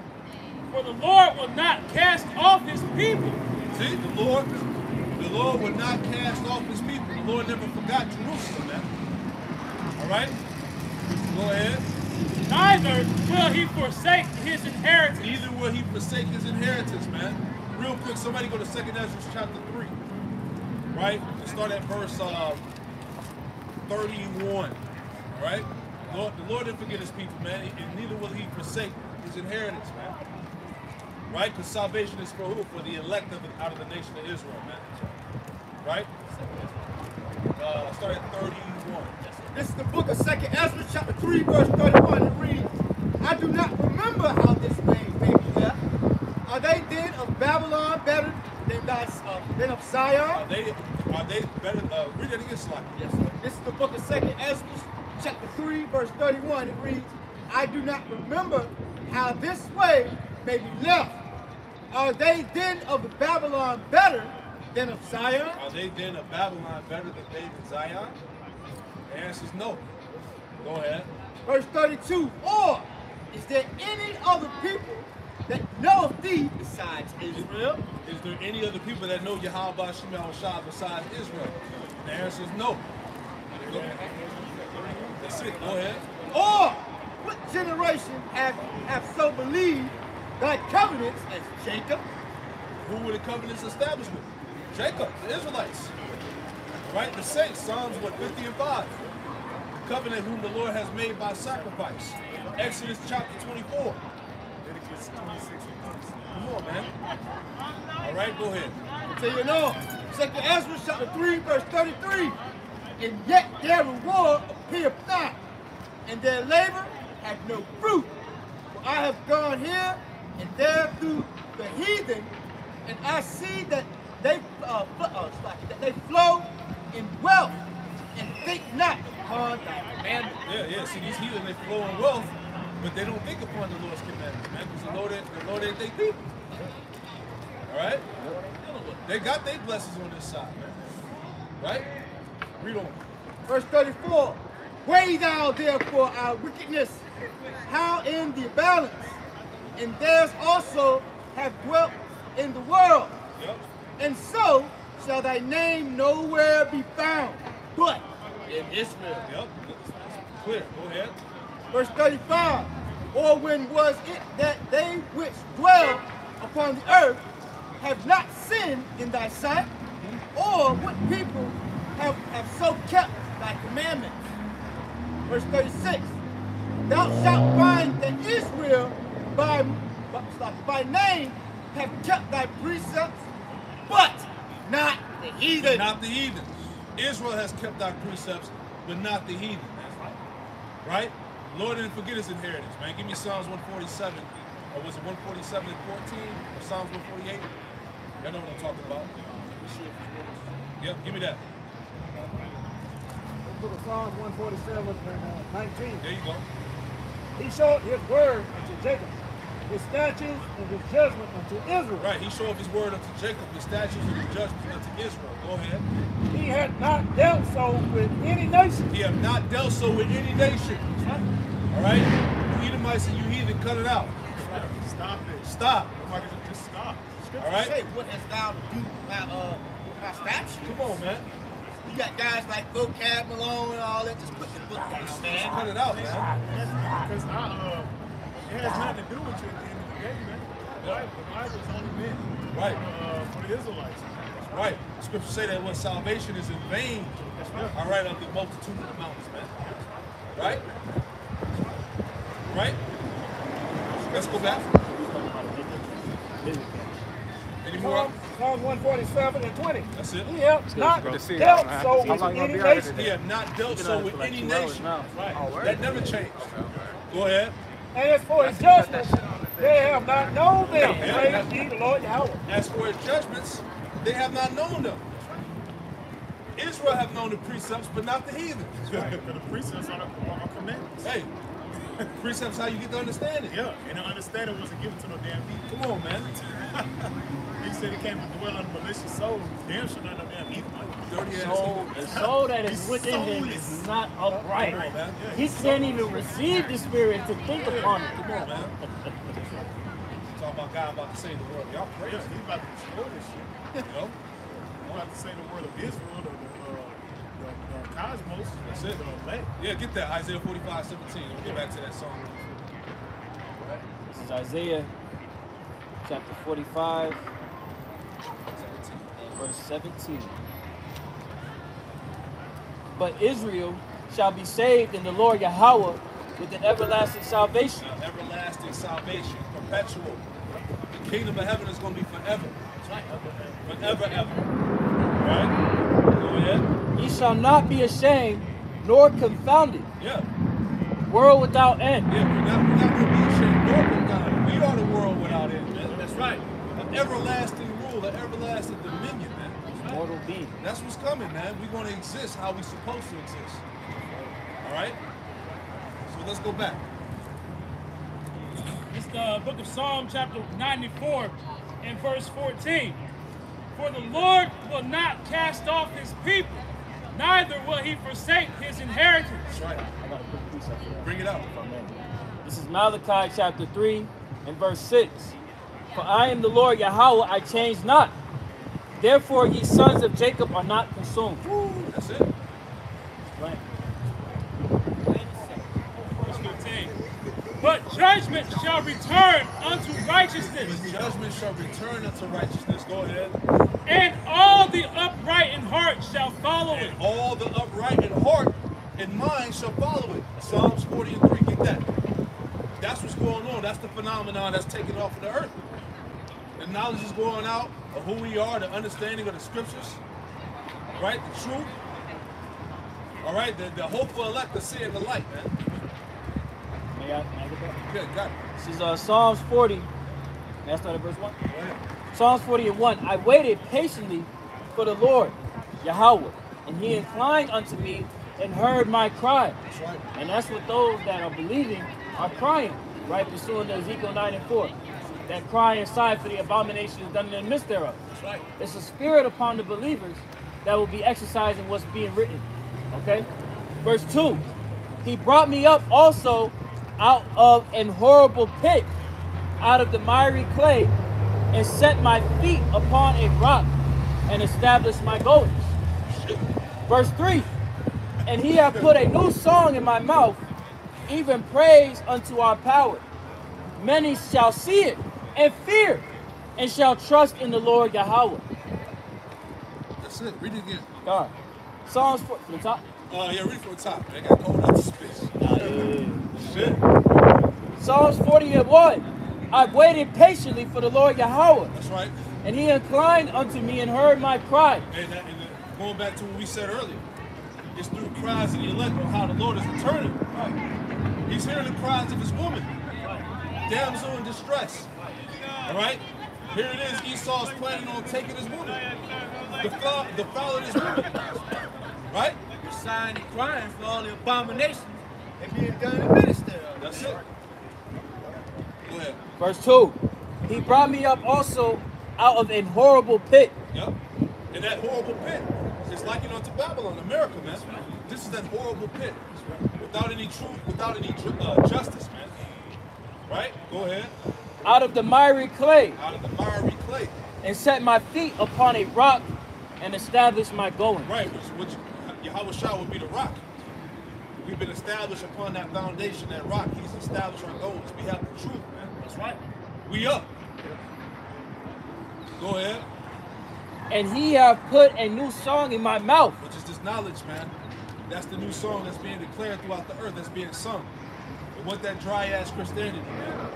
For the Lord will not cast off his people. See, the Lord will not cast off his people. The Lord never forgot Jerusalem, man. All right? Go ahead. Neither will he forsake his inheritance. Neither will he forsake his inheritance, man. Real quick, somebody go to 2 Ezra chapter 3. Right? Let's start at verse 31. All right? The Lord didn't forget his people, man. And neither will he forsake his inheritance, man. Right? Because salvation is for who? For the elect out of the nation of Israel, man. Right? Start at 31. This is the book of 2 Ezra, chapter 3, verse 31. It reads, I do not remember how this thing may be left. Are they then of Babylon better than of Zion? Are they better? Read it again, Slack. Yes, sir. This is the book of 2 Ezra, chapter 3, verse 31. It reads, I do not remember how this way may be left. Are they then of Babylon better than of Zion? Are they then of Babylon better than David and Zion? The answer is no. Go ahead. Verse 32. Or is there any other people that know of thee besides Israel? Is there any other people that know Yahweh Shemawashai besides Israel? The answer is no. Go ahead. That's it. Go ahead. Or what generation have so believed thy covenants as Jacob? Who were the covenants established with? Jacob, the Israelites. Right? The saints, Psalms 50 and 5. The covenant whom the Lord has made by sacrifice. Exodus chapter 24. Leviticus 26 and 26. Come on, man. All right, go ahead. So you know, 2 Ezra chapter 3, verse 33. And yet their reward appeareth not, and their labor hath no fruit. For I have gone here and there through the heathen, and I see that they flow in wealth and think not upon thy commandments. Yeah. See, these heathen, they flow in wealth, but they don't think upon the Lord's commandments, man, because the Lord ain't they people. All right? They got their blessings on this side, man. Right? Read on. Verse 34. Weigh thou therefore our wickedness, how in the balance, and theirs also have dwelt in the world. Yep. And so shall thy name nowhere be found, but in Israel. Yep. It's clear. Go ahead. Verse 35. Or when was it that they which dwell upon the earth have not sinned in thy sight? Or what people have so kept thy commandments. Verse 36. Thou shalt find that Israel by name have kept thy precepts, but not the heathen. Not the heathens. Israel has kept thy precepts, but not the heathen. Right? The Lord didn't forget his inheritance, man. Give me Psalms 147. Or was it 147 and 14? Or Psalms 148? Y'all know what I'm talking about. Yep, give me that. Book of Psalms 147 and 19. There you go. He showed his word unto Jacob, his statutes and his judgment unto Israel. Right, he showed his word unto Jacob, his statutes and his judgments unto Israel. Go ahead. He had not dealt so with any nation. He have not dealt so with any nation. All right? You Edomites and you heathen, cut it out. Stop it. Stop. Just stop. All right? Say, what hast thou to do with my statutes? Come on, man. You got guys like Vocab Malone and all that. Just put the book down, man. Cut it out, man. Because it has nothing to do with you at the end of the day, man. The Bible is only meant Right. for the Israelites. Right. The scriptures say that when salvation is in vain, all right, of the multitude of the mountains, man. Right? Right? Let's go back. Any more? Psalms 147 and 20. That's it. He have not Good to see you. dealt How so long with you gonna any be out here nation. He have not dealt so with any nation. Right. That never changed. Go ahead. And as for his judgments, they have not known them. Praise ye the Lord Yahweh. As for his judgments, they have not known them. Israel have known the precepts, but not the heathen. Because the precepts are commandments. Hey, precepts how you get to understand it. Yeah, and the understanding wasn't given to no damn people. Come on, man. He said he came to dwell on malicious souls. Damn sure not no damn evil. Dirty ass. So the soul that is within him is not upright. Come on, man. He can't even receive the spirit to think upon it. Come on, man. Talk about God about to save the world. Y'all Yeah, crazy. he's about to destroy this shit. You know? He's about to say the word of Israel, the cosmos. That's it. The elect. Yeah, get that. Isaiah 45:17. We'll get back to that song. This is Isaiah chapter 45 and verse 17. But Israel shall be saved in the Lord Yahweh with an everlasting salvation. Everlasting salvation, perpetual. The kingdom of heaven is going to be forever. Forever, ever. Right? Go ahead. He shall not be ashamed nor confounded. Yeah. World without end. Yeah, we're not going to be ashamed nor confounded. We are the world without end, man. That's right. An everlasting rule, an everlasting dominion, man. Mortal being. That's what's coming, man. We're going to exist how we're supposed to exist. All right? So let's go back. It's the book of Psalm chapter 94 and verse 14. For the Lord will not cast off his people, neither will he forsake his inheritance. That's right. Bring it out. This is Malachi chapter 3 and verse 6. For I am the Lord Yahweh, I change not. Therefore ye sons of Jacob are not consumed. That's it. Right. Verse 15. But judgment shall return unto righteousness, The judgment shall return unto righteousness. Go ahead. and all the upright in heart shall follow it. And all the upright in heart and mind shall follow it. Psalms 40 and 3. Get that. That's what's going on. That's the phenomenon that's taking off of the earth. The knowledge is going out of who we are, the understanding of the scriptures, right? The truth. All right? The hopeful elect are seeing the light, man. May I get that? Good, got it. This is Psalms 40. May I start at verse 1? Go ahead. Psalms 40 and 1. I waited patiently for the Lord, Yahweh, and he inclined unto me and heard my cry. That's right. And that's what those that are believing are crying, right? Pursuing to Ezekiel 9 and 4. That cry inside for the abomination is done in the midst thereof. That's right. It's a spirit upon the believers that will be exercising what's being written. Okay? Verse 2. He brought me up also out of an horrible pit, out of the miry clay, and set my feet upon a rock, and established my goings. Verse 3. And he hath put a new song in my mouth, even praise unto our power. Many shall see it and fear, and shall trust in the Lord Yahweh. That's it. Read it again. God. Psalms 4 from the top. Yeah, read from the top. They got cold up the space. Shit. Psalms 40:1. I waited patiently for the Lord Yahweh, That's right. and he inclined unto me and heard my cry. And going back to what we said earlier, it's through the cries of the elect on how the Lord is returning. He's hearing the cries of his woman, damsel in distress. All right? Here it is. Esau's planning on taking his woman, the foul of his woman. Right? You're sighing and crying for all the abominations that being done in the ministry. That's it. Go ahead. Verse 2. He brought me up also out of a horrible pit. Yep. And that horrible pit is likened unto Babylon, America, man. This is that horrible pit. Without any truth, without any justice, man. Right? Go ahead. Out of the miry clay, Out of the miry clay. and set my feet upon a rock, and established my going. Right, which Yahweh Shah would be the rock. We've been established upon that foundation, that rock. He's established our goals. We have the truth, man. That's right. We up. Go ahead. And he hath put a new song in my mouth. Which is this knowledge, man. That's the new song that's being declared throughout the earth, that's being sung. It wasn't that dry-ass Christianity, man.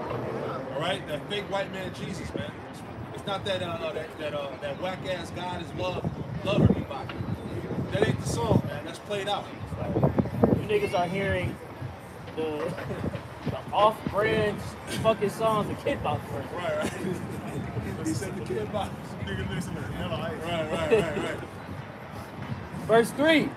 All right? That fake white man Jesus, man. It's not that that whack-ass God is love everybody. That ain't the song, man. That's played out. You niggas are hearing the off-brand fucking songs the Kid Box for. Right. He said the Kid Box. Nigga listen to Vanilla Ice. Right. Verse 3.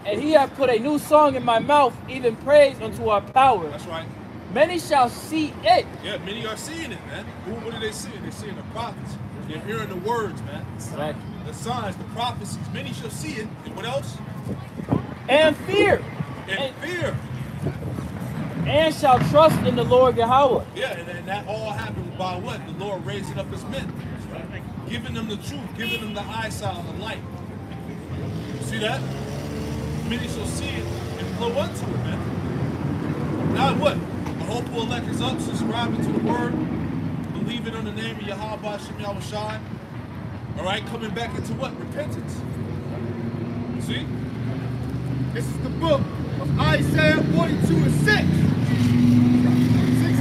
And he hath put a new song in my mouth, even praise unto our power. That's right. Many shall see it. Yeah, many are seeing it, man. What are they seeing? They're seeing the prophets. They're hearing the words, man. Right. The signs, the prophecies. Many shall see it. And what else? And fear. And fear. And shall trust in the Lord Yahweh. Yeah, and that all happened by what? The Lord raising up his men. Giving them the truth, giving them the eyesight and the light. You see that? Many shall see it and flow unto it, man. Now what? The hopeful elect is up, subscribing to the word, believing on the name of Yahweh Shem Yahweh Shai. All right, coming back into what? Repentance. See? This is the book of Isaiah 42 and 6.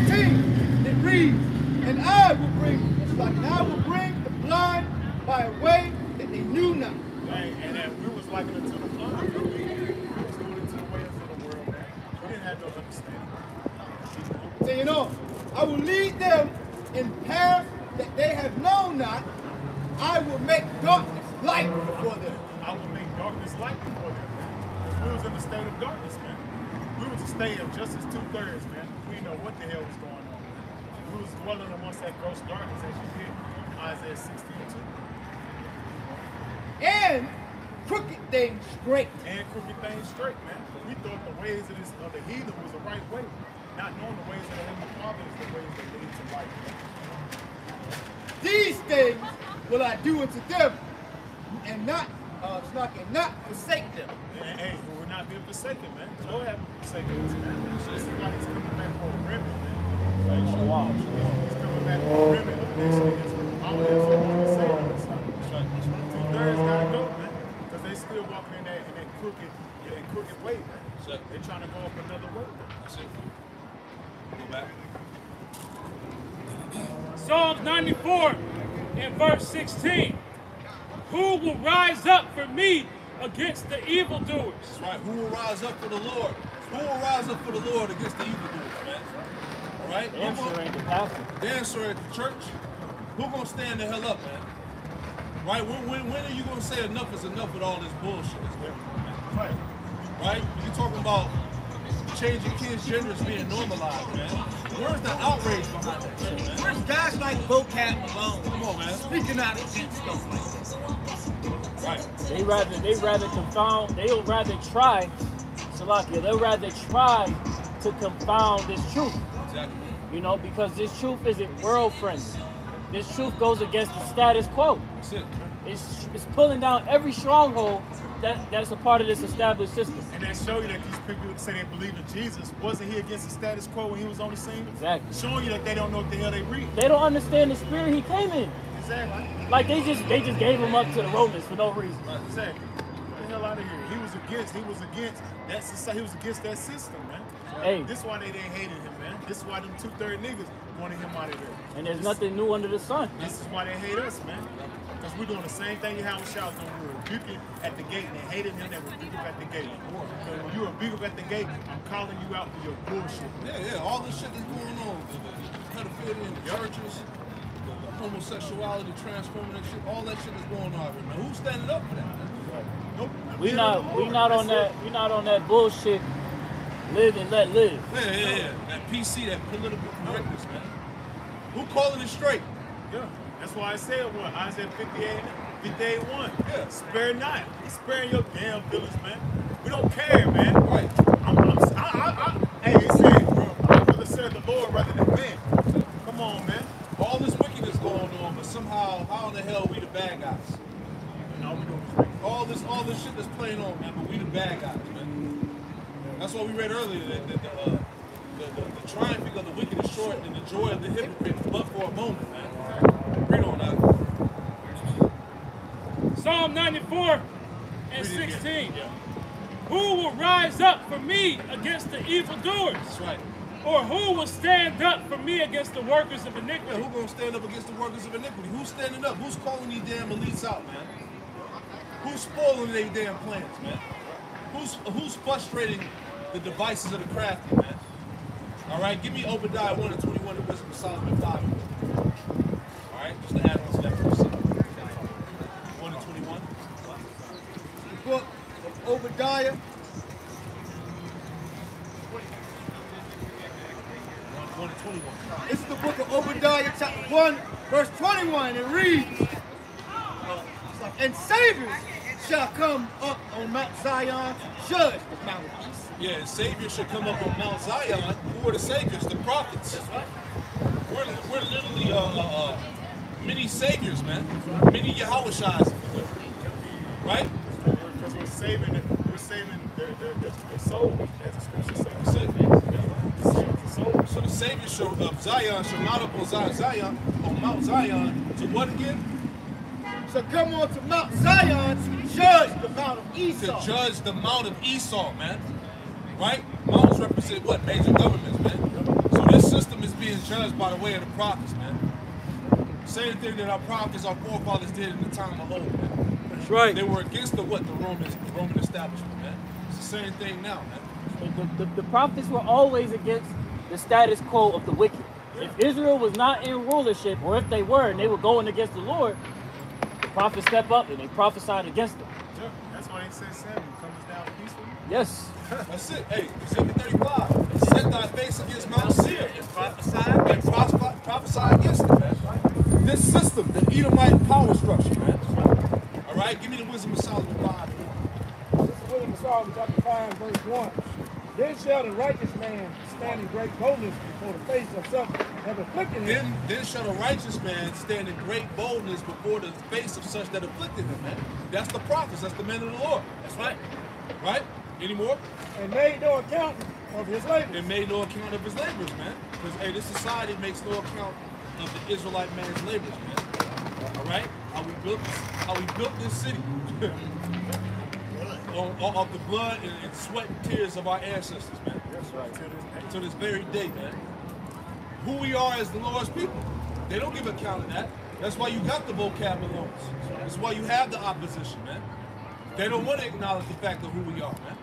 16. It reads, and I will bring the blind by a way that they knew not. And that we was like it until the flood. We was going into the ways of the world, man. We didn't have no understanding. Saying on, I will lead them in paths that they have known not. I will make darkness light before them. I will make darkness light before them, man. We was in a state of darkness, man. We was a state of justice 2/3, man. We didn't know what the hell was going on. We was dwelling amongst that gross darkness as you did in Isaiah 16:2. And crooked things straight. And crooked things straight, man. We thought the ways of the heathen was the right way, not knowing the ways of the Heavenly Father is the ways that lead to life. These things will I do unto them, and not forsake them. And hey, we're not being forsaken, man. Joe haven't forsaken us, man. It's just like he's coming back for a remnant, man. Like, wow. He's coming back for a remnant of the nation against our want to save us. Two-thirds gotta go, man. Because they still walking in that crooked way, man. They're trying to go up another way. That's it. Go back. Psalms 94 and verse 16. Who will rise up for me against the evildoers? That's right. Who will rise up for the Lord? Who will rise up for the Lord against the evildoers, man? All right? The answer ain't the pastor. The answer at the church. Who gonna stand the hell up, man? Right? When are you gonna say enough is enough with all this bullshit that's going on, man? Right? You're talking about changing kids' genders being normalized, man. Where's the outrage behind that shit, man? Where's guys like Vocab Malone? Come on, man. Speaking out against stuff like this. Right. They rather confound. They'll rather try, Salakia. They'll rather try to confound this truth. Exactly. You know, because this truth isn't world friendly. This truth goes against the status quo. That's it. It's pulling down every stronghold that's a part of this established system. And they show you that these people that say they believe in Jesus, wasn't he against the status quo when he was on the scene? Exactly. Showing you that they don't know what the hell they read. They don't understand the spirit he came in. Exactly. Like they just gave him up to the Romans for no reason. Exactly. What the hell I out of here. He was against that society. He was against that system, man. Hey. This is why they hated him, man. This is why them 2/3 niggas wanted him out of there. And there's nothing new under the sun. This is why they hate us, man. Because we're doing the same thing Yahweh Shah was doing. We were rebuking at the gate, and they hated him. They were rebuking at the gate. So when you rebuke at the gate, I'm calling you out for your bullshit. Yeah, all this shit that's going on, the pedophilia in the churches, the homosexuality, transforming and shit, all that shit is going on right now. Who's standing up for that? Nope. We not on that bullshit. Live and let live. Yeah. That PC, that political correctness, man. Who calling it straight? Yeah. That's why I said what? Isaiah 58:1. Yeah. Spare not. He's sparing your damn feelings, man. We don't care, man. Right. Hey, it said, I'd rather serve the Lord rather than men. Come on, man. All this wickedness going on, but somehow, how in the hell we the bad guys? And all we doing is All this shit that's playing on, man, but we the bad guys, man. That's what we read earlier, that the triumphing of the wicked is short and the joy of the hypocrite is but for a moment, man. Read on that. Psalm 94 and 16. Who will rise up for me against the evildoers? That's right. Or who will stand up for me against the workers of Yeah, iniquity? who gonna stand up against the workers of iniquity? Who's standing up? Who's calling these damn elites out, man? Who's spoiling their damn plans, man? Who's frustrating the devices of the crafty, man? All right, give me Obadiah 1 and 21 and Wisdom of Solomon 5. All right, just to add on to that for a second. 1 and 21. The book of Obadiah. 1 and 21. This is the book of Obadiah, chapter 1, verse 21. It reads, and saviors shall come up on Mount Zion to judge the mountains. Yeah, and Savior should come up on Mount Zion. Who are the saviors? The prophets. We're literally many saviors, man. Many Yahushas, right? because we're saving their soul, as the scripture says. That's it. We're saving the soul. So the Savior of Zion shall mount up on Mount Zion to what again? So come on to Mount Zion to judge the Mount of Esau. To judge the Mount of Esau, man. Right? Mountains represent what? Major governments, man. So this system is being judged by the way of the prophets, man. Same thing that our prophets, our forefathers did in the time of old, man. That's right. They were against the Roman establishment, man. It's the same thing now, man. The prophets were always against the status quo of the wicked. If Israel was not in rulership, or if they were and they were going against the Lord, the prophets step up and they prophesied against them. Yeah, that's why they said 7 comes down peacefully. Yes. That's it. Hey, Ezekiel 35. Set thy face against Mount Seir and prophesy against it, man. This system, the Edomite power structure, man. All right, give me the Wisdom of Solomon 5. This is Wisdom of Solomon, chapter 5, verse 1. Then shall the righteous man stand in great boldness before the face of such that afflicted him. Then shall the righteous man stand in great boldness before the face of such that afflicted him, man. That's the prophets. That's the men of the Lord. That's right. Right? Any more? And made no account of his labor. And made no account of his labors, man. Because, hey, this society makes no account of the Israelite man's labors, man. All right? How we built this city. Of the blood and sweat and tears of our ancestors, man. That's right. To this very day, man. Who we are as the Lord's people. They don't give account of that. That's why you got the vocab loans. That's why you have the opposition, man. They don't want to acknowledge the fact of who we are, man.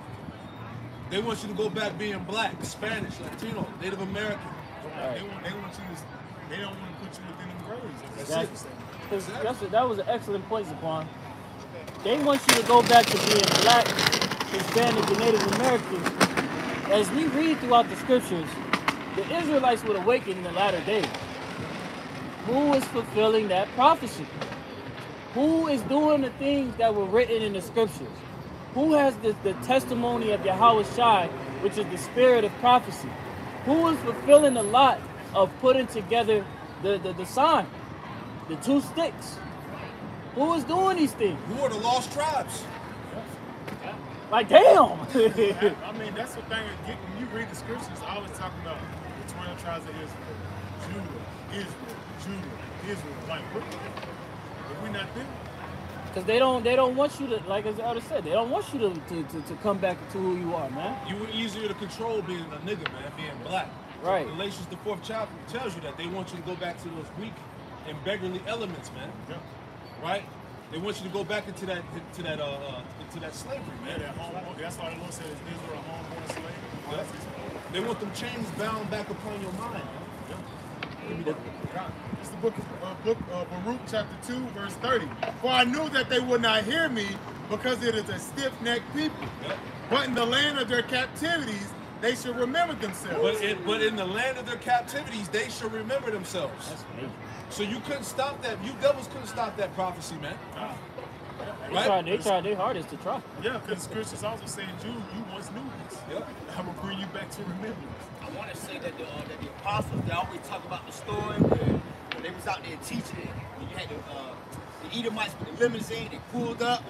They want you to go back being black, Spanish, Latino, Native American. They don't want to put you within them graves. Exactly. That was an excellent point, Zaquan. They want you to go back to being black, Hispanic, and Native American. As we read throughout the scriptures, the Israelites would awaken in the latter days. Who is fulfilling that prophecy? Who is doing the things that were written in the scriptures? Who has the testimony of Yahweh Shai, which is the spirit of prophecy? Who is fulfilling the lot of putting together the sign, the 2 sticks? Who is doing these things? Who are the lost tribes? Like, damn! I mean, that's the thing. When you read the scriptures, I always talking about the 12 tribes of Israel. Judah, Israel. Like, if we're not there, Because they don't want you to, like as Elder said, they don't want you to come back to who you are, man. You were easier to control being a nigga, man, being black. Right. Galatians, the 4th chapter, tells you that they want you to go back to those weak and beggarly elements, man. Yeah. Right? They want you to go back into that slavery, man. Yeah, that's why the Lord says Israel a homeborn slave. Yeah. They want them chains bound back upon your mind, man. It's the book of Baruch chapter 2 verse 30. For I knew that they would not hear me because it is a stiff-necked people. Yep. But in the land of their captivities, they should remember themselves. But in the land of their captivities, they should remember themselves. That's amazing. So you couldn't stop that. You devils couldn't stop that prophecy, man. They tried their hardest to try. Yeah, because Christians also say, Jude, you once knew this. Yep. I'm going to bring you back to remembrance. I want to say that the apostles, they always talk about the story where they was out there teaching it. And you had the Edomites with the limousine, they pulled up.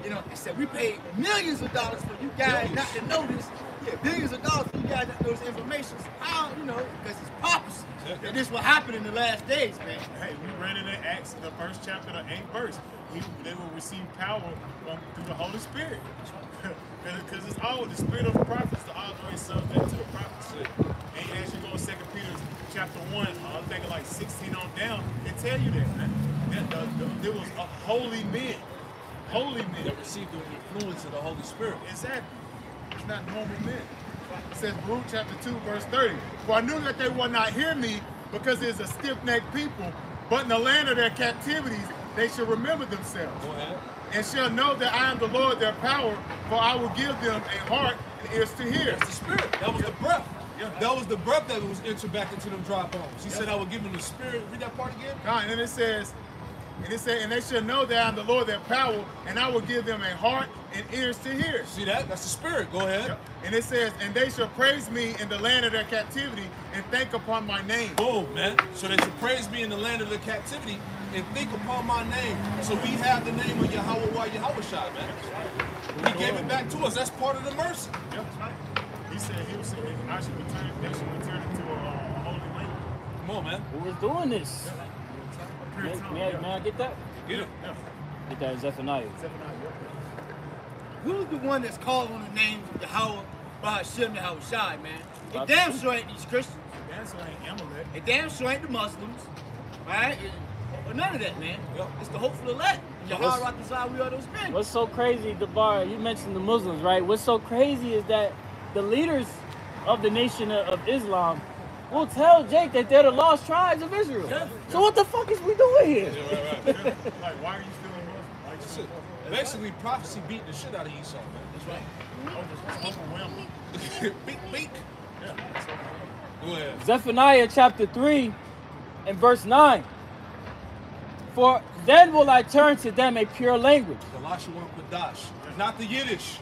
You know, they said, we paid millions of dollars for you guys not to know this. Yeah, billions of dollars for you guys not to know this information. How, you know, because it's prophecy. And this will happen in the last days, man. Hey, we read it in Acts, the 1st chapter, the 8th verse. They will receive power through the Holy Spirit. Because it's all the spirit of the prophets, the always subject to the prophecy. And as you go in 2 Peter chapter 1, I think like 16 on down, they tell you that, man. There was a holy men. Holy men. That received the influence of the Holy Spirit. Exactly. It's not normal men. It says Baruch chapter 2, verse 30. For I knew that they would not hear me because it is a stiff-necked people, but in the land of their captivities they shall remember themselves. Go ahead. And shall know that I am the Lord their power, for I will give them a heart and ears to hear. That's the spirit. That was the breath. Yeah. That was the breath that was entered back into them dry bones. He said, I will give them the spirit. Read that part again. And then it says, and they shall know that I am the Lord their power, and I will give them a heart and ears to hear. See that? That's the spirit. Go ahead. Yep. And it says, and they shall praise me in the land of their captivity and think upon my name. Boom, man. So they should praise me in the land of their captivity and think upon my name. So we have the name of Yahweh Yahushua, man. He gave it back to us. That's part of the mercy. Yep. He said I should return it to a holy land. Come on, man. Who was doing this? May I get that? Get it. Yeah. Get that in Zephaniah. Who's the one that's called on the name of Yahweh, Bahashim, Yahushai, man? They Bahashim. damn sure ain't these Christians. That's why ain't Amalek. They damn sure ain't the Muslims, right? Or none of that, man. Yep. It's the hopeful elect. Yahweh Rakazah, we are those men. What's so crazy, Debar, you mentioned the Muslims, right? What's so crazy is that the leaders of the nation of Islam will tell Jake that they're the lost tribes of Israel. Yeah. So what the fuck is we doing here? Right. Like, why are you still in Muslim? Like, That's it. Basically, prophecy beating the shit out of Esau, man. That's right. overwhelming. Beak. Yeah. That's okay. Go ahead. Zephaniah chapter 3 and verse 9. For then will I turn to them a pure language. Galatians 1 Kodash. Not the Yiddish.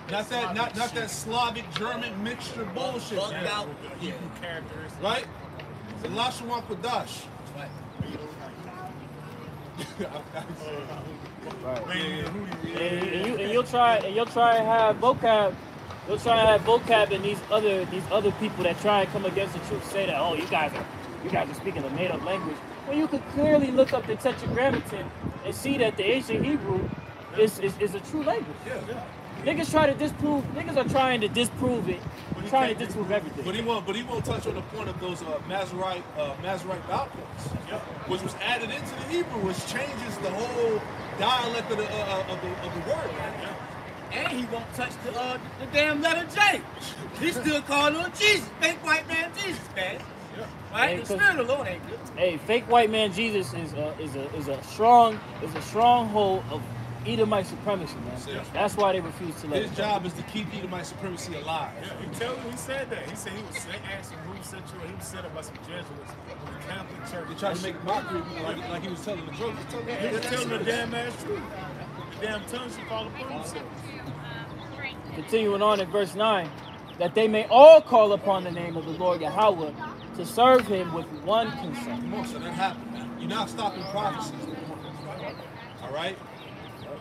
That's Not that Slavic German mixture bullshit. Bugged man. out. with the Hebrew characteristics. Right? Galatians 1 Kodash. That's right. Right. Man, And you'll try to have vocab. You'll try to have vocab and these other people that try and come against the truth say that, oh, you guys are speaking a made up language. Well, you could clearly look up the Tetragrammaton and see that the ancient Hebrew is a true language. Yeah. Niggas are trying to disprove it, trying to disprove everything. But he won't touch on the point of those Masorite vowel points, which was added into the Hebrew, which changes the whole dialect of the word. Man. And he won't touch the damn letter J. He still calling on Jesus. Fake white man Jesus, man. Right? Hey, The spirit of the Lord ain't good. Hey, fake white man Jesus is a stronghold of Edomite supremacy, man. That's why they refuse to let His it job is to keep Edomite supremacy alive. Yeah, he said that. He said he was asking who sent you. He was set up by some Jesuits from the Catholic Church. They tried to make mockery of him like he was telling the truth. He was telling the damn ass truth. The damn tongue should fall upon themselves. Continuing on in verse 9, that they may all call upon the name of the Lord Yahweh to serve him with one consent. Come on, so that happened, man. You're not stopping prophecies. All right?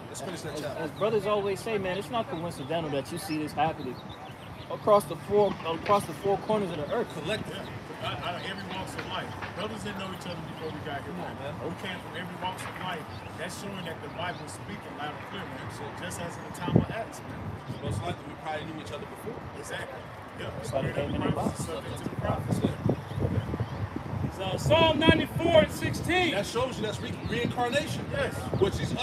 Let's finish that chapter. As brothers always say, man, it's not coincidental that you see this happening across the four corners of the earth. Collectively. out of every walks of life. Brothers didn't know each other before we got here, man. We came from every walks of life. That's showing that the Bible is speaking loud and clear, man. So just as in the time of Acts, man. Most likely we probably knew each other before. Exactly. Yep. Somebody came in the box. Subject to the prophets. So Psalm 94 and 16. That shows you that's reincarnation. Yes. Which these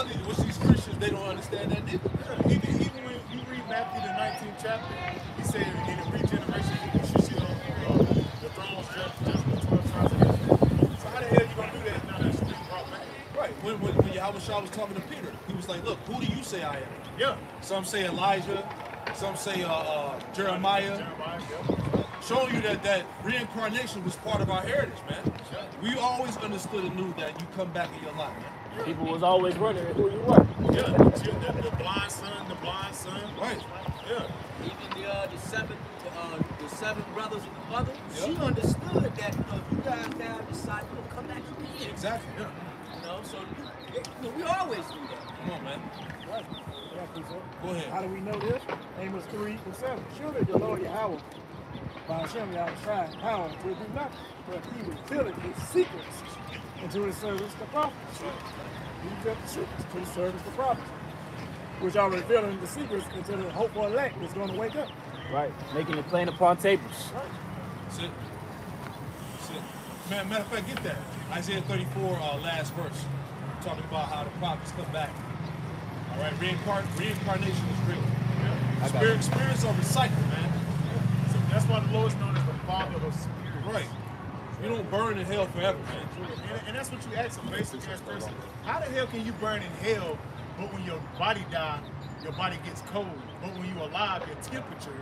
Christians, they don't understand that either. Even when you read Matthew the 19th chapter, he said in the regeneration you should see the thrones judgment 12 tribes of Israel. So how the hell you gonna do that now that's being brought back? Right. When Yahweh Shah was talking to Peter, he was like, look, who do you say I am? Yeah. Some say Elijah, some say Jeremiah. Yeah. Showing you that reincarnation was part of our heritage, man. We always understood and knew that you come back in your life, man. People was always wondering who you were. Yeah, the blind son. Right. Yeah. Even the seven brothers and the mother, she understood that you guys have decided to come back again. Exactly. Yeah. You know, so we always do that. Come on, man. Right. Yeah, preacher. Go ahead. How do we know this? Amos 3:7. Surely the Lord Yahweh, by Hashem Yahweh power will do nothing, but he revealed his secrets into his servants the prophets. He revealed the secrets to his servants the prophets, which are revealing the secrets into the hopeful elect that's going to wake up. Right. Making it plain upon tables. Right. That's it. That's it. Man, matter of fact, get that. Isaiah 34, last verse. Talking about how the prophets come back. All right, reincarnation is real. Yeah. Spirits are recycled, man. So that's why the Lord is known as the Father of spirits. Right. You don't burn in hell forever, man. And that's what you ask a basic ass person. How the hell can you burn in hell, but when your body dies, your body gets cold? But when you're alive, your temperature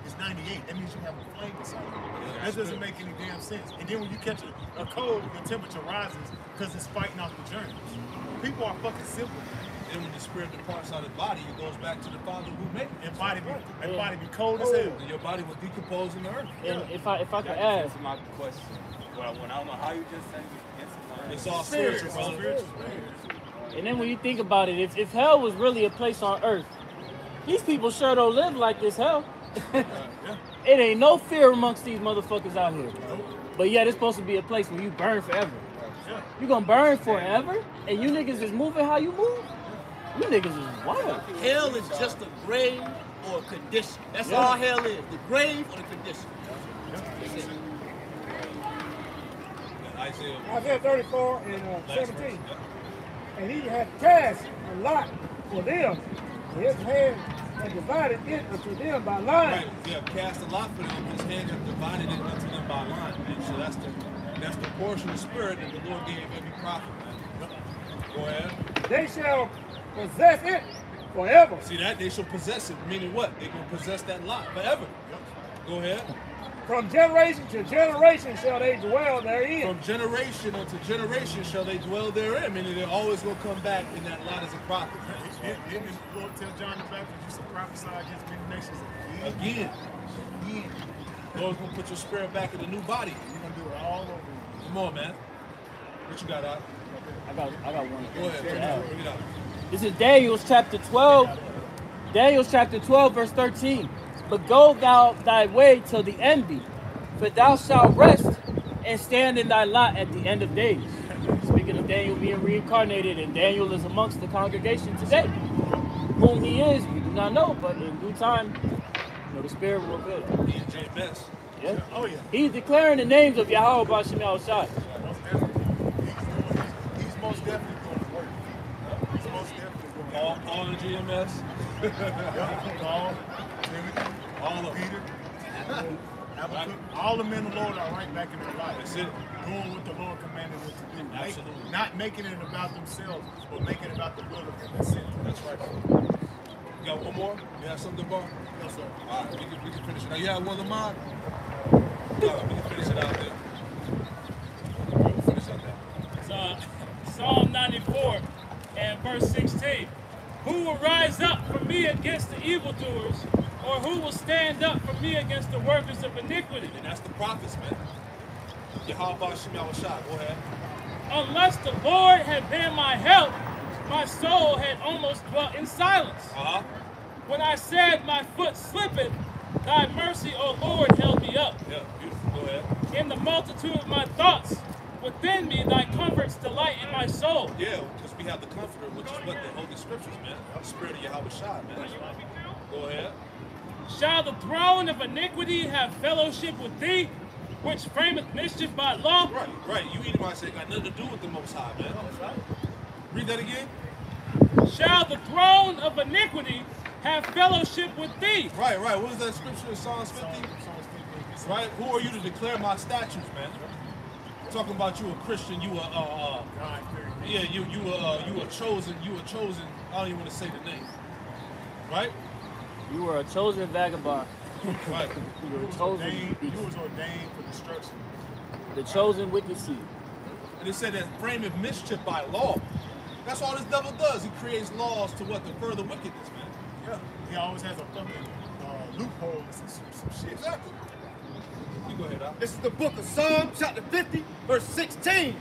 is 98. That means you have a flame inside you. That doesn't make any damn sense. And then when you catch a cold, your temperature rises because it's fighting off the germs. People are fucking simple. And when the spirit departs out of the body, it goes back to the Father who made it. And body be cold as hell. And your body will decompose in the earth. And if I could ask, my question. Well, I don't know how you just said It's all spiritual, brother. and then when you think about it, if hell was really a place on earth, these people sure don't live like this hell. It ain't no fear amongst these motherfuckers out here. But yet it's supposed to be a place where you burn forever. You gonna burn forever? And you niggas is moving how you move? You niggas is wild. Hell is just a grave or a condition. That's all hell is. The grave or the condition. That's it. Isaiah 34 and 17. And he had cast a lot for them. His hand had divided it unto them by line. Right. Yeah, cast a lot for them. His hand had divided it unto them by line, man. So that's the portion of spirit that the Lord gave every prophet, man. Go ahead. They shall possess it forever. See that? They shall possess it, meaning what? They're going to possess that lot forever. Go ahead. From generation to generation shall they dwell therein. From generation unto generation shall they dwell therein, meaning they're always going to come back in that lot as a prophet. Didn't the Lord tell John the Baptist you should prophesy against many nations Again. Lord's going to put your spirit back in a new body. You're going to do it all over again. Come on, man. What you got, Doc? I got one. Go ahead. Bring it out. This is Daniel's chapter 12. Daniel's chapter 12, verse 13. But go thou thy way till the end be, for thou shalt rest and stand in thy lot at the end of days. Speaking of Daniel being reincarnated, and Daniel is amongst the congregation today. Whom he is, you do not know, but in due time, the Spirit will reveal it. He and Jay Best. Yeah. Oh, yeah. He's declaring the names of Yahweh B'Shem Yahushai. He's most definitely going to work. He's most definitely going to work. All in GMS. Paul, Timothy, all of Peter. All the men of the Lord are right back in their life. That's it. Doing what the Lord commanded them to do. Absolutely. Not making it about themselves, but making it about the will of Him that sent them. That's right. You got one more? You have something, Bar? No, sir. All right, we can finish it. Now, you have one of mine? We can finish it out there. We can finish it out there. Psalm 94 and verse 16. Who will rise up for me against the evildoers, or who will stand up for me against the workers of iniquity? And that's the prophets, man. Yahweh B'Shem Yahushai. Go ahead. Unless the Lord had been my help, my soul had almost dwelt in silence. When I said my foot slippeth, thy mercy, O Lord, held me up. Yeah, beautiful. Go ahead. In the multitude of my thoughts, within me thy comforts delight in my soul. Yeah, because we have the Comforter, which is what the Holy Scriptures, man. The Spirit of Yahweh Shai, man. Go ahead. Shall the throne of iniquity have fellowship with thee, which frameth mischief by law? Right. You Edomites ain't got nothing to do with the Most High, man. Read that again. Shall the throne of iniquity have fellowship with thee? Right. What is that scripture in Psalms 50? Right? Who are you to declare my statutes, man? Talking about you a Christian, you a chosen. I don't even want to say the name. Right? You were a chosen vagabond. Right. You were a chosen. You was ordained for destruction. The chosen wicked seed. And it said that frameth mischief by law. That's all this devil does. He creates laws to what? To further wickedness, man. Yeah. He always has a fucking loophole and some shit. Exactly. You go ahead, Al. This is the book of Psalm, chapter 50, verse 16.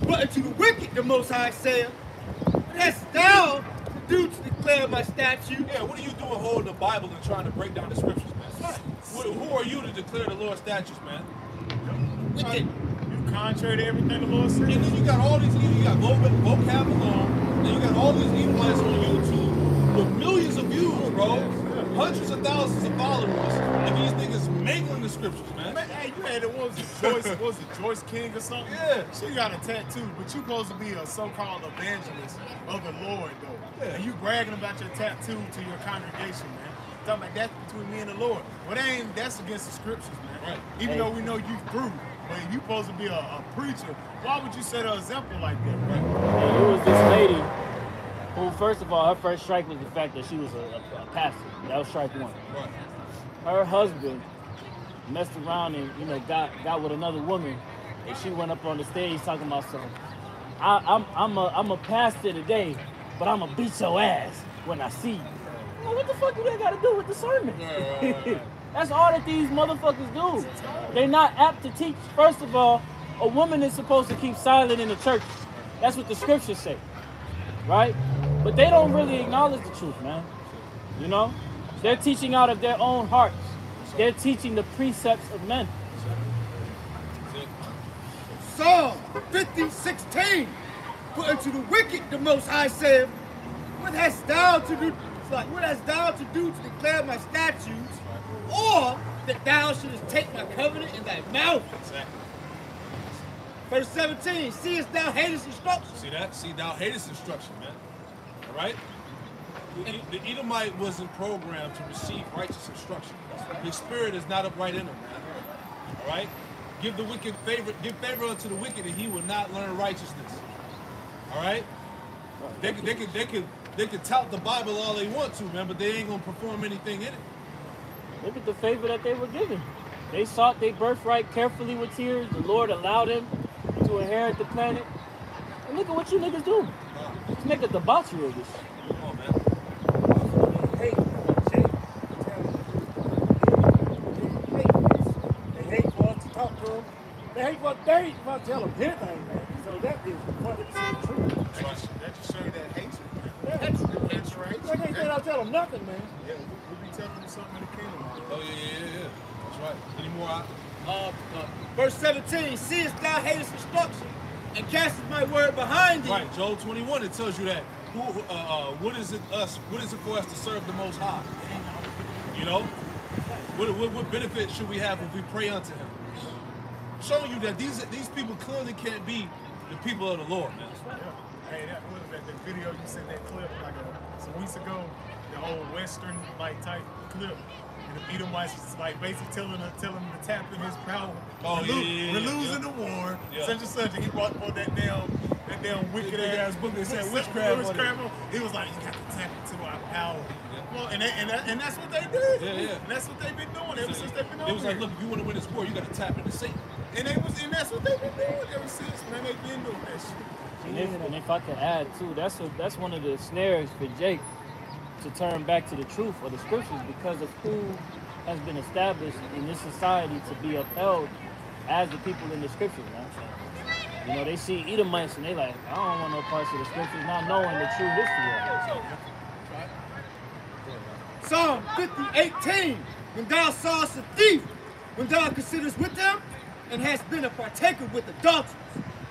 But unto the wicked the Most High saith, what hast thou to do to declare my statute? Yeah, what are you doing holding the Bible and trying to break down the scriptures, man? Who are you to declare the Lord's statutes, man? Wicked. You contrary to everything the Lord said. And then you got all these, you got vocab alone, and you got all these Edomites on YouTube with millions of views, bro. Hundreds of thousands of followers, and these niggas mangling the scriptures, man. Hey, you had it, what was it Joyce King or something? Yeah. She got a tattoo, but you supposed to be a so-called evangelist of the Lord, though. Yeah. And you bragging about your tattoo to your congregation, man. Talking about that's between me and the Lord. Well, that's against the scriptures, man. Right. Even though we know you through, but you supposed to be a preacher. Why would you set an example like that, right? And it was this lady who, first of all, her first strike was the fact that she was a pastor. That was strike one. Right. Her husband messed around and got with another woman, and she went up on the stage talking about something. I'm a pastor today, but I'm gonna beat your ass when I see you. Well, what the fuck do they got to do with the sermon? Right. That's all that these motherfuckers do. They're not apt to teach. First of all, a woman is supposed to keep silent in the church. That's what the scriptures say, right? But they don't really acknowledge the truth, man. You know? They're teaching out of their own hearts. They're teaching the precepts of men. Psalm 50:16. For unto the wicked the Most High saith, what hast thou to do? What hast thou to do to declare my statutes, or that thou shouldest take my covenant in thy mouth? Exactly. Verse 17. Seest thou hatest instruction? See that? See, thou hatest instruction, man. All right? The Edomite wasn't programmed to receive righteous instruction. His spirit is not upright in him, man. All right? Give favor unto the wicked, and he will not learn righteousness. All right? They could tout the Bible all they want to, man, but they ain't gonna perform anything in it. Look at the favor that they were given. They sought their birthright carefully with tears. The Lord allowed them to inherit the planet. And look at what you niggas do. Let's make a debauchery of this. Come on, man. They hate for us to talk to them. They hate for us to tell them anything, man. So that is 100% true. That just show you that hatred, man. That's right. Like they don't tell them nothing, man. Yeah, we'll be telling them something in the kingdom. Oh, yeah. That's right. Any more? Verse 17. Seest thou hatest instruction, and castest my word behind thee? Right, Joel 21, it tells you that. What is it for us to serve the Most High? You know? What benefit should we have if we pray unto him? Showing you that these people clearly can't be the people of the Lord, man. Hey, that was that video you sent that clip like some weeks ago, the old Western type clip. And the Edomites was basically telling him to tap in his power. Oh, We're losing the war. Yeah. Such and such. And he brought that damn wicked ass book that said witchcraft. He was like, you got to tap into our power. Yeah. Well, and that's what they did. Yeah. And that's what they've been doing ever since they've been over. It was like, look, if you want to win this war, you got to tap into Satan. And that's what they've been doing ever since, man. They've been doing that shit. And if I could add too, that's one of the snares for Jake to turn back to the truth of the scriptures, because of who has been established in this society to be upheld as the people in the scriptures, man. You know, they see Edomites and they like, I don't want no parts of the scriptures, not knowing the true history of it. Psalm 50:18. When thou sawest a thief, when thou considerest with them, and hast been a partaker with adulterers.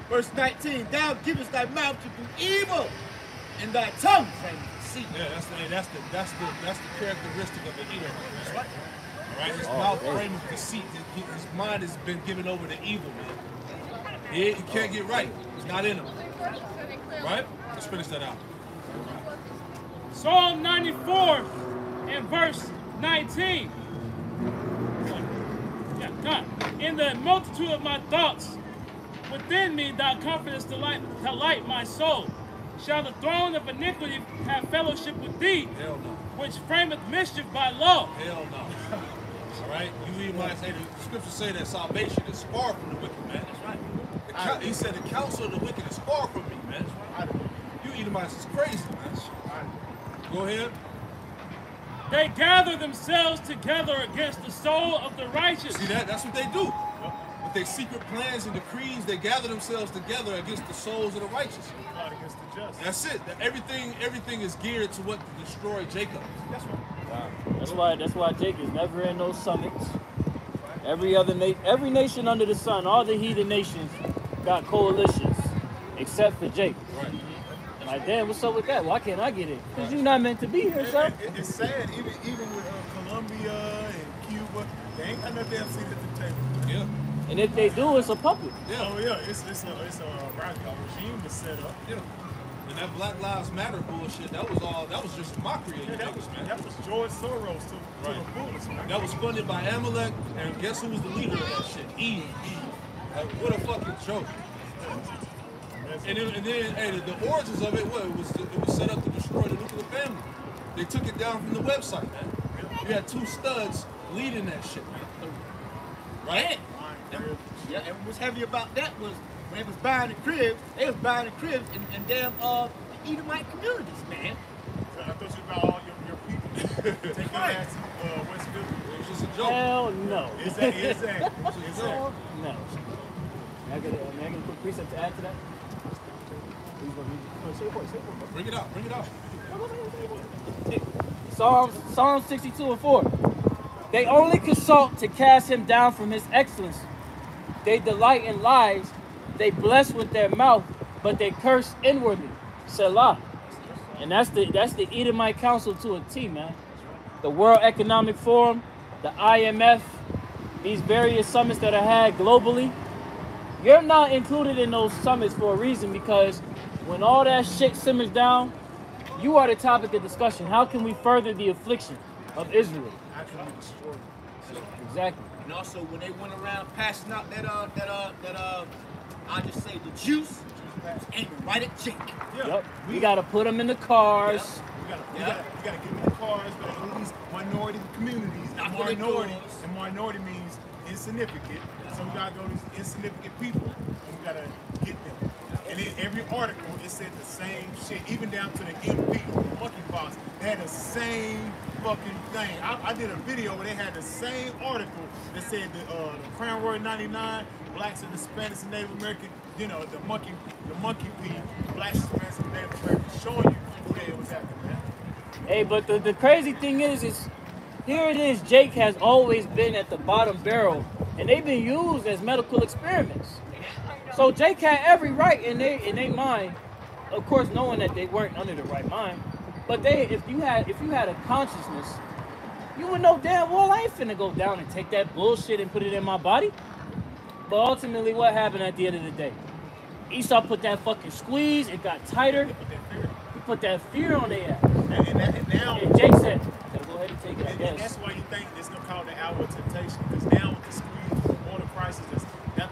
Verse 19, thou givest thy mouth to do evil, and thy tongue frameth deceit. Yeah, that's the characteristic of the Edomite. That's right. All right, his mouth frameth deceit. His mind has been given over to evil, man. He can't get right. It's not in him. Right? Let's finish that out. Psalm 94 and verse 19. Yeah, God. In the multitude of my thoughts, within me thou comfortest to light my soul. Shall the throne of iniquity have fellowship with thee, Hell no. which frameth mischief by law? Hell no. All right? You Edomites, the scriptures say that salvation is far from the wicked, man. That's right. He said the counsel of the wicked is far from me, man. That's right. You Edomites is crazy, man. Go ahead. They gather themselves together against the soul of the righteous. See that? That's what they do. With their secret plans and decrees, they gather themselves together against the souls of the righteous. Not against the just. That's it. Everything is geared to what to destroy Jacob. That's right. Wow. That's why Jacob's never in those summits. Every nation under the sun, all the heathen nations got coalitions, except for Jacob. Right. Like, damn, what's up with that? Why can't I get it? Because you're not meant to be here, sir. It's sad, even with Colombia and Cuba, they ain't got no damn seat at the table. Yeah. And if they do, it's a puppet. Yeah. Oh yeah, it's a regime to set up. Yeah. And that Black Lives Matter bullshit, that was just mockery of the niggas, man. That was George Soros to the bullets, man. That was funded by Amalek, and guess who was the leader of that shit? Eve. Like, what a fucking joke. And then, hey, the origins of it, it was set up to destroy the nuclear family. They took it down from the website, man. You had two studs leading that shit, man. Right? Yeah, and what's heavy about that was when they was buying the cribs, they was buying the cribs in damn Edomite communities, man. So I thought you about all your people taking that to West Philly. It was just a joke. Hell no. Is that? No. I can put precept to add to that. Bring it out. Psalm 62 and 4. They only consult to cast him down from his excellency. They delight in lies. They bless with their mouth, but they curse inwardly. Selah. And that's the Edomite Council to a T, man. The World Economic Forum, the IMF, these various summits that are had globally. You're not included in those summits for a reason, because when all that shit simmers down, you are the topic of discussion. How can we further the affliction of Israel? How can we destroy it? Exactly. And also when they went around passing out that I just say the juice, aiming right at Jake. Yeah. Yep. We gotta put them in the cars. We gotta get them in the cars, but at least minority communities. And minority means insignificant. So we gotta go to these insignificant people and we gotta get them. And in every article, it said the same shit, even down to the MP, monkeypox. They had the same fucking thing. I did a video where they had the same article that said the Crown Royal 99, blacks and Hispanics and Native American, you know, the monkey people, blacks, Hispanics and Native Americans, showing you who they was acting, man. Hey, but the crazy thing is here it is. Jake has always been at the bottom barrel, and they've been used as medical experiments. So Jake had every right in their mind, of course, knowing that they weren't under the right mind. But if you had a consciousness, you would know damn well I ain't finna go down and take that bullshit and put it in my body. But ultimately, what happened at the end of the day? Esau put that fucking squeeze. It got tighter. He put that fear on their ass. And Jake said, "Go ahead and take it." I guess. And that's why you think it's gonna call the hour of temptation, because now with the squeeze, the water crisis that's about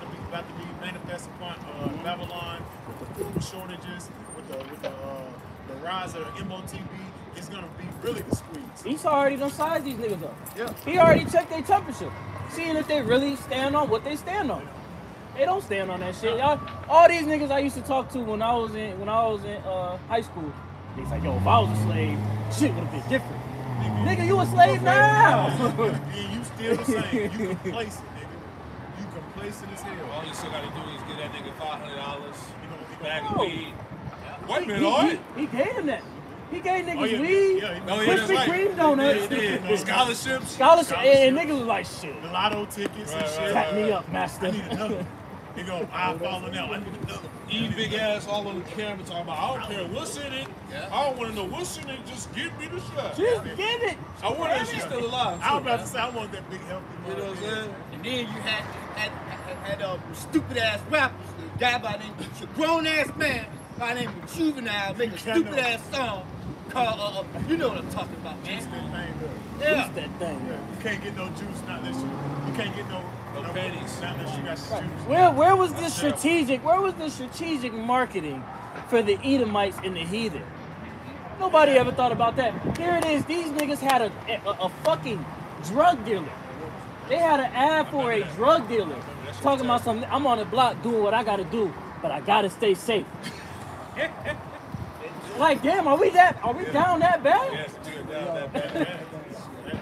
to be manifest upon Babylon, with the food shortages, with the rise of the MOTB, it's gonna be really the squeeze. Esau already done sized these niggas up. Yeah. He already checked their temperature, seeing if they really stand on what they stand on. They don't stand on that shit. All these niggas I used to talk to when I was in high school, they like, yo, if I was a slave, shit would have been different. Nigga, you a slave now. And you still the same. You complacent, nigga. You complacent as hell. All you still gotta do is give that nigga $500, You know, bag of Oh. weed. White man, all right? He gave him that. He gave niggas Oh, yeah, weed, yeah, Oh, yeah, Krispy that's right. Kreme donuts, Yeah. Scholarships. scholarship, and niggas was like, shit, The lotto tickets and shit. tap me up, master. I need another. They go, I'll follow now. I need another. Eat big ass all on the camera talking about, I don't care what's in it. I don't want to know what's in it. Just give me the shot. Just give it. I wonder if she's still alive. I was too. about to say, I want that big healthy You know what I'm saying? And then you had stupid ass rappers, the guy by the name of a grown ass man by the name of Juvenile make a stupid ass song called you know what I'm talking about, Juice that man. thing up. Yeah. What's that thing? You can't get no juice, not unless you can't get no pennies. not unless you got some juice. Where was the strategic marketing for the Edomites and the heathen? Nobody ever thought about that. Here it is. These niggas had a fucking drug dealer. They had an ad for a drug dealer talking about something. I'm on the block doing what I gotta do, but I gotta stay safe. Like, damn, are we down that bad? Yes, dude, down that bad.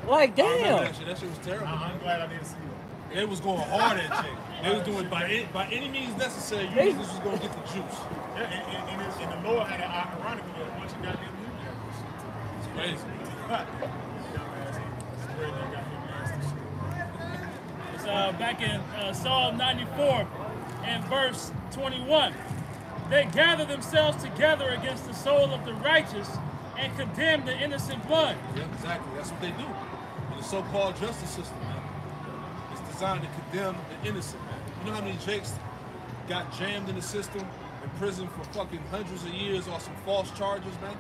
Like, I remember damn. that shit. That shit was terrible. I'm glad I didn't see it. They was going hard at Jake. They was doing by any means necessary. You niggas was gonna get the juice. Yeah, and the Lord had an ironically a bunch of goddamn new guys. It's crazy. It's back in Psalm 94 and verse 21. They gather themselves together against the soul of the righteous and condemn the innocent blood. Yeah, exactly. That's what they do. In the so-called justice system, man. It's designed to condemn the innocent, man. You know how many Jakes got jammed in the system, in prison for fucking hundreds of years on some false charges, man?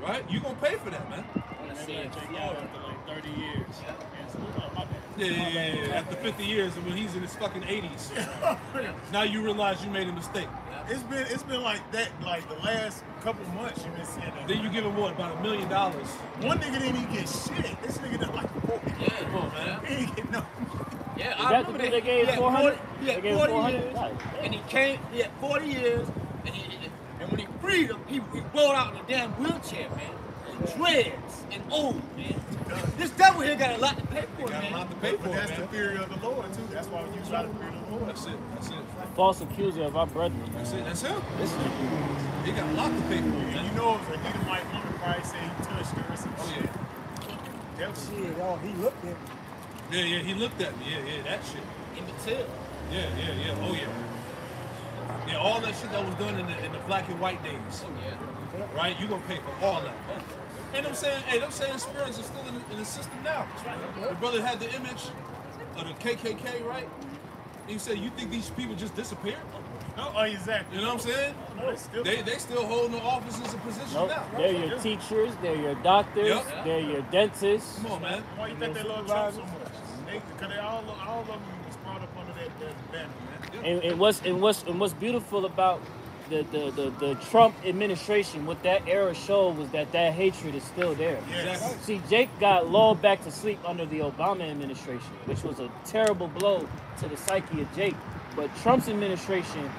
Right? You gonna pay for that, man. After like 30 years. Yeah. After 50 years, and when he's in his fucking 80s, now you realize you made a mistake. It's been like that like the last couple months. You've been saying that. Then you give him what, about $1 million? One nigga didn't even get shit. This nigga did like 40. Come on, man. He didn't get no. Yeah, Is I that the remember dude they gave 400? He They had gave 40 400? years, Right. and he had 40 years, and when he freed him, he rolled out in a damn wheelchair, man. And dreads and old, man. This devil here got a lot to pay for, Got a man. lot to pay for, But that's man. the theory of the Lord too. That's why we use the fear of the Lord. That's it. That's it. False accuser of our brethren. That's it. That's him. This is He got a lot to pay for, And man. you know it was a Edomite woman probably say he touched her or some Oh, shit. yeah. That was Shit, oh, he looked at me. Yeah, he looked at me. Yeah, that shit. In the tail. Yeah. Oh, yeah. Yeah, all that shit that was done in the black and white days. Right? You gonna pay for all that. And I'm saying, them same spirits are still in the system now. The brother had the image of the KKK, right? And he said, you think these people just disappeared? oh, exactly. You know what I'm saying? No, it's still They still holding the offices and positions Nope. now. They're your teachers, they're your doctors, Yep. they're your dentists. Come on, man. Why you think they love Trump so much? Because they all of them was brought up under that banner, man. And what's beautiful about the Trump administration, what that era showed was that hatred is still there. Yes. See, Jake got lulled back to sleep under the Obama administration, which was a terrible blow to the psyche of Jake. But Trump's administration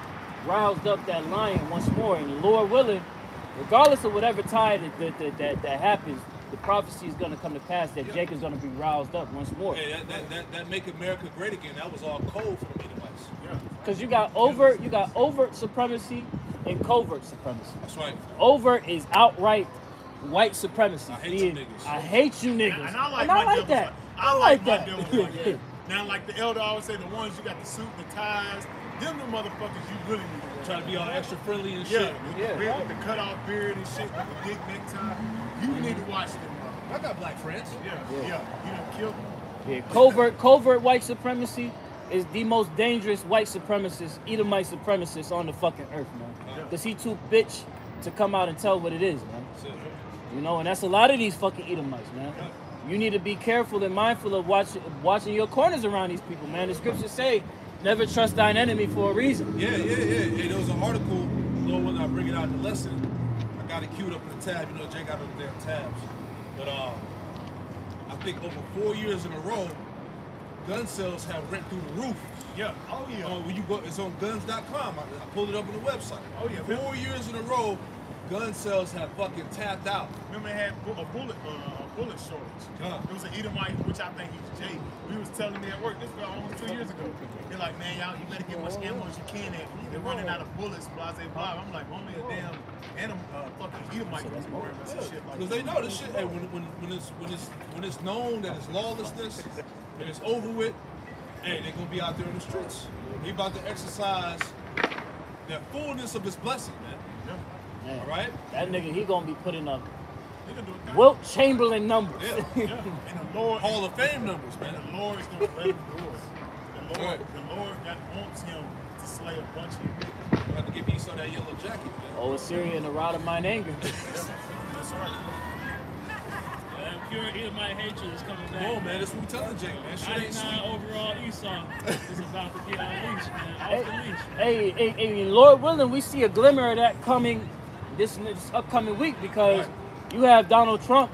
roused up that lion once more, and Lord willing, regardless of whatever tide that happens, the prophecy is going to come to pass that Jake is going to be roused up once more. Yeah, that Make America Great Again, that was all code for the Edomites. Because you got overt supremacy and covert supremacy. That's right. Overt is outright white supremacy. I hate you niggas. I hate you niggas. And I like And I my like devils that. like- I like my that. devils like that. Now, like the elder always say, the ones you got the suit, the ties, them the motherfuckers you really need to Trying to be all extra friendly and Yeah, shit. with the cut off beard and shit, with the dick necktie. You need to watch them. I got black friends. Yeah. You done killed them. Yeah, covert white supremacy is the most dangerous white supremacist, Edomite supremacist on the fucking earth, man. Because he too bitch to come out and tell what it is, man. You know, and that's a lot of these fucking Edomites, man. You need to be careful and mindful of watching your corners around these people, man. The scriptures say, never trust thine enemy for a reason. Yeah. Hey, there was an article, when I bring it out in the lesson, I got it queued up in the tab. You know, Jay got the damn tabs. But I think over 4 years in a row, gun sales have went through the roof. Yeah. Oh, yeah. When you go, it's on guns.com. I pulled it up on the website. Oh, yeah. 4 years in a row, gun sales have fucking tapped out. Remember, they had a bullet bullet shortage. Yeah. It was an Edomite, which I think he's Jay. He was telling me at work, this was almost 2 years ago. They're like, man, y'all, you better get much ammo as you can. They're running out of bullets, blah, blah, blah. I'm like, only a damn fucking Edomite was worried about some shit like Because they know this shit. Hey, when it's known that it's lawlessness and it's over with, hey, they're gonna be out there in the streets. He about to exercise the fullness of his blessing, man. Man, all right? That nigga, he gonna be putting up He can do it. Wilt Chamberlain numbers. Yeah. Yeah. And the Lord, Hall of Fame numbers, man. and the Lord is going to let him do it. The Lord wants him to slay a bunch of people. You have to give Esau that yellow jacket, man. Oh, Assyria and the rod of mine anger. That's right. Pure Edomite hatred is coming back. Come on, man. That's what we telling Jake, man. Shit ain't 99 sweet. overall Esau is about to get unleashed, man. Off the leash. Hey, Lord willing, we see a glimmer of that coming this upcoming week because you have Donald Trump,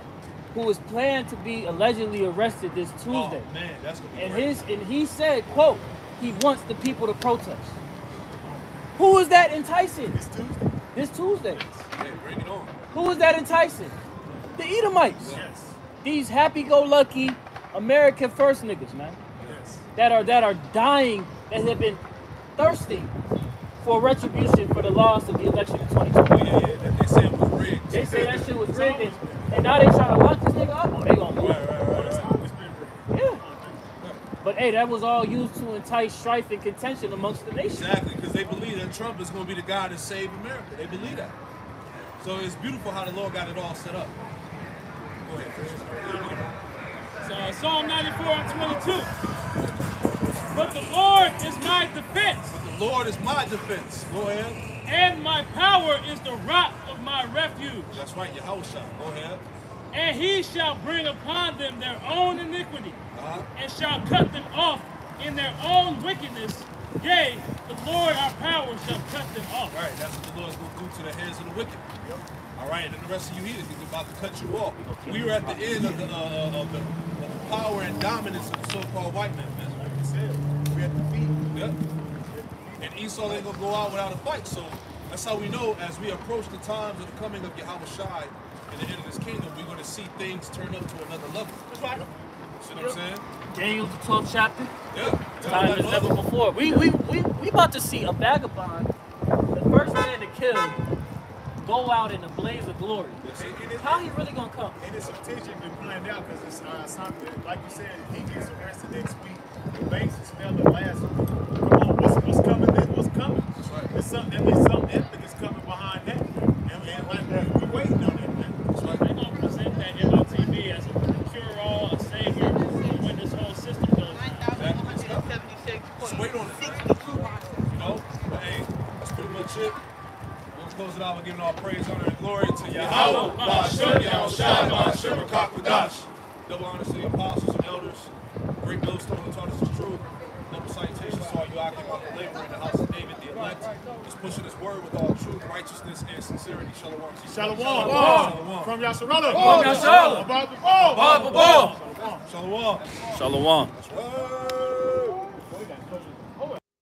who is planned to be allegedly arrested this Tuesday. Oh, man, that's gonna be And great. he said, quote, he wants the people to protest. Who is that enticing? It's Tuesday. This Tuesday. Hey, bring it on. Who is that enticing? The Edomites. Yes. These happy-go-lucky American first niggas, man. Yes. That are dying, that have been thirsting for retribution for the loss of the election in 2020. Yeah, that they said was rigged. They say that shit was rigged, and now they trying to lock this nigga up. Oh, they gonna move. Right. Yeah. But hey, that was all used to entice strife and contention amongst the nation. Exactly, because they believe that Trump is going to be the guy to save America. They believe that. So it's beautiful how the Lord got it all set up. Go ahead, Chris. So Psalm 94 and 22. But the Lord is my defense, The Lord is my defense. Go ahead. and my power is the rock of my refuge. That's right, your house shot. Go ahead. And he shall bring upon them their own iniquity, Uh-huh. and shall cut them off in their own wickedness. Yea, the Lord our power shall cut them off. Right, that's what the Lord's going to do to the heads of the wicked. All right, and then the rest of you heathens, he's about to cut you off. We are at the end of the power and dominance of the so-called white man. Man. Like you said, we at the feet. Yep. And Esau ain't going to go out without a fight. So that's how we know as we approach the times of the coming of Yahweh Shai and the end of this kingdom, we're going to see things turn up to another level. That's right. See what I'm saying? Daniel, the 12th chapter. Yeah. Time as never before. We about to see a vagabond, the first man to kill, go out in a blaze of glory. How he really gonna come? And it's strategically planned out because it's something, like you said, if he gets arrested next week, the bases fell the last week. Come on, what's coming then? What's coming? That's right. There's something epic is coming behind that. And like, we waiting on that, man. That's right. They're going to present that MLTV as a cure-all, a savior, when this whole system goes down. Just wait on it. You know? But hey, that's pretty much it. We'll close it out by giving all praise, honor, and glory to Yahweh, Ba'ashem, Yahweh Shai, Ba'ashem, Rakakadash. Double honors to the apostles and elders. Great millstone who taught us the truth. Double salutations to all you out about the labor in the house of David, the elect. Just pushing his word with all truth, righteousness, and sincerity. Shalom. Shalom. Shalom. From Yasharallah. Yasharallah. About the ball. Above the ball. Shalom. Shalom. That's right.